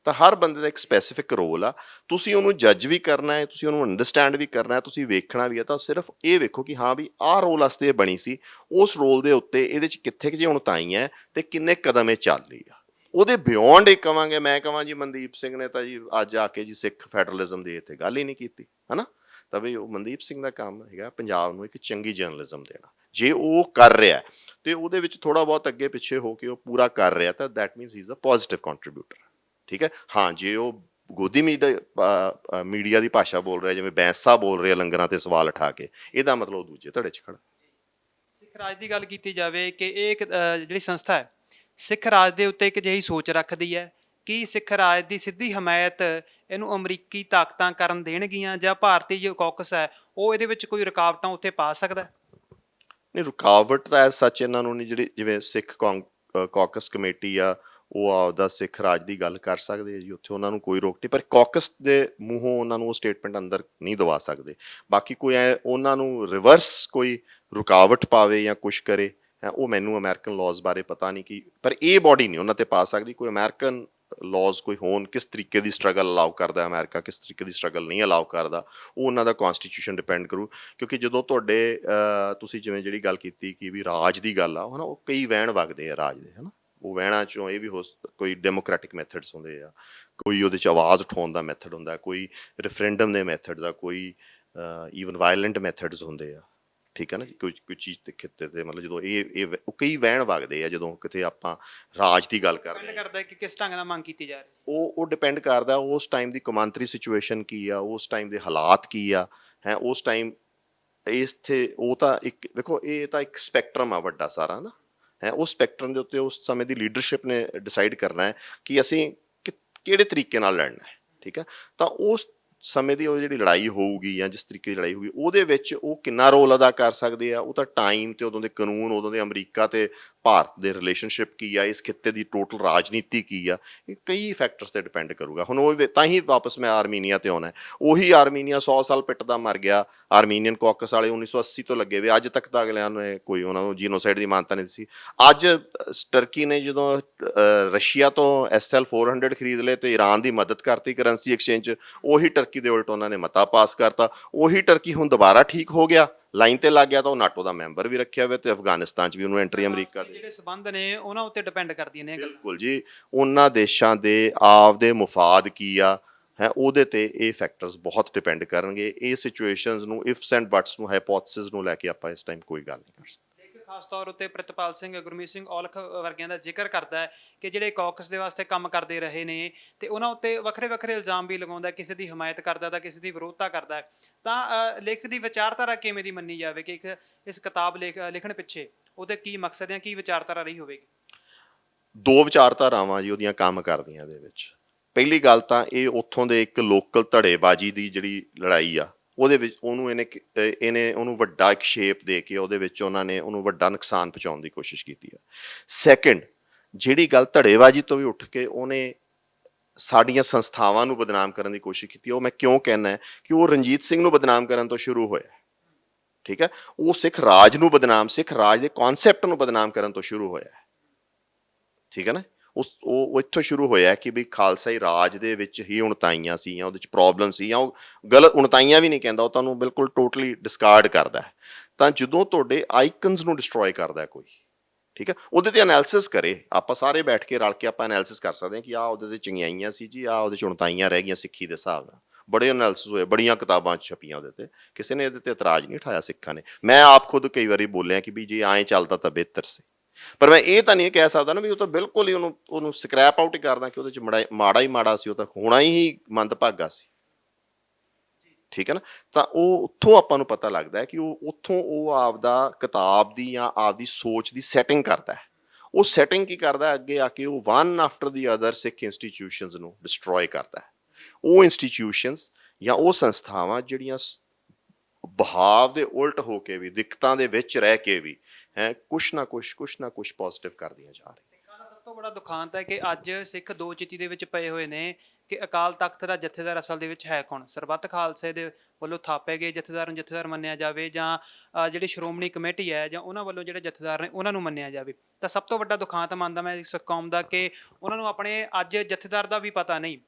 [SPEAKER 1] ਤਾਂ ਹਰ ਬੰਦੇ ਦਾ ਇੱਕ ਸਪੈਸੀਫਿਕ ਰੋਲ ਆ। ਤੁਸੀਂ ਉਹਨੂੰ ਜੱਜ ਵੀ ਕਰਨਾ ਹੈ, ਤੁਸੀਂ ਉਹਨੂੰ ਅੰਡਰਸਟੈਂਡ ਵੀ ਕਰਨਾ ਹੈ, ਤੁਸੀਂ ਵੇਖਣਾ ਵੀ ਹੈ। ਤਾਂ ਸਿਰਫ ਇਹ ਵੇਖੋ ਕਿ ਹਾਂ ਵੀ ਆਹ ਰੋਲ ਵਾਸਤੇ ਇਹ ਬਣੀ ਸੀ, ਉਸ ਰੋਲ ਦੇ ਉੱਤੇ ਇਹਦੇ 'ਚ ਕਿੱਥੇ ਕਿ ਜੇ ਹੁਣ ਤਾਈ ਹੈ ਤੇ ਕਿੰਨੇ ਕਦਮ ਇਹ ਚੱਲ ਰਹੀ ਆ। ਉਹਦੇ ਬਿਯੋਂਡ ਇਹ ਕਵਾਂਗੇ, ਮੈਂ ਕਹਾਂ ਜੀ ਮਨਦੀਪ ਸਿੰਘ ਨੇ ਤਾਂ ਜੀ ਅੱਜ ਆ ਕੇ ਜੀ ਸਿੱਖ ਫੈਡਰਲਿਜ਼ਮ ਦੀ ਇੱਥੇ ਗੱਲ ਹੀ ਨਹੀਂ ਕੀਤੀ, ਹੈ ਨਾ। ਤਾਂ ਵੀ ਉਹ ਮਨਦੀਪ ਸਿੰਘ ਦਾ ਕੰਮ ਹੈਗਾ ਪੰਜਾਬ ਨੂੰ ਇੱਕ ਚੰਗੀ ਜਰਨਲਿਜ਼ਮ ਦੇਣਾ। ਜੇ ਉਹ ਕਰ ਰਿਹਾ ਤੇ ਉਹਦੇ ਵਿੱਚ ਥੋੜਾ ਬਹੁਤ ਅੱਗੇ ਪਿੱਛੇ ਹੋ ਕੇ ਉਹ ਪੂਰਾ ਕਰ ਰਿਹਾ, ਤਾਂ that means he is a positive contributor, ਠੀਕ ਹੈ। ਹਾਂ, ਜੇ ਉਹ ਗੋਦੀ ਮੀਡੀਆ ਦੀ ਭਾਸ਼ਾ ਬੋਲ ਰਿਹਾ, ਜਿਵੇਂ ਬੈਂਸ ਸਾਹਿਬ ਬੋਲ ਰਹੇ ਆ ਲੰਗਰਾਂ ਤੇ ਸਵਾਲ ਉਠਾ ਕੇ, ਇਹਦਾ ਮਤਲਬ ਉਹ ਦੂਜੇ ਧੜੇ 'ਚ ਖੜਾ।
[SPEAKER 2] ਸਿੱਖ ਰਾਜ ਦੀ ਗੱਲ ਕੀਤੀ ਜਾਵੇ ਕਿ ਇਹ ਇੱਕ ਜਿਹੜੀ ਸੰਸਥਾ ਹੈ ਸਿੱਖ ਰਾਜ ਦੇ ਉੱਤੇ ਇੱਕ ਅਜਿਹੀ ਸੋਚ ਰੱਖਦੀ ਹੈ ਕਿ ਸਿੱਖ ਰਾਜ ਦੀ ਸਿੱਧੀ ਹਮਾਇਤ ਇਹਨੂੰ ਅਮਰੀਕੀ ਤਾਕਤਾਂ ਕਰਨ ਦੇਣਗੀਆਂ, ਜਾਂ ਭਾਰਤੀ ਜੋ ਕੌਕਸ ਹੈ ਉਹ ਇਹਦੇ ਵਿੱਚ ਕੋਈ ਰੁਕਾਵਟਾਂ ਉੱਥੇ ਪਾ ਸਕਦਾ?
[SPEAKER 1] ਨਹੀਂ, ਰੁਕਾਵਟ ਤਾਂ ਐਜ਼ ਸੱਚ ਇਹਨਾਂ ਨੂੰ ਨਹੀਂ। ਜਿਹੜੀ ਜਿਵੇਂ ਸਿੱਖ ਕੌਕਸ ਕਮੇਟੀ ਆ, ਉਹ ਆਪਦਾ ਸਿੱਖ ਰਾਜ ਦੀ ਗੱਲ ਕਰ ਸਕਦੇ ਆ ਜੀ, ਉੱਥੇ ਉਹਨਾਂ ਨੂੰ ਕੋਈ ਰੋਕ ਨਹੀਂ। ਪਰ ਕੌਕਸ ਦੇ ਮੂੰਹੋਂ ਉਹਨਾਂ ਨੂੰ ਉਹ ਸਟੇਟਮੈਂਟ ਅੰਦਰ ਨਹੀਂ ਦਵਾ ਸਕਦੇ। ਬਾਕੀ ਕੋਈ ਉਹਨਾਂ ਨੂੰ ਰਿਵਰਸ ਕੋਈ ਰੁਕਾਵਟ ਪਾਵੇ ਜਾਂ ਕੁਛ ਕਰੇ, ਉਹ ਮੈਨੂੰ ਅਮਰੀਕਨ ਲਾਜ਼ ਬਾਰੇ ਪਤਾ ਨਹੀਂ ਕਿ, ਪਰ ਇਹ ਬੋਡੀ ਨਹੀਂ ਉਹਨਾਂ ਤੇ ਪਾ ਸਕਦੀ। ਕੋਈ ਅਮਰੀਕਨ ਲਾਜ਼ ਕੋਈ ਹੋਣ, ਕਿਸ ਤਰੀਕੇ ਦੀ ਸਟਰਗਲ ਅਲਾਉ ਕਰਦਾ ਅਮਰੀਕਾ, ਕਿਸ ਤਰੀਕੇ ਦੀ ਸਟਰਗਲ ਨਹੀਂ ਅਲਾਉ ਕਰਦਾ, ਉਹ ਉਹਨਾਂ ਦਾ ਕੌਨਸਟੀਟਿਊਸ਼ਨ ਡਿਪੈਂਡ ਕਰੂ। ਕਿਉਂਕਿ ਜਦੋਂ ਤੁਹਾਡੇ ਤੁਸੀਂ ਜਿਵੇਂ ਜਿਹੜੀ ਗੱਲ ਕੀਤੀ ਕਿ ਵੀ ਰਾਜ ਦੀ ਗੱਲ ਆ, ਹੈ ਨਾ, ਉਹ ਕਈ ਵਹਿਣ ਵਗਦੇ ਆ ਰਾਜ ਦੇ, ਹੈ ਨਾ। ਉਹ ਵਹਿਣਾਂ 'ਚੋਂ ਇਹ ਵੀ ਕੋਈ ਡੈਮੋਕ੍ਰੈਟਿਕ ਮੈਥਡਸ ਹੁੰਦੇ ਆ, ਕੋਈ ਉਹਦੇ 'ਚ ਆਵਾਜ਼ ਉਠਾਉਣ ਦਾ ਮੈਥਡ ਹੁੰਦਾ, ਕੋਈ ਰੈਫਰੈਂਡਮ ਦੇ ਮੈਥਡ ਦਾ, ਕੋਈ ਈਵਨ ਵਾਇਲੈਂਟ ਮੈਥਡਸ ਹੁੰਦੇ ਆ, ਠੀਕ ਹੈ ਨਾ। ਕੋਈ ਚੀਜ਼ ਤੇ ਖਿੱਤੇ ਤੇ ਮਤਲਬ ਜਦੋਂ ਇਹ ਕਈ ਵਹਿਣ ਵਗਦੇ ਆ ਜਦੋਂ ਕਿਤੇ ਆਪਾਂ ਰਾਜ ਦੀ ਗੱਲ ਕਰਦੇ
[SPEAKER 2] ਡਿਪੈਂਡ ਕਰਦਾ ਕਿ ਕਿਸ ਢੰਗ ਨਾਲ ਮੰਗ ਕੀਤੀ ਜਾ ਰਹੀ ਹੈ।
[SPEAKER 1] ਉਹ ਡਿਪੈਂਡ ਕਰਦਾ ਉਸ ਟਾਈਮ ਦੀ ਕੌਮਾਂਤਰੀ ਸਿਚੁਏਸ਼ਨ ਕੀ ਆ, ਉਸ ਟਾਈਮ ਦੇ ਹਾਲਾਤ ਕੀ ਆ, ਹੈ ਉਸ ਟਾਈਮ ਇੱਥੇ। ਉਹ ਤਾਂ ਇੱਕ ਵੇਖੋ, ਇਹ ਤਾਂ ਇੱਕ ਸਪੈਕਟਰਮ ਆ ਵੱਡਾ ਸਾਰਾ ਨਾ, ਹੈ ਉਸ ਸਪੈਕਟਰਮ ਦੇ ਉੱਤੇ ਉਸ ਸਮੇਂ ਦੀ ਲੀਡਰਸ਼ਿਪ ਨੇ ਡਿਸਾਈਡ ਕਰਨਾ ਹੈ ਕਿ ਅਸੀਂ ਕਿਹੜੇ ਤਰੀਕੇ ਨਾਲ ਲੜਨਾ ਹੈ। ਠੀਕ ਹੈ, ਤਾਂ ਉਸ ਸਮੇਂ ਦੀ ਉਹ ਜਿਹੜੀ ਲੜਾਈ ਹੋਊਗੀ ਜਾਂ ਜਿਸ ਤਰੀਕੇ ਦੀ ਲੜਾਈ ਹੋਊਗੀ ਉਹਦੇ ਵਿੱਚ ਉਹ ਕਿੰਨਾ ਰੋਲ ਅਦਾ ਕਰ ਸਕਦੇ ਆ, ਉਹ ਤਾਂ ਟਾਈਮ ਤੇ ਉਦੋਂ ਦੇ ਕਾਨੂੰਨ, ਉਦੋਂ ਦੇ ਅਮਰੀਕਾ ਤੇ ਭਾਰਤ ਦੇ ਰਿਲੇਸ਼ਨਸ਼ਿਪ ਕੀ ਆ, ਇਸ ਖਿੱਤੇ ਦੀ ਟੋਟਲ ਰਾਜਨੀਤੀ ਕੀ ਆ, ਇਹ ਕਈ ਫੈਕਟਰਸ ਤੇ ਡਿਪੈਂਡ ਕਰੂਗਾ। ਹੁਣ ਉਹ ਤਾਂ ਹੀ ਵਾਪਸ ਮੈਂ ਆਰਮੀਨੀਆ ਤੇ ਆਉਣਾ, ਉਹੀ ਆਰਮੀਨੀਆ 100 ਸਾਲ ਪਿੱਟਦਾ ਮਰ ਗਿਆ, ਆਰਮੀਨੀਅਨ ਕਾਕਸ ਵਾਲੇ 1980 ਤੋਂ ਲੱਗੇ ਵੇ, ਅੱਜ ਤੱਕ ਤਾਂ ਅਗਲਿਆਂ ਨੇ ਕੋਈ ਉਹਨਾਂ ਨੂੰ ਜੀਨੋਸਾਈਡ ਦੀ ਮਾਨਤਾ ਨਹੀਂ ਸੀ। ਅੱਜ ਟਰਕੀ ਨੇ ਜਦੋਂ ਰਸ਼ੀਆ ਤੋਂ SL-400 ਖਰੀਦ ਲਏ ਤੇ ਈਰਾਨ ਦੀ ਮਦਦ ਕਰਤੀ ਕਰੰਸੀ ਐਕਸਚੇਂਜ, ਉਹੀ ਟਰਕੀ ਦੇ ਉਲਟ ਉਹਨਾਂ ਨੇ ਮਤਾ ਪਾਸ ਕਰਤਾ, ਉਹੀ ਟਰਕੀ ਹੁਣ ਦੁਬਾਰਾ ਠੀਕ ਹੋ ਗਿਆ, ਲਾਈਨ ਤੇ ਲੱਗ ਗਿਆ, ਤਾਂ ਉਹ ਨਾਟੋ ਦਾ ਮੈਂਬਰ ਵੀ ਰੱਖਿਆ ਹੋਇਆ ਤੇ ਅਫਗਾਨਿਸਤਾਨ 'ਚ ਵੀ ਉਹਨੂੰ ਐਂਟਰੀ ਅਮਰੀਕਾ ਦੇ
[SPEAKER 2] ਜਿਹੜੇ ਸਬੰਧ ਨੇ ਉਹਨਾਂ ਉੱਤੇ ਡਿਪੈਂਡ ਕਰਦੀਆਂ ਨੇ।
[SPEAKER 1] ਬਿਲਕੁਲ ਜੀ, ਉਹਨਾਂ ਦੇਸ਼ਾਂ ਦੇ ਆਪਦੇ ਮੁਫਾਦ ਕੀ ਆ ਹੈ, ਉਹਦੇ ਤੇ ਇਹ ਫੈਕਟਰਸ ਬਹੁਤ ਡਿਪੈਂਡ ਕਰਨਗੇ। ਇਹ ਸਿਚੁਏਸ਼ਨਸ ਨੂੰ, ਇਫਸ ਐਂਡ ਬਟਸ ਨੂੰ, ਹਾਈਪੋਥੇਸਿਸ ਨੂੰ ਲੈ ਕੇ ਆਪਾਂ ਇਸ ਟਾਈਮ ਕੋਈ ਗੱਲ ਨਹੀਂ ਕਰ ਸਕਦੇ।
[SPEAKER 2] ਖਾਸ ਤੌਰ ਉੱਤੇ ਪ੍ਰਿਤਪਾਲ ਸਿੰਘ, ਗੁਰਮੀਤ ਸਿੰਘ ਔਲਖ ਵਰਗਿਆਂ ਦਾ ਜ਼ਿਕਰ ਕਰਦਾ ਹੈ ਕਿ ਜਿਹੜੇ ਕਾਕਸ ਦੇ ਵਾਸਤੇ ਕੰਮ ਕਰਦੇ ਰਹੇ ਨੇ ਤੇ ਉਹਨਾਂ ਉੱਤੇ ਵੱਖਰੇ ਵੱਖਰੇ ਇਲਜ਼ਾਮ ਵੀ ਲਗਾਉਂਦਾ, ਕਿਸੇ ਦੀ ਹਮਾਇਤ ਕਰਦਾ ਤਾਂ ਕਿਸੇ ਦੀ ਵਿਰੋਧਤਾ ਕਰਦਾ ਹੈ। ਤਾਂ ਲੇਖਕ ਦੀ ਵਿਚਾਰਧਾਰਾ ਕਿਵੇਂ ਦੀ ਮੰਨੀ ਜਾਵੇ ਕਿ ਇਸ ਕਿਤਾਬ ਲਿਖਣ ਪਿੱਛੇ ਉਹਦੇ ਕੀ ਮਕਸਦ ਹੈ, ਕੀ ਵਿਚਾਰਧਾਰਾ ਰਹੀ ਹੋਵੇਗੀ?
[SPEAKER 1] ਦੋ ਵਿਚਾਰਧਾਰਾਵਾਂ ਜੀ ਉਹਦੀਆਂ ਕੰਮ ਕਰਦੀਆਂ ਇਹਦੇ ਵਿੱਚ। ਪਹਿਲੀ ਗੱਲ ਤਾਂ ਇਹ ਉੱਥੋਂ ਦੇ ਇੱਕ ਲੋਕਲ ਧੜੇਬਾਜ਼ੀ ਦੀ ਜਿਹੜੀ ਲੜਾਈ ਆ, ਉਹਦੇ ਵਿੱਚ ਉਹਨੂੰ ਇਹਨੇ ਉਹਨੂੰ ਵੱਡਾ ਇੱਕ ਸ਼ੇਪ ਦੇ ਕੇ ਉਹਦੇ ਵਿੱਚ ਉਹਨਾਂ ਨੇ ਉਹਨੂੰ ਵੱਡਾ ਨੁਕਸਾਨ ਪਹੁੰਚਾਉਣ ਦੀ ਕੋਸ਼ਿਸ਼ ਕੀਤੀ ਆ। ਸੈਕਿੰਡ, ਜਿਹੜੀ ਗੱਲ ਧੜੇਬਾਜ਼ੀ ਤੋਂ ਵੀ ਉੱਠ ਕੇ ਉਹਨੇ ਸਾਡੀਆਂ ਸੰਸਥਾਵਾਂ ਨੂੰ ਬਦਨਾਮ ਕਰਨ ਦੀ ਕੋਸ਼ਿਸ਼ ਕੀਤੀ, ਉਹ ਮੈਂ ਕਿਉਂ ਕਹਿਣਾ ਕਿ ਉਹ ਰਣਜੀਤ ਸਿੰਘ ਨੂੰ ਬਦਨਾਮ ਕਰਨ ਤੋਂ ਸ਼ੁਰੂ ਹੋਇਆ। ਠੀਕ ਹੈ, ਉਹ ਸਿੱਖ ਰਾਜ ਨੂੰ ਬਦਨਾਮ, ਸਿੱਖ ਰਾਜ ਦੇ ਕਨਸੈਪਟ ਨੂੰ ਬਦਨਾਮ ਕਰਨ ਤੋਂ ਸ਼ੁਰੂ ਹੋਇਆ। ਠੀਕ ਹੈ ਨਾ, ਉਹ ਇੱਥੋਂ ਸ਼ੁਰੂ ਹੋਇਆ ਕਿ ਵੀ ਖਾਲਸਾਈ ਰਾਜ ਦੇ ਵਿੱਚ ਹੀ ਉਣਤਾਈਆਂ ਸੀ ਜਾਂ ਉਹਦੇ ਵਿੱਚ ਪ੍ਰੋਬਲਮ ਸੀ, ਜਾਂ ਉਹ ਗਲਤ ਉਣਤਾਈਆਂ ਵੀ ਨਹੀਂ ਕਹਿੰਦਾ, ਉਹ ਤੁਹਾਨੂੰ ਬਿਲਕੁਲ ਟੋਟਲੀ ਡਿਸਕਾਰਡ ਕਰਦਾ। ਤਾਂ ਜਦੋਂ ਤੁਹਾਡੇ ਆਈਕਨਸ ਨੂੰ ਡਿਸਟਰੋਏ ਕਰਦਾ ਕੋਈ, ਠੀਕ ਹੈ, ਉਹਦੇ ਤੇ ਐਨਾਲਿਸਿਸ ਕਰੇ, ਆਪਾਂ ਸਾਰੇ ਬੈਠ ਕੇ ਰਲ ਕੇ ਆਪਾਂ ਐਨਾਲਿਸਿਸ ਕਰ ਸਕਦੇ ਹਾਂ ਕਿ ਆਹ ਉਹਦੇ ਤੇ ਚੰਗਿਆਈਆਂ ਸੀ ਜੀ, ਆਹ ਉਹਦੇ 'ਚ ਉਣਤਾਈਆਂ ਰਹਿ ਗਈਆਂ ਸਿੱਖੀ ਦੇ ਹਿਸਾਬ ਨਾਲ। ਬੜੇ ਐਨਾਲਿਸਿਸ ਹੋਏ, ਬੜੀਆਂ ਕਿਤਾਬਾਂ ਛਪੀਆਂ ਉਹਦੇ ਤੇ, ਕਿਸੇ ਨੇ ਇਹਦੇ ਤੇ ਇਤਰਾਜ਼ ਨਹੀਂ ਉਠਾਇਆ ਸਿੱਖਾਂ ਨੇ। ਮੈਂ ਆਪ ਖੁਦ ਕਈ ਵਾਰੀ ਬੋਲਿਆ ਕਿ ਵੀ ਜੇ ਐਂ ਚੱਲਦਾ ਤਾਂ ਬਿਹਤਰ ਸੀ, ਪਰ ਮੈਂ ਇਹ ਤਾਂ ਨਹੀਂ ਕਹਿ ਸਕਦਾ ਨਾ ਵੀ ਉਹ ਤਾਂ ਬਿਲਕੁਲ ਹੀ ਉਹਨੂੰ ਸਕ੍ਰੈਪ ਆਊਟ ਹੀ ਕਰਦਾ ਕਿ ਉਹਦੇ 'ਚ ਮਾੜਾ ਹੀ ਮਾੜਾ ਸੀ, ਉਹ ਤਾਂ ਹੋਣਾ ਹੀ ਮੰਦਭਾਗਾ ਸੀ। ਠੀਕ ਹੈ ਨਾ, ਤਾਂ ਉਹ ਉੱਥੋਂ ਆਪਾਂ ਨੂੰ ਪਤਾ ਲੱਗਦਾ ਹੈ ਕਿ ਉੱਥੋਂ ਉਹ ਆਪਦਾ ਕਿਤਾਬ ਦੀ ਜਾਂ ਆਪਦੀ ਸੋਚ ਦੀ ਸੈਟਿੰਗ ਕਰਦਾ ਹੈ। ਉਹ ਸੈਟਿੰਗ ਕੀ ਕਰਦਾ ਹੈ, ਅੱਗੇ ਆ ਕੇ ਉਹ one after the other Sikh institutions ਨੂੰ ਡਿਸਟਰੋਏ ਕਰਦਾ ਹੈ। ਉਹ ਇੰਸਟੀਟਿਊਸ਼ਨਸ ਜਾਂ ਉਹ ਸੰਸਥਾਵਾਂ ਜਿਹੜੀਆਂ ਬਹਾਵ ਦੇ ਉਲਟ ਹੋ ਕੇ ਵੀ, ਦਿੱਕਤਾਂ ਦੇ ਵਿੱਚ ਰਹਿ ਕੇ ਵੀ ਕੁਛ ਨਾ ਕੁਛ ਪੋਜ਼ਿਟਿਵ ਕਰਦੀਆਂ ਜਾ ਰਹੀਆਂ।
[SPEAKER 2] ਸਿੱਖਾਂ ਦਾ ਸਭ ਤੋਂ ਬੜਾ ਦੁਖਾਂਤ ਹੈ ਕਿ ਅੱਜ ਸਿੱਖ ਦੋ ਚਿੱਤੀ ਦੇ ਵਿੱਚ ਪਏ ਹੋਏ ਨੇ ਕਿ ਅਕਾਲ ਤਖਤ ਦਾ ਜਥੇਦਾਰ ਅਸਲ ਦੇ ਵਿੱਚ ਹੈ ਕੌਣ। ਸਰਬੱਤ ਖਾਲਸੇ ਦੇ ਵੱਲੋਂ ਥਾਪੇ ਗਏ ਜਥੇਦਾਰ ਨੂੰ ਜਥੇਦਾਰ ਮੰਨਿਆ ਜਾਵੇ, ਜਾਂ ਜਿਹੜੀ ਸ਼੍ਰੋਮਣੀ ਕਮੇਟੀ ਹੈ ਜਾਂ ਉਹਨਾਂ ਵੱਲੋਂ ਜਿਹੜੇ ਜਥੇਦਾਰ ਨੇ ਉਹਨਾਂ ਨੂੰ ਮੰਨਿਆ ਜਾਵੇ। ਤਾਂ ਸਭ ਤੋਂ ਵੱਡਾ ਦੁਖਾਂਤ ਮੰਨਦਾ ਮੈਂ ਇਸ ਕੌਮ ਦਾ ਕਿ ਉਹਨਾਂ ਨੂੰ ਆਪਣੇ ਅੱਜ ਜਥੇਦਾਰ ਦਾ ਵੀ ਪਤਾ ਨਹੀਂ।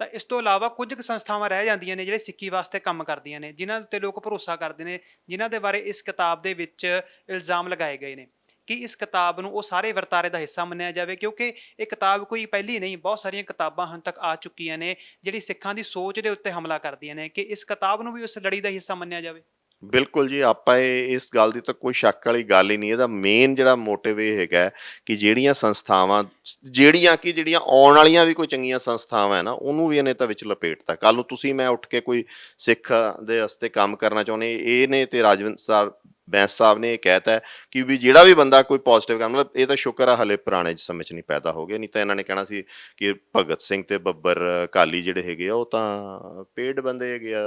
[SPEAKER 2] ਤਾਂ ਇਸ ਤੋਂ ਇਲਾਵਾ ਕੁਝ ਕੁ ਸੰਸਥਾਵਾਂ ਰਹਿ ਜਾਂਦੀਆਂ ਨੇ ਜਿਹੜੇ ਸਿੱਖੀ ਵਾਸਤੇ ਕੰਮ ਕਰਦੀਆਂ ਨੇ, ਜਿਨ੍ਹਾਂ ਉੱਤੇ ਲੋਕ ਭਰੋਸਾ ਕਰਦੇ ਨੇ, ਜਿਨ੍ਹਾਂ ਦੇ ਬਾਰੇ ਇਸ ਕਿਤਾਬ ਦੇ ਵਿੱਚ ਇਲਜ਼ਾਮ ਲਗਾਏ ਗਏ ਨੇ ਕਿ ਇਸ ਕਿਤਾਬ ਨੂੰ ਉਹ ਸਾਰੇ ਵਰਤਾਰੇ ਦਾ ਹਿੱਸਾ ਮੰਨਿਆ ਜਾਵੇ, ਕਿਉਂਕਿ ਇਹ ਕਿਤਾਬ ਕੋਈ ਪਹਿਲੀ ਨਹੀਂ, ਬਹੁਤ ਸਾਰੀਆਂ ਕਿਤਾਬਾਂ ਹੁਣ ਤੱਕ ਆ ਚੁੱਕੀਆਂ ਨੇ ਜਿਹੜੀ ਸਿੱਖਾਂ ਦੀ ਸੋਚ ਦੇ ਉੱਤੇ ਹਮਲਾ ਕਰਦੀਆਂ ਨੇ, ਕਿ ਇਸ ਕਿਤਾਬ ਨੂੰ ਵੀ ਉਸ ਲੜੀ ਦਾ ਹਿੱਸਾ ਮੰਨਿਆ ਜਾਵੇ।
[SPEAKER 1] ਬਿਲਕੁਲ ਜੀ, ਆਪਾਂ ਇਸ ਗੱਲ ਦੀ ਤਾਂ ਕੋਈ ਸ਼ੱਕ ਵਾਲੀ ਗੱਲ ਹੀ ਨਹੀਂ। ਇਹਦਾ ਮੇਨ ਜਿਹੜਾ ਮੋਟਿਵ ਇਹ ਹੈਗਾ ਕਿ ਜਿਹੜੀਆਂ ਸੰਸਥਾਵਾਂ ਜਿਹੜੀਆਂ ਆਉਣ ਵਾਲੀਆਂ ਵੀ ਕੋਈ ਚੰਗੀਆਂ ਸੰਸਥਾਵਾਂ ਹੈ ਨਾ, ਉਹਨੂੰ ਵੀ ਇਹਨੇ ਤਾਂ ਵਿੱਚ ਲਪੇਟਤਾ। ਕੱਲ ਨੂੰ ਤੁਸੀਂ ਮੈਂ ਉੱਠ ਕੇ ਕੋਈ ਸਿੱਖ ਦੇ ਵਾਸਤੇ ਕੰਮ ਕਰਨਾ ਚਾਹੁੰਦੇ, ਇਹਨੇ ਤੇ ਰਾਜਵੰਤ ਬੈਂਸ ਸਾਹਿਬ ਨੇ ਇਹ ਕਹਿਤਾ ਕਿ ਵੀ ਜਿਹੜਾ ਵੀ ਬੰਦਾ ਕੋਈ ਪੋਜ਼ਿਟਿਵ ਕੰਮ, ਮਤਲਬ ਇਹ ਤਾਂ ਸ਼ੁਕਰ ਆ ਹਲੇ ਪੁਰਾਣੇ ਸਮੇਂ 'ਚ ਨਹੀਂ ਪੈਦਾ ਹੋ ਗਏ, ਨਹੀਂ ਤਾਂ ਇਹਨਾਂ ਨੇ ਕਹਿਣਾ ਸੀ ਕਿ ਭਗਤ ਸਿੰਘ ਤੇ ਬੱਬਰ ਅਕਾਲੀ ਜਿਹੜੇ ਹੈਗੇ ਆ ਉਹ ਤਾਂ ਪੇਡ ਬੰਦੇ ਹੈਗੇ ਆ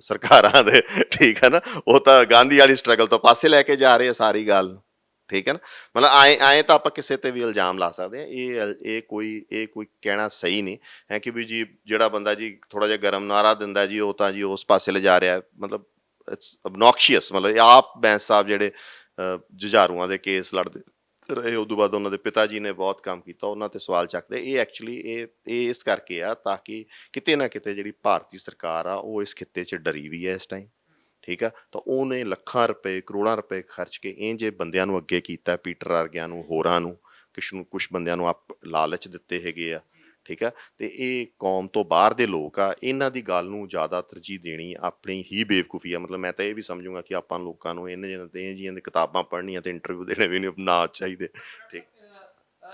[SPEAKER 1] ਸਰਕਾਰਾਂ ਦੇ। ਠੀਕ ਹੈ ਨਾ, ਉਹ ਤਾਂ ਗਾਂਧੀ ਵਾਲੀ ਸਟਰਗਲ ਤੋਂ ਪਾਸੇ ਲੈ ਕੇ ਜਾ ਰਹੇ ਆ ਸਾਰੀ ਗੱਲ। ਠੀਕ ਹੈ ਨਾ, ਮਤਲਬ ਐਂ ਤਾਂ ਆਪਾਂ ਕਿਸੇ ਤੇ ਵੀ ਇਲਜ਼ਾਮ ਲਾ ਸਕਦੇ ਹਾਂ। ਇਹ ਕੋਈ ਕਹਿਣਾ ਸਹੀ ਨਹੀਂ ਹੈ ਕਿ ਵੀ ਜੀ ਜਿਹੜਾ ਬੰਦਾ ਜੀ ਥੋੜਾ ਜਿਹਾ ਗਰਮ ਨਾਰਾ ਦਿੰਦਾ ਜੀ ਉਹ ਤਾਂ ਜੀ ਉਸ ਪਾਸੇ ਲਿਜਾ ਰਿਹਾ। ਮਤਲਬ ਇਟਸ ਅਬਨੋਕਸ਼ੀਅਸ। ਮਤਲਬ ਆਪ ਬੈਂਸ ਸਾਹਿਬ ਜਿਹੜੇ ਜੁਝਾਰੂਆਂ ਦੇ ਕੇਸ ਲੜਦੇ ਰਹੇ, ਉਦੋਂ ਬਾਅਦ ਉਹਨਾਂ ਦੇ ਪਿਤਾ ਜੀ ਨੇ ਬਹੁਤ ਕੰਮ ਕੀਤਾ, ਉਹਨਾਂ ਤੇ ਸਵਾਲ ਚੱਕਦੇ। ਇਹ ਐਕਚੁਅਲੀ ਇਹ ਇਸ ਕਰਕੇ ਆ ਤਾਂ ਕਿ ਕਿਤੇ ਨਾ ਕਿਤੇ ਜਿਹੜੀ ਭਾਰਤੀ ਸਰਕਾਰ ਆ ਉਹ ਇਸ ਖਿੱਤੇ 'ਚ ਡਰੀ ਵੀ ਹੈ ਇਸ ਟਾਈਮ। ਠੀਕ ਆ, ਤਾਂ ਉਹਨੇ ਲੱਖਾਂ ਰੁਪਏ ਕਰੋੜਾਂ ਰੁਪਏ ਖਰਚ ਕੇ ਇਹ ਜੇ ਬੰਦਿਆਂ ਨੂੰ ਅੱਗੇ ਕੀਤਾ, ਪੀਟਰ ਵਰਗਿਆਂ ਨੂੰ, ਹੋਰਾਂ ਨੂੰ, ਕੁਛ ਬੰਦਿਆਂ ਨੂੰ ਲਾਲਚ ਦਿੱਤੇ ਹੈਗੇ ਆ। ਠੀਕ ਆ, ਤੇ ਇਹ ਕੌਮ ਤੋਂ ਬਾਹਰ ਦੇ ਲੋਕ ਆ, ਇਹਨਾਂ ਦੀ ਗੱਲ ਨੂੰ ਜ਼ਿਆਦਾ ਤਰਜੀਹ ਦੇਣੀ ਆਪਣੀ ਹੀ ਬੇਵਕੂਫੀ ਆ। ਮਤਲਬ ਮੈਂ ਤਾਂ ਇਹ ਵੀ ਸਮਝੂਗਾ ਕਿ ਆਪਾਂ ਲੋਕਾਂ ਨੂੰ ਇਹਨਾਂ ਜਿਹੀਆਂ ਦੀ ਕਿਤਾਬਾਂ ਪੜ੍ਹਨੀਆਂ ਤੇ ਇੰਟਰਵਿਊ ਦੇਣੇ ਵੀ ਨਹੀਂ ਨਾ ਚਾਹੀਦੇ। ਠੀਕ,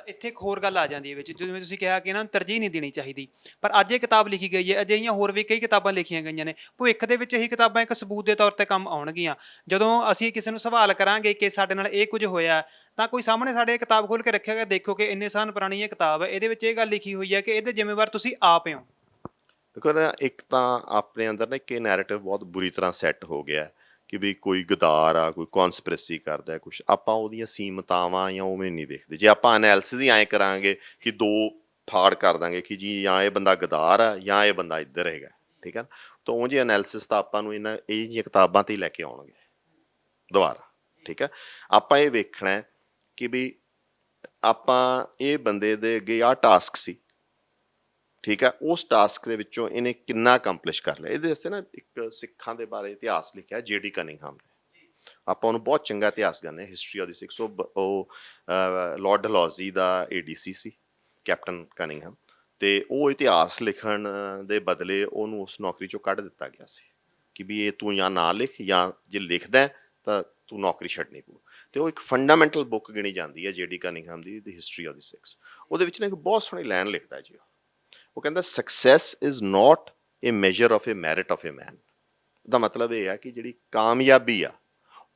[SPEAKER 2] ਇੱਥੇ ਇੱਕ ਹੋਰ ਗੱਲ ਆ ਜਾਂਦੀ ਹੈ ਵਿੱਚ, ਜਿਵੇਂ ਤੁਸੀਂ ਕਿਹਾ ਕਿ ਇਹਨਾਂ ਨੂੰ ਤਰਜੀਹ ਨਹੀਂ ਦੇਣੀ ਚਾਹੀਦੀ, ਪਰ ਅੱਜ ਇਹ ਕਿਤਾਬ ਲਿਖੀ ਗਈ ਹੈ, ਅਜਿਹੀਆਂ ਹੋਰ ਵੀ ਕਈ ਕਿਤਾਬਾਂ ਲਿਖੀਆਂ ਗਈਆਂ ਨੇ, ਭਵਿੱਖ ਦੇ ਵਿੱਚ ਇਹੀ ਕਿਤਾਬਾਂ ਇੱਕ ਸਬੂਤ ਦੇ ਤੌਰ ਤੇ ਕੰਮ ਆਉਣਗੀਆਂ। ਜਦੋਂ ਅਸੀਂ ਕਿਸੇ ਨੂੰ ਸਵਾਲ ਕਰਾਂਗੇ ਕਿ ਸਾਡੇ ਨਾਲ ਇਹ ਕੁਝ ਹੋਇਆ, ਤਾਂ ਕੋਈ ਸਾਹਮਣੇ ਸਾਡੇ ਇਹ ਕਿਤਾਬ ਖੋਲ੍ਹ ਕੇ ਰੱਖਿਆ, ਦੇਖੋ ਕਿ ਇੰਨੇ ਸਾਲ ਪੁਰਾਣੀ ਇਹ ਕਿਤਾਬ ਹੈ, ਇਹਦੇ ਵਿੱਚ ਇਹ ਗੱਲ ਲਿਖੀ ਹੋਈ ਹੈ ਕਿ ਇਹਦੇ ਜ਼ਿੰਮੇਵਾਰ ਤੁਸੀਂ ਆਪ ਹੋ।
[SPEAKER 1] ਦੇਖੋ ਨਾ, ਇੱਕ ਤਾਂ ਆਪਣੇ ਅੰਦਰ ਨਾ ਇੱਕ ਇਹ ਨੈਰੇਟਿਵ ਬਹੁਤ ਬੁਰੀ ਤਰ੍ਹਾਂ ਸੈੱਟ ਹੋ ਗਿਆ ਕਿ ਵੀ ਕੋਈ ਗਦਾਰ ਆ, ਕੋਈ ਕੌਨਸਪੀਰੇਸੀ ਕਰਦਾ ਕੁਛ, ਆਪਾਂ ਉਹਦੀਆਂ ਸੀਮਤਾਵਾਂ ਜਾਂ ਉਵੇਂ ਨਹੀਂ ਵੇਖਦੇ। ਜੇ ਆਪਾਂ ਐਨਾਲਿਸਿਸ ਹੀ ਐਂ ਕਰਾਂਗੇ ਕਿ ਦੋ ਫਾੜ ਕਰ ਦਾਂਗੇ ਕਿ ਜੀ ਜਾਂ ਇਹ ਬੰਦਾ ਗਦਾਰ ਆ ਜਾਂ ਇਹ ਬੰਦਾ ਇੱਧਰ ਹੈਗਾ, ਠੀਕ ਹੈ ਨਾ, ਤਾਂ ਉਹ ਜੀ ਐਨਾਲਿਸਿਸ ਤਾਂ ਆਪਾਂ ਨੂੰ ਇਹ ਜਿਹੀਆਂ ਕਿਤਾਬਾਂ ਤੇ ਹੀ ਲੈ ਕੇ ਆਉਣਗੇ ਦੁਬਾਰਾ, ਠੀਕ ਹੈ। ਆਪਾਂ ਇਹ ਵੇਖਣਾ ਕਿ ਵੀ ਆਪਾਂ ਇਹ ਬੰਦੇ ਦੇ ਅੱਗੇ ਆਹ ਟਾਸਕ ਸੀ, ਠੀਕ ਹੈ, ਉਸ ਟਾਸਕ ਦੇ ਵਿੱਚੋਂ ਇਹਨੇ ਕਿੰਨਾ ਅਕੰਪਲਿਸ਼ ਕਰ ਲਿਆ। ਇਹਦੇ ਵਾਸਤੇ ਨਾ ਇੱਕ ਸਿੱਖਾਂ ਦੇ ਬਾਰੇ ਇਤਿਹਾਸ ਲਿਖਿਆ J.D. ਕਨਿੰਗਹਮ ਨੇ, ਆਪਾਂ ਉਹਨੂੰ ਬਹੁਤ ਚੰਗਾ ਇਤਿਹਾਸ ਕਹਿੰਦੇ ਹਾਂ, ਹਿਸਟਰੀ ਆਫ ਦੀ ਸਿੱਖਸ। ਉਹ ਲਾਰਡ ਡਲਹੌਜ਼ੀ ਦਾ ADC ਸੀ, ਕੈਪਟਨ ਕਨਿੰਗਹਮ, ਤੇ ਉਹ ਇਤਿਹਾਸ ਲਿਖਣ ਦੇ ਬਦਲੇ ਉਹਨੂੰ ਉਸ ਨੌਕਰੀ ਚੋਂ ਕੱਢ ਦਿੱਤਾ ਗਿਆ ਸੀ ਕਿ ਵੀ ਇਹ ਤੂੰ ਜਾਂ ਨਾ ਲਿਖ, ਜਾਂ ਜੇ ਲਿਖਦਾ ਤਾਂ ਤੂੰ ਨੌਕਰੀ ਛੱਡਣੀ ਪਊ। ਤੇ ਉਹ ਇੱਕ ਫੰਡਾਮੈਂਟਲ ਬੁੱਕ ਗਿਣੀ ਜਾਂਦੀ ਹੈ J.D. ਕਨਿੰਗਹਮ the, the history of ਦੀ ਸਿੱਖਸ। ਉਹਦੇ ਵਿੱਚ ਨਾ ਇੱਕ ਬਹੁਤ ਸੋਹਣੀ ਲਾਈਨ ਲਿਖਦਾ ਜੀ, ਉਹ ਕਹਿੰਦਾ success is not a measure of a merit of a man. ਦਾ ਮਤਲਬ ਇਹ ਆ ਕਿ ਜਿਹੜੀ ਕਾਮਯਾਬੀ ਆ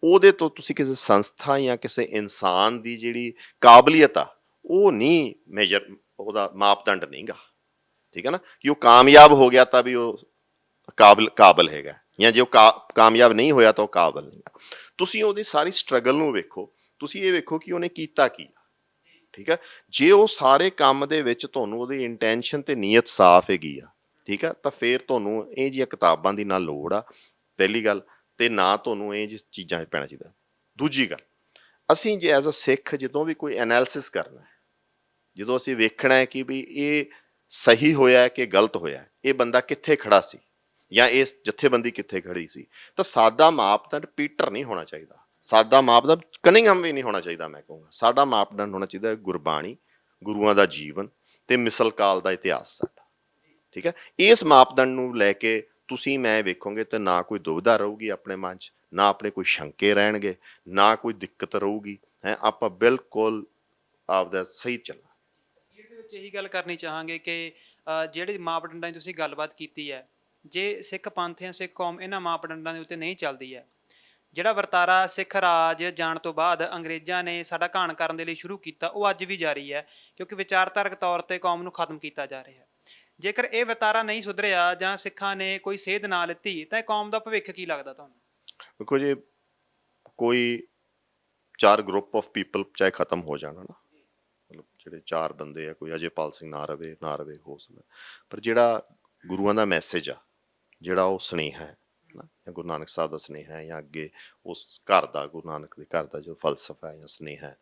[SPEAKER 1] ਉਹਦੇ ਤੋਂ ਤੁਸੀਂ ਕਿਸੇ ਸੰਸਥਾ ਜਾਂ ਕਿਸੇ ਇਨਸਾਨ ਦੀ ਜਿਹੜੀ ਕਾਬਲੀਅਤ ਆ ਉਹ ਨਹੀਂ ਮੇਜਰ, ਉਹਦਾ ਮਾਪਦੰਡ ਨਹੀਂ ਗਾ, ਠੀਕ ਹੈ ਨਾ, ਕਿ ਉਹ ਕਾਮਯਾਬ ਹੋ ਗਿਆ ਤਾਂ ਵੀ ਉਹ ਕਾਬਲ ਹੈਗਾ, ਜਾਂ ਜੇ ਉਹ ਕਾਮਯਾਬ ਨਹੀਂ ਹੋਇਆ ਤਾਂ ਉਹ ਕਾਬਲ ਨਹੀਂ ਗਾ। ਤੁਸੀਂ ਉਹਦੀ ਸਾਰੀ ਸਟਰਗਲ ਨੂੰ ਵੇਖੋ, ਤੁਸੀਂ ਇਹ ਵੇਖੋ ਕਿ ਉਹਨੇ ਕੀਤਾ ਕੀ, ਠੀਕ ਹੈ। ਜੇ ਉਹ ਸਾਰੇ ਕੰਮ ਦੇ ਵਿੱਚ ਤੁਹਾਨੂੰ ਉਹਦੀ ਇੰਟੈਂਸ਼ਨ ਤੇ ਨੀਅਤ ਸਾਫ਼ ਹੈਗੀ ਆ, ਠੀਕ ਆ, ਤਾਂ ਫਿਰ ਤੁਹਾਨੂੰ ਇਹ ਜਿਹੀਆਂ ਕਿਤਾਬਾਂ ਦੀ ਨਾ ਲੋੜ ਆ, ਪਹਿਲੀ ਗੱਲ, ਤੇ ਨਾ ਤੁਹਾਨੂੰ ਇਹ ਜਿਹੀ ਚੀਜ਼ਾਂ 'ਚ ਪੈਣਾ ਚਾਹੀਦਾ। ਦੂਜੀ ਗੱਲ, ਅਸੀਂ ਜੇ ਐਜ਼ ਅ ਸਿੱਖ ਜਦੋਂ ਵੀ ਕੋਈ ਐਨਾਲਿਸਿਸ ਕਰਨਾ, ਜਦੋਂ ਅਸੀਂ ਵੇਖਣਾ ਹੈ ਕਿ ਵੀ ਇਹ ਸਹੀ ਹੋਇਆ ਕਿ ਗਲਤ ਹੋਇਆ, ਇਹ ਬੰਦਾ ਕਿੱਥੇ ਖੜਾ ਸੀ ਜਾਂ ਇਹ ਜਥੇਬੰਦੀ ਕਿੱਥੇ ਖੜੀ ਸੀ, ਤਾਂ ਸਾਡਾ ਮਾਪਦੰਡ ਪੀਟਰ ਨਹੀਂ ਹੋਣਾ ਚਾਹੀਦਾ, ਸਾਡਾ ਮਾਪਦੰਡ ਕਨਿੰਗਹਮ ਵੀ ਨਹੀਂ ਹੋਣਾ ਚਾਹੀਦਾ। ਮੈਂ ਕਹੂੰਗਾ ਸਾਡਾ ਮਾਪਦੰਡ ਹੋਣਾ ਚਾਹੀਦਾ ਗੁਰਬਾਣੀ, ਗੁਰੂਆਂ ਦਾ ਜੀਵਨ ਤੇ ਮਿਸਲ ਕਾਲ ਦਾ ਇਤਿਹਾਸ ਸਾਡਾ, ਠੀਕ ਹੈ। ਇਸ ਮਾਪਦੰਡ ਨੂੰ ਲੈ ਕੇ ਤੁਸੀਂ ਮੈਂ ਵੇਖੋਗੇ ਤਾਂ ਨਾ ਕੋਈ ਦੁਵਿਧਾ ਰਹੂਗੀ ਆਪਣੇ ਮਨ 'ਚ, ਨਾ ਆਪਣੇ ਕੋਈ ਸ਼ੰਕੇ ਰਹਿਣਗੇ, ਨਾ ਕੋਈ ਦਿੱਕਤ ਰਹੂਗੀ, ਹੈ ਆਪਾਂ ਬਿਲਕੁਲ ਆਪਦਾ ਸਹੀ ਚੱਲਣਾ।
[SPEAKER 2] ਇਹਦੇ ਵਿੱਚ ਇਹੀ ਗੱਲ ਕਰਨੀ ਚਾਹਾਂਗੇ ਕਿ ਜਿਹੜੇ ਮਾਪਦੰਡਾਂ ਦੀ ਤੁਸੀਂ ਗੱਲਬਾਤ ਕੀਤੀ ਹੈ, ਜੇ ਸਿੱਖ ਪੰਥ ਜਾਂ ਸਿੱਖ ਕੌਮ ਇਹਨਾਂ ਮਾਪਦੰਡਾਂ ਦੇ ਉੱਤੇ ਨਹੀਂ ਚੱਲਦੀ ਹੈ, ਜਿਹੜਾ ਵਰਤਾਰਾ ਸਿੱਖ ਰਾਜ ਜਾਣ ਤੋਂ ਬਾਅਦ ਅੰਗਰੇਜ਼ਾਂ ਨੇ ਸਾਡਾ ਘਾਣ ਕਰਨ ਦੇ ਲਈ ਸ਼ੁਰੂ ਕੀਤਾ, ਉਹ ਅੱਜ ਵੀ ਜਾਰੀ ਹੈ, ਕਿਉਂਕਿ ਵਿਚਾਰਧਾਰਕ ਤੌਰ ਤੇ ਕੌਮ ਨੂੰ ਖਤਮ ਕੀਤਾ ਜਾ ਰਿਹਾ ਹੈ। ਜੇਕਰ ਇਹ ਵਰਤਾਰਾ ਨਹੀਂ ਸੁਧਰਿਆ ਜਾਂ ਸਿੱਖਾਂ ਨੇ ਕੋਈ ਸੇਧ ਨਾ ਲਿੱਤੀ, ਤਾਂ ਇਹ ਕੌਮ ਦਾ ਭਵਿੱਖ ਕੀ ਲੱਗਦਾ ਤੁਹਾਨੂੰ?
[SPEAKER 1] ਦੇਖੋ ਜੇ ਕੋਈ 4 ਗਰੁੱਪ ਆਫ ਪੀਪਲ ਚਾਹੇ ਖਤਮ ਹੋ ਜਾਣਾ ਨਾ, ਮਤਲਬ ਜਿਹੜੇ 4 ਬੰਦੇ ਆ, ਕੋਈ ਅਜੇਪਾਲ ਸਿੰਘ ਨਾ ਰਵੇ ਹੋ ਸਕਦਾ, ਪਰ ਜਿਹੜਾ ਗੁਰੂਆਂ ਦਾ ਮੈਸੇਜ ਆ, ਜਿਹੜਾ ਉਹ ਸੁਨੇਹਾ ਹੈ ਨਾ, ਜਾਂ ਗੁਰੂ ਨਾਨਕ ਸਾਹਿਬ ਦਾ ਸੁਨੇਹਾ ਹੈ, ਜਾਂ ਅੱਗੇ ਉਸ ਘਰ ਦਾ, ਗੁਰੂ ਨਾਨਕ ਦੇ ਘਰ ਦਾ ਜੋ ਫਲਸਫਾ ਹੈ ਜਾਂ ਸੁਨੇਹਾ ਹੈ,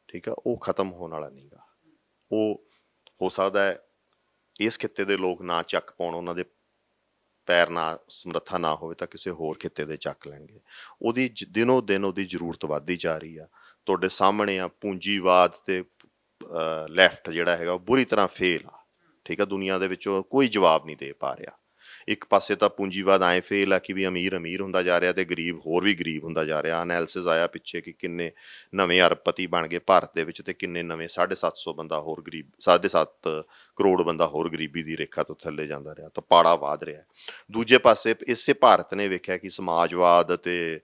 [SPEAKER 1] ਠੀਕ ਆ, ਉਹ ਖਤਮ ਹੋਣ ਵਾਲਾ ਨਹੀਂ ਗਾ। ਉਹ ਹੋ ਸਕਦਾ ਹੈ ਇਸ ਖਿੱਤੇ ਦੇ ਲੋਕ ਨਾ ਚੱਕ ਪਾਉਣ, ਉਹਨਾਂ ਦੇ ਪੈਰ ਨਾ ਸਮਰੱਥਾ ਨਾ ਹੋਵੇ ਤਾਂ ਕਿਸੇ ਹੋਰ ਖਿੱਤੇ ਦੇ ਚੱਕ ਲੈਣਗੇ। ਉਹਦੀ ਦਿਨੋਂ ਦਿਨ ਉਹਦੀ ਜ਼ਰੂਰਤ ਵੱਧਦੀ ਜਾ ਰਹੀ ਆ। ਤੁਹਾਡੇ ਸਾਹਮਣੇ ਆ ਪੂੰਜੀਵਾਦ ਤੇ ਲੈਫਟ ਜਿਹੜਾ ਹੈਗਾ ਉਹ ਬੁਰੀ ਤਰ੍ਹਾਂ ਫੇਲ ਆ, ਠੀਕ ਆ, ਦੁਨੀਆ ਦੇ ਵਿੱਚੋਂ ਕੋਈ ਜਵਾਬ ਨਹੀਂ ਦੇ ਪਾ ਰਿਹਾ। ਇੱਕ ਪਾਸੇ ਤਾਂ ਪੂੰਜੀਵਾਦ ਐਂ ਫੇਲ ਆ ਕਿ ਵੀ ਅਮੀਰ ਹੁੰਦਾ ਜਾ ਰਿਹਾ ਤੇ ਗਰੀਬ ਹੋਰ ਵੀ ਗਰੀਬ ਹੁੰਦਾ ਜਾ ਰਿਹਾ। ਐਨਾਲਿਸਿਸ ਆਇਆ ਪਿੱਛੇ ਕਿ ਕਿੰਨੇ ਨਵੇਂ ਅਰਬਪਤੀ ਬਣ ਗਏ ਭਾਰਤ ਦੇ ਵਿੱਚ ਤੇ ਕਿੰਨੇ ਨਵੇਂ 750 ਬੰਦਾ ਹੋਰ ਗਰੀਬ, 7.5 ਕਰੋੜ ਬੰਦਾ ਹੋਰ ਗਰੀਬੀ ਦੀ ਰੇਖਾ ਤੋਂ ਥੱਲੇ ਜਾਂਦਾ ਰਿਹਾ, ਤਾਂ ਪਾੜਾ ਵਧ ਰਿਹਾ। ਦੂਜੇ ਪਾਸੇ ਇਸੇ ਭਾਰਤ ਨੇ ਵੇਖਿਆ ਕਿ ਸਮਾਜਵਾਦ ਤੇ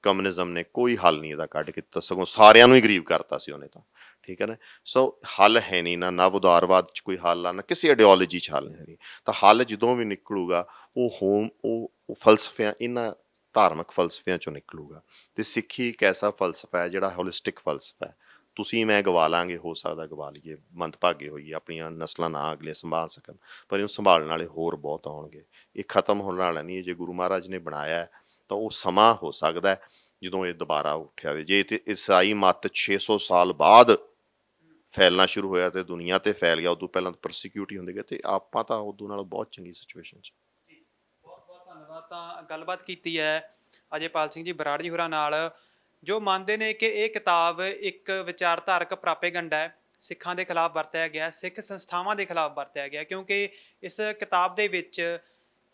[SPEAKER 1] ਕਮਿਊਨਿਜ਼ਮ ਨੇ ਕੋਈ ਹੱਲ ਨਹੀਂ ਇਹਦਾ ਕੱਢ ਕੇ ਦਿੱਤਾ, ਸਗੋਂ ਸਾਰਿਆਂ ਨੂੰ ਹੀ ਗਰੀਬ ਕਰਤਾ ਸੀ ਉਹਨੇ ਤਾਂ, ਠੀਕ ਹੈ ਨਾ। ਸੋ ਹੱਲ ਹੈ ਨਹੀਂ, ਨਾ ਨਵ ਉਦਾਰਵਾਦ 'ਚ ਕੋਈ ਹੱਲ ਆ, ਨਾ ਕਿਸੇ ਆਈਡੀਓਲੋਜੀ 'ਚ ਹੱਲ ਹੈ ਨਹੀਂ। ਤਾਂ ਹੱਲ ਜਦੋਂ ਵੀ ਨਿਕਲੂਗਾ ਉਹ ਫਲਸਫਿਆਂ, ਇਹਨਾਂ ਧਾਰਮਿਕ ਫਲਸਫਿਆਂ 'ਚੋਂ ਨਿਕਲੂਗਾ। ਅਤੇ ਸਿੱਖੀ ਇੱਕ ਐਸਾ ਫਲਸਫਾ ਹੈ ਜਿਹੜਾ ਹੋਲਿਸਟਿਕ ਫਲਸਫਾ ਹੈ। ਤੁਸੀਂ ਮੈਂ ਗਵਾ ਲਾਂਗੇ, ਹੋ ਸਕਦਾ ਗਵਾ ਲਈਏ, ਮੰਦਭਾਗੇ ਹੋਈਏ, ਆਪਣੀਆਂ ਨਸਲਾਂ ਨਾ ਅਗਲੇ ਸੰਭਾਲ ਸਕਣ, ਪਰ ਇਹਨੂੰ ਸੰਭਾਲਣ ਵਾਲੇ ਹੋਰ ਬਹੁਤ ਆਉਣਗੇ। ਇਹ ਖਤਮ ਹੋਣ ਵਾਲਾ ਨਹੀਂ। ਜੇ ਗੁਰੂ ਮਹਾਰਾਜ ਨੇ ਬਣਾਇਆ ਤਾਂ ਉਹ ਸਮਾਂ ਹੋ ਸਕਦਾ ਜਦੋਂ ਇਹ ਦੁਬਾਰਾ ਉੱਠਿਆ ਹੋਵੇ। ਜੇ ਤੇ ਈਸਾਈ ਮੱਤ 600 ਸਾਲ ਬਾਅਦ ਫੈਲਣਾ ਸ਼ੁਰੂ ਹੋਇਆ ਤੇ ਦੁਨੀਆ ਤੇ ਫੈਲ ਗਿਆ, ਉਦੋਂ ਪਹਿਲਾਂ ਤਾਂ ਪ੍ਰੋਸੀਕਿਊਟ ਹੀ ਹੁੰਦੇ ਗਏ, ਤੇ ਆਪਾਂ ਤਾਂ ਉਦੋਂ ਨਾਲ ਬਹੁਤ ਚੰਗੀ ਸਿਚੁਏਸ਼ਨ 'ਚ।
[SPEAKER 2] ਬਹੁਤ ਬਹੁਤ ਧੰਨਵਾਦ। ਤਾਂ ਗੱਲਬਾਤ ਕੀਤੀ ਹੈ ਅਜੇਪਾਲ ਸਿੰਘ ਜੀ ਬਰਾੜ ਜੀ ਹੋਰਾਂ ਨਾਲ, ਜੋ ਮੰਨਦੇ ਨੇ ਕਿ ਇਹ ਕਿਤਾਬ ਇੱਕ ਵਿਚਾਰਧਾਰਕ ਪ੍ਰਾਪੇਗੰਡਾ ਹੈ, ਸਿੱਖਾਂ ਦੇ ਖਿਲਾਫ ਵਰਤਿਆ ਗਿਆ, ਸਿੱਖ ਸੰਸਥਾਵਾਂ ਦੇ ਖਿਲਾਫ ਵਰਤਿਆ ਗਿਆ, ਕਿਉਂਕਿ ਇਸ ਕਿਤਾਬ ਦੇ ਵਿੱਚ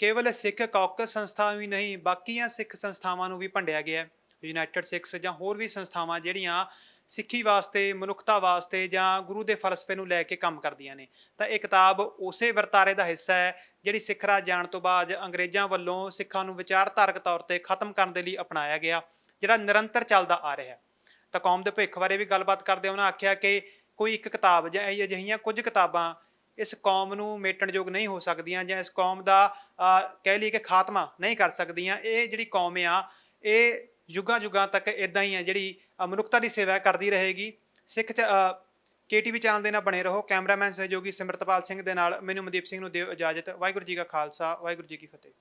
[SPEAKER 2] ਕੇਵਲ ਸਿੱਖ ਕੌਕਸ ਸੰਸਥਾ ਵੀ ਨਹੀਂ, ਬਾਕੀਆਂ ਸਿੱਖ ਸੰਸਥਾਵਾਂ ਨੂੰ ਵੀ ਭੰਡਿਆ ਗਿਆ। ਯੂਨਾਈਟਿਡ ਸਿੱਖਸ ਜਾਂ ਹੋਰ ਵੀ ਸੰਸਥਾਵਾਂ ਜਿਹੜੀਆਂ ਸਿੱਖੀ ਵਾਸਤੇ, ਮਨੁੱਖਤਾ ਵਾਸਤੇ ਜਾਂ ਗੁਰੂ ਦੇ ਫਲਸਫੇ ਨੂੰ ਲੈ ਕੇ ਕੰਮ ਕਰਦੀਆਂ ਨੇ। ਤਾਂ ਇਹ ਕਿਤਾਬ ਉਸੇ ਵਰਤਾਰੇ ਦਾ ਹਿੱਸਾ ਹੈ ਜਿਹੜੀ ਸਿੱਖ ਰਾਜ ਜਾਣ ਤੋਂ ਬਾਅਦ ਅੰਗਰੇਜ਼ਾਂ ਵੱਲੋਂ ਸਿੱਖਾਂ ਨੂੰ ਵਿਚਾਰਧਾਰਕ ਤੌਰ ਤੇ ਖਤਮ ਕਰਨ ਦੇ ਲਈ ਅਪਣਾਇਆ ਗਿਆ, ਜਿਹੜਾ ਨਿਰੰਤਰ ਚੱਲਦਾ ਆ ਰਿਹਾ। ਤਾਂ ਕੌਮ ਦੇ ਭਵਿੱਖ ਬਾਰੇ ਵੀ ਗੱਲਬਾਤ ਕਰਦੇ ਉਹਨਾਂ ਆਖਿਆ ਕਿ ਕੋਈ ਇੱਕ ਕਿਤਾਬ ਜਾਂ ਅਜਿਹੀਆਂ ਕੁਝ ਕਿਤਾਬਾਂ ਇਸ ਕੌਮ ਨੂੰ ਮੇਟਣਯੋਗ ਨਹੀਂ ਹੋ ਸਕਦੀਆਂ ਜਾਂ ਇਸ ਕੌਮ ਦਾ ਕਹਿ ਲਈਏ ਕਿ ਖਾਤਮਾ ਨਹੀਂ ਕਰ ਸਕਦੀਆਂ। ਇਹ ਜਿਹੜੀ ਕੌਮ ਆ ਇਹ ਯੁੱਗਾਂ ਯੁੱਗਾਂ ਤੱਕ ਇਦਾਂ ਹੀ ਹੈ ਜਿਹੜੀ ਮਨੁੱਖਤਾ ਦੀ ਸੇਵਾ ਕਰਦੀ ਰਹੇਗੀ। ਸਿੱਖ KTV ਚੈਨਲ ਦੇ ਨਾਲ ਬਣੇ ਰਹੋ। ਕੈਮਰਾਮੈਨ ਸਹਿਯੋਗੀ ਸਿਮਰਤਪਾਲ ਸਿੰਘ ਦੇ ਨਾਲ ਮੈਨੂੰ ਮਨਦੀਪ ਸਿੰਘ ਨੂੰ ਦਿਓ ਇਜਾਜ਼ਤ। ਵਾਹਿਗੁਰੂ ਜੀ ਕਾ ਖਾਲਸਾ, ਵਾਹਿਗੁਰੂ ਜੀ ਕੀ ਫਤਿਹ।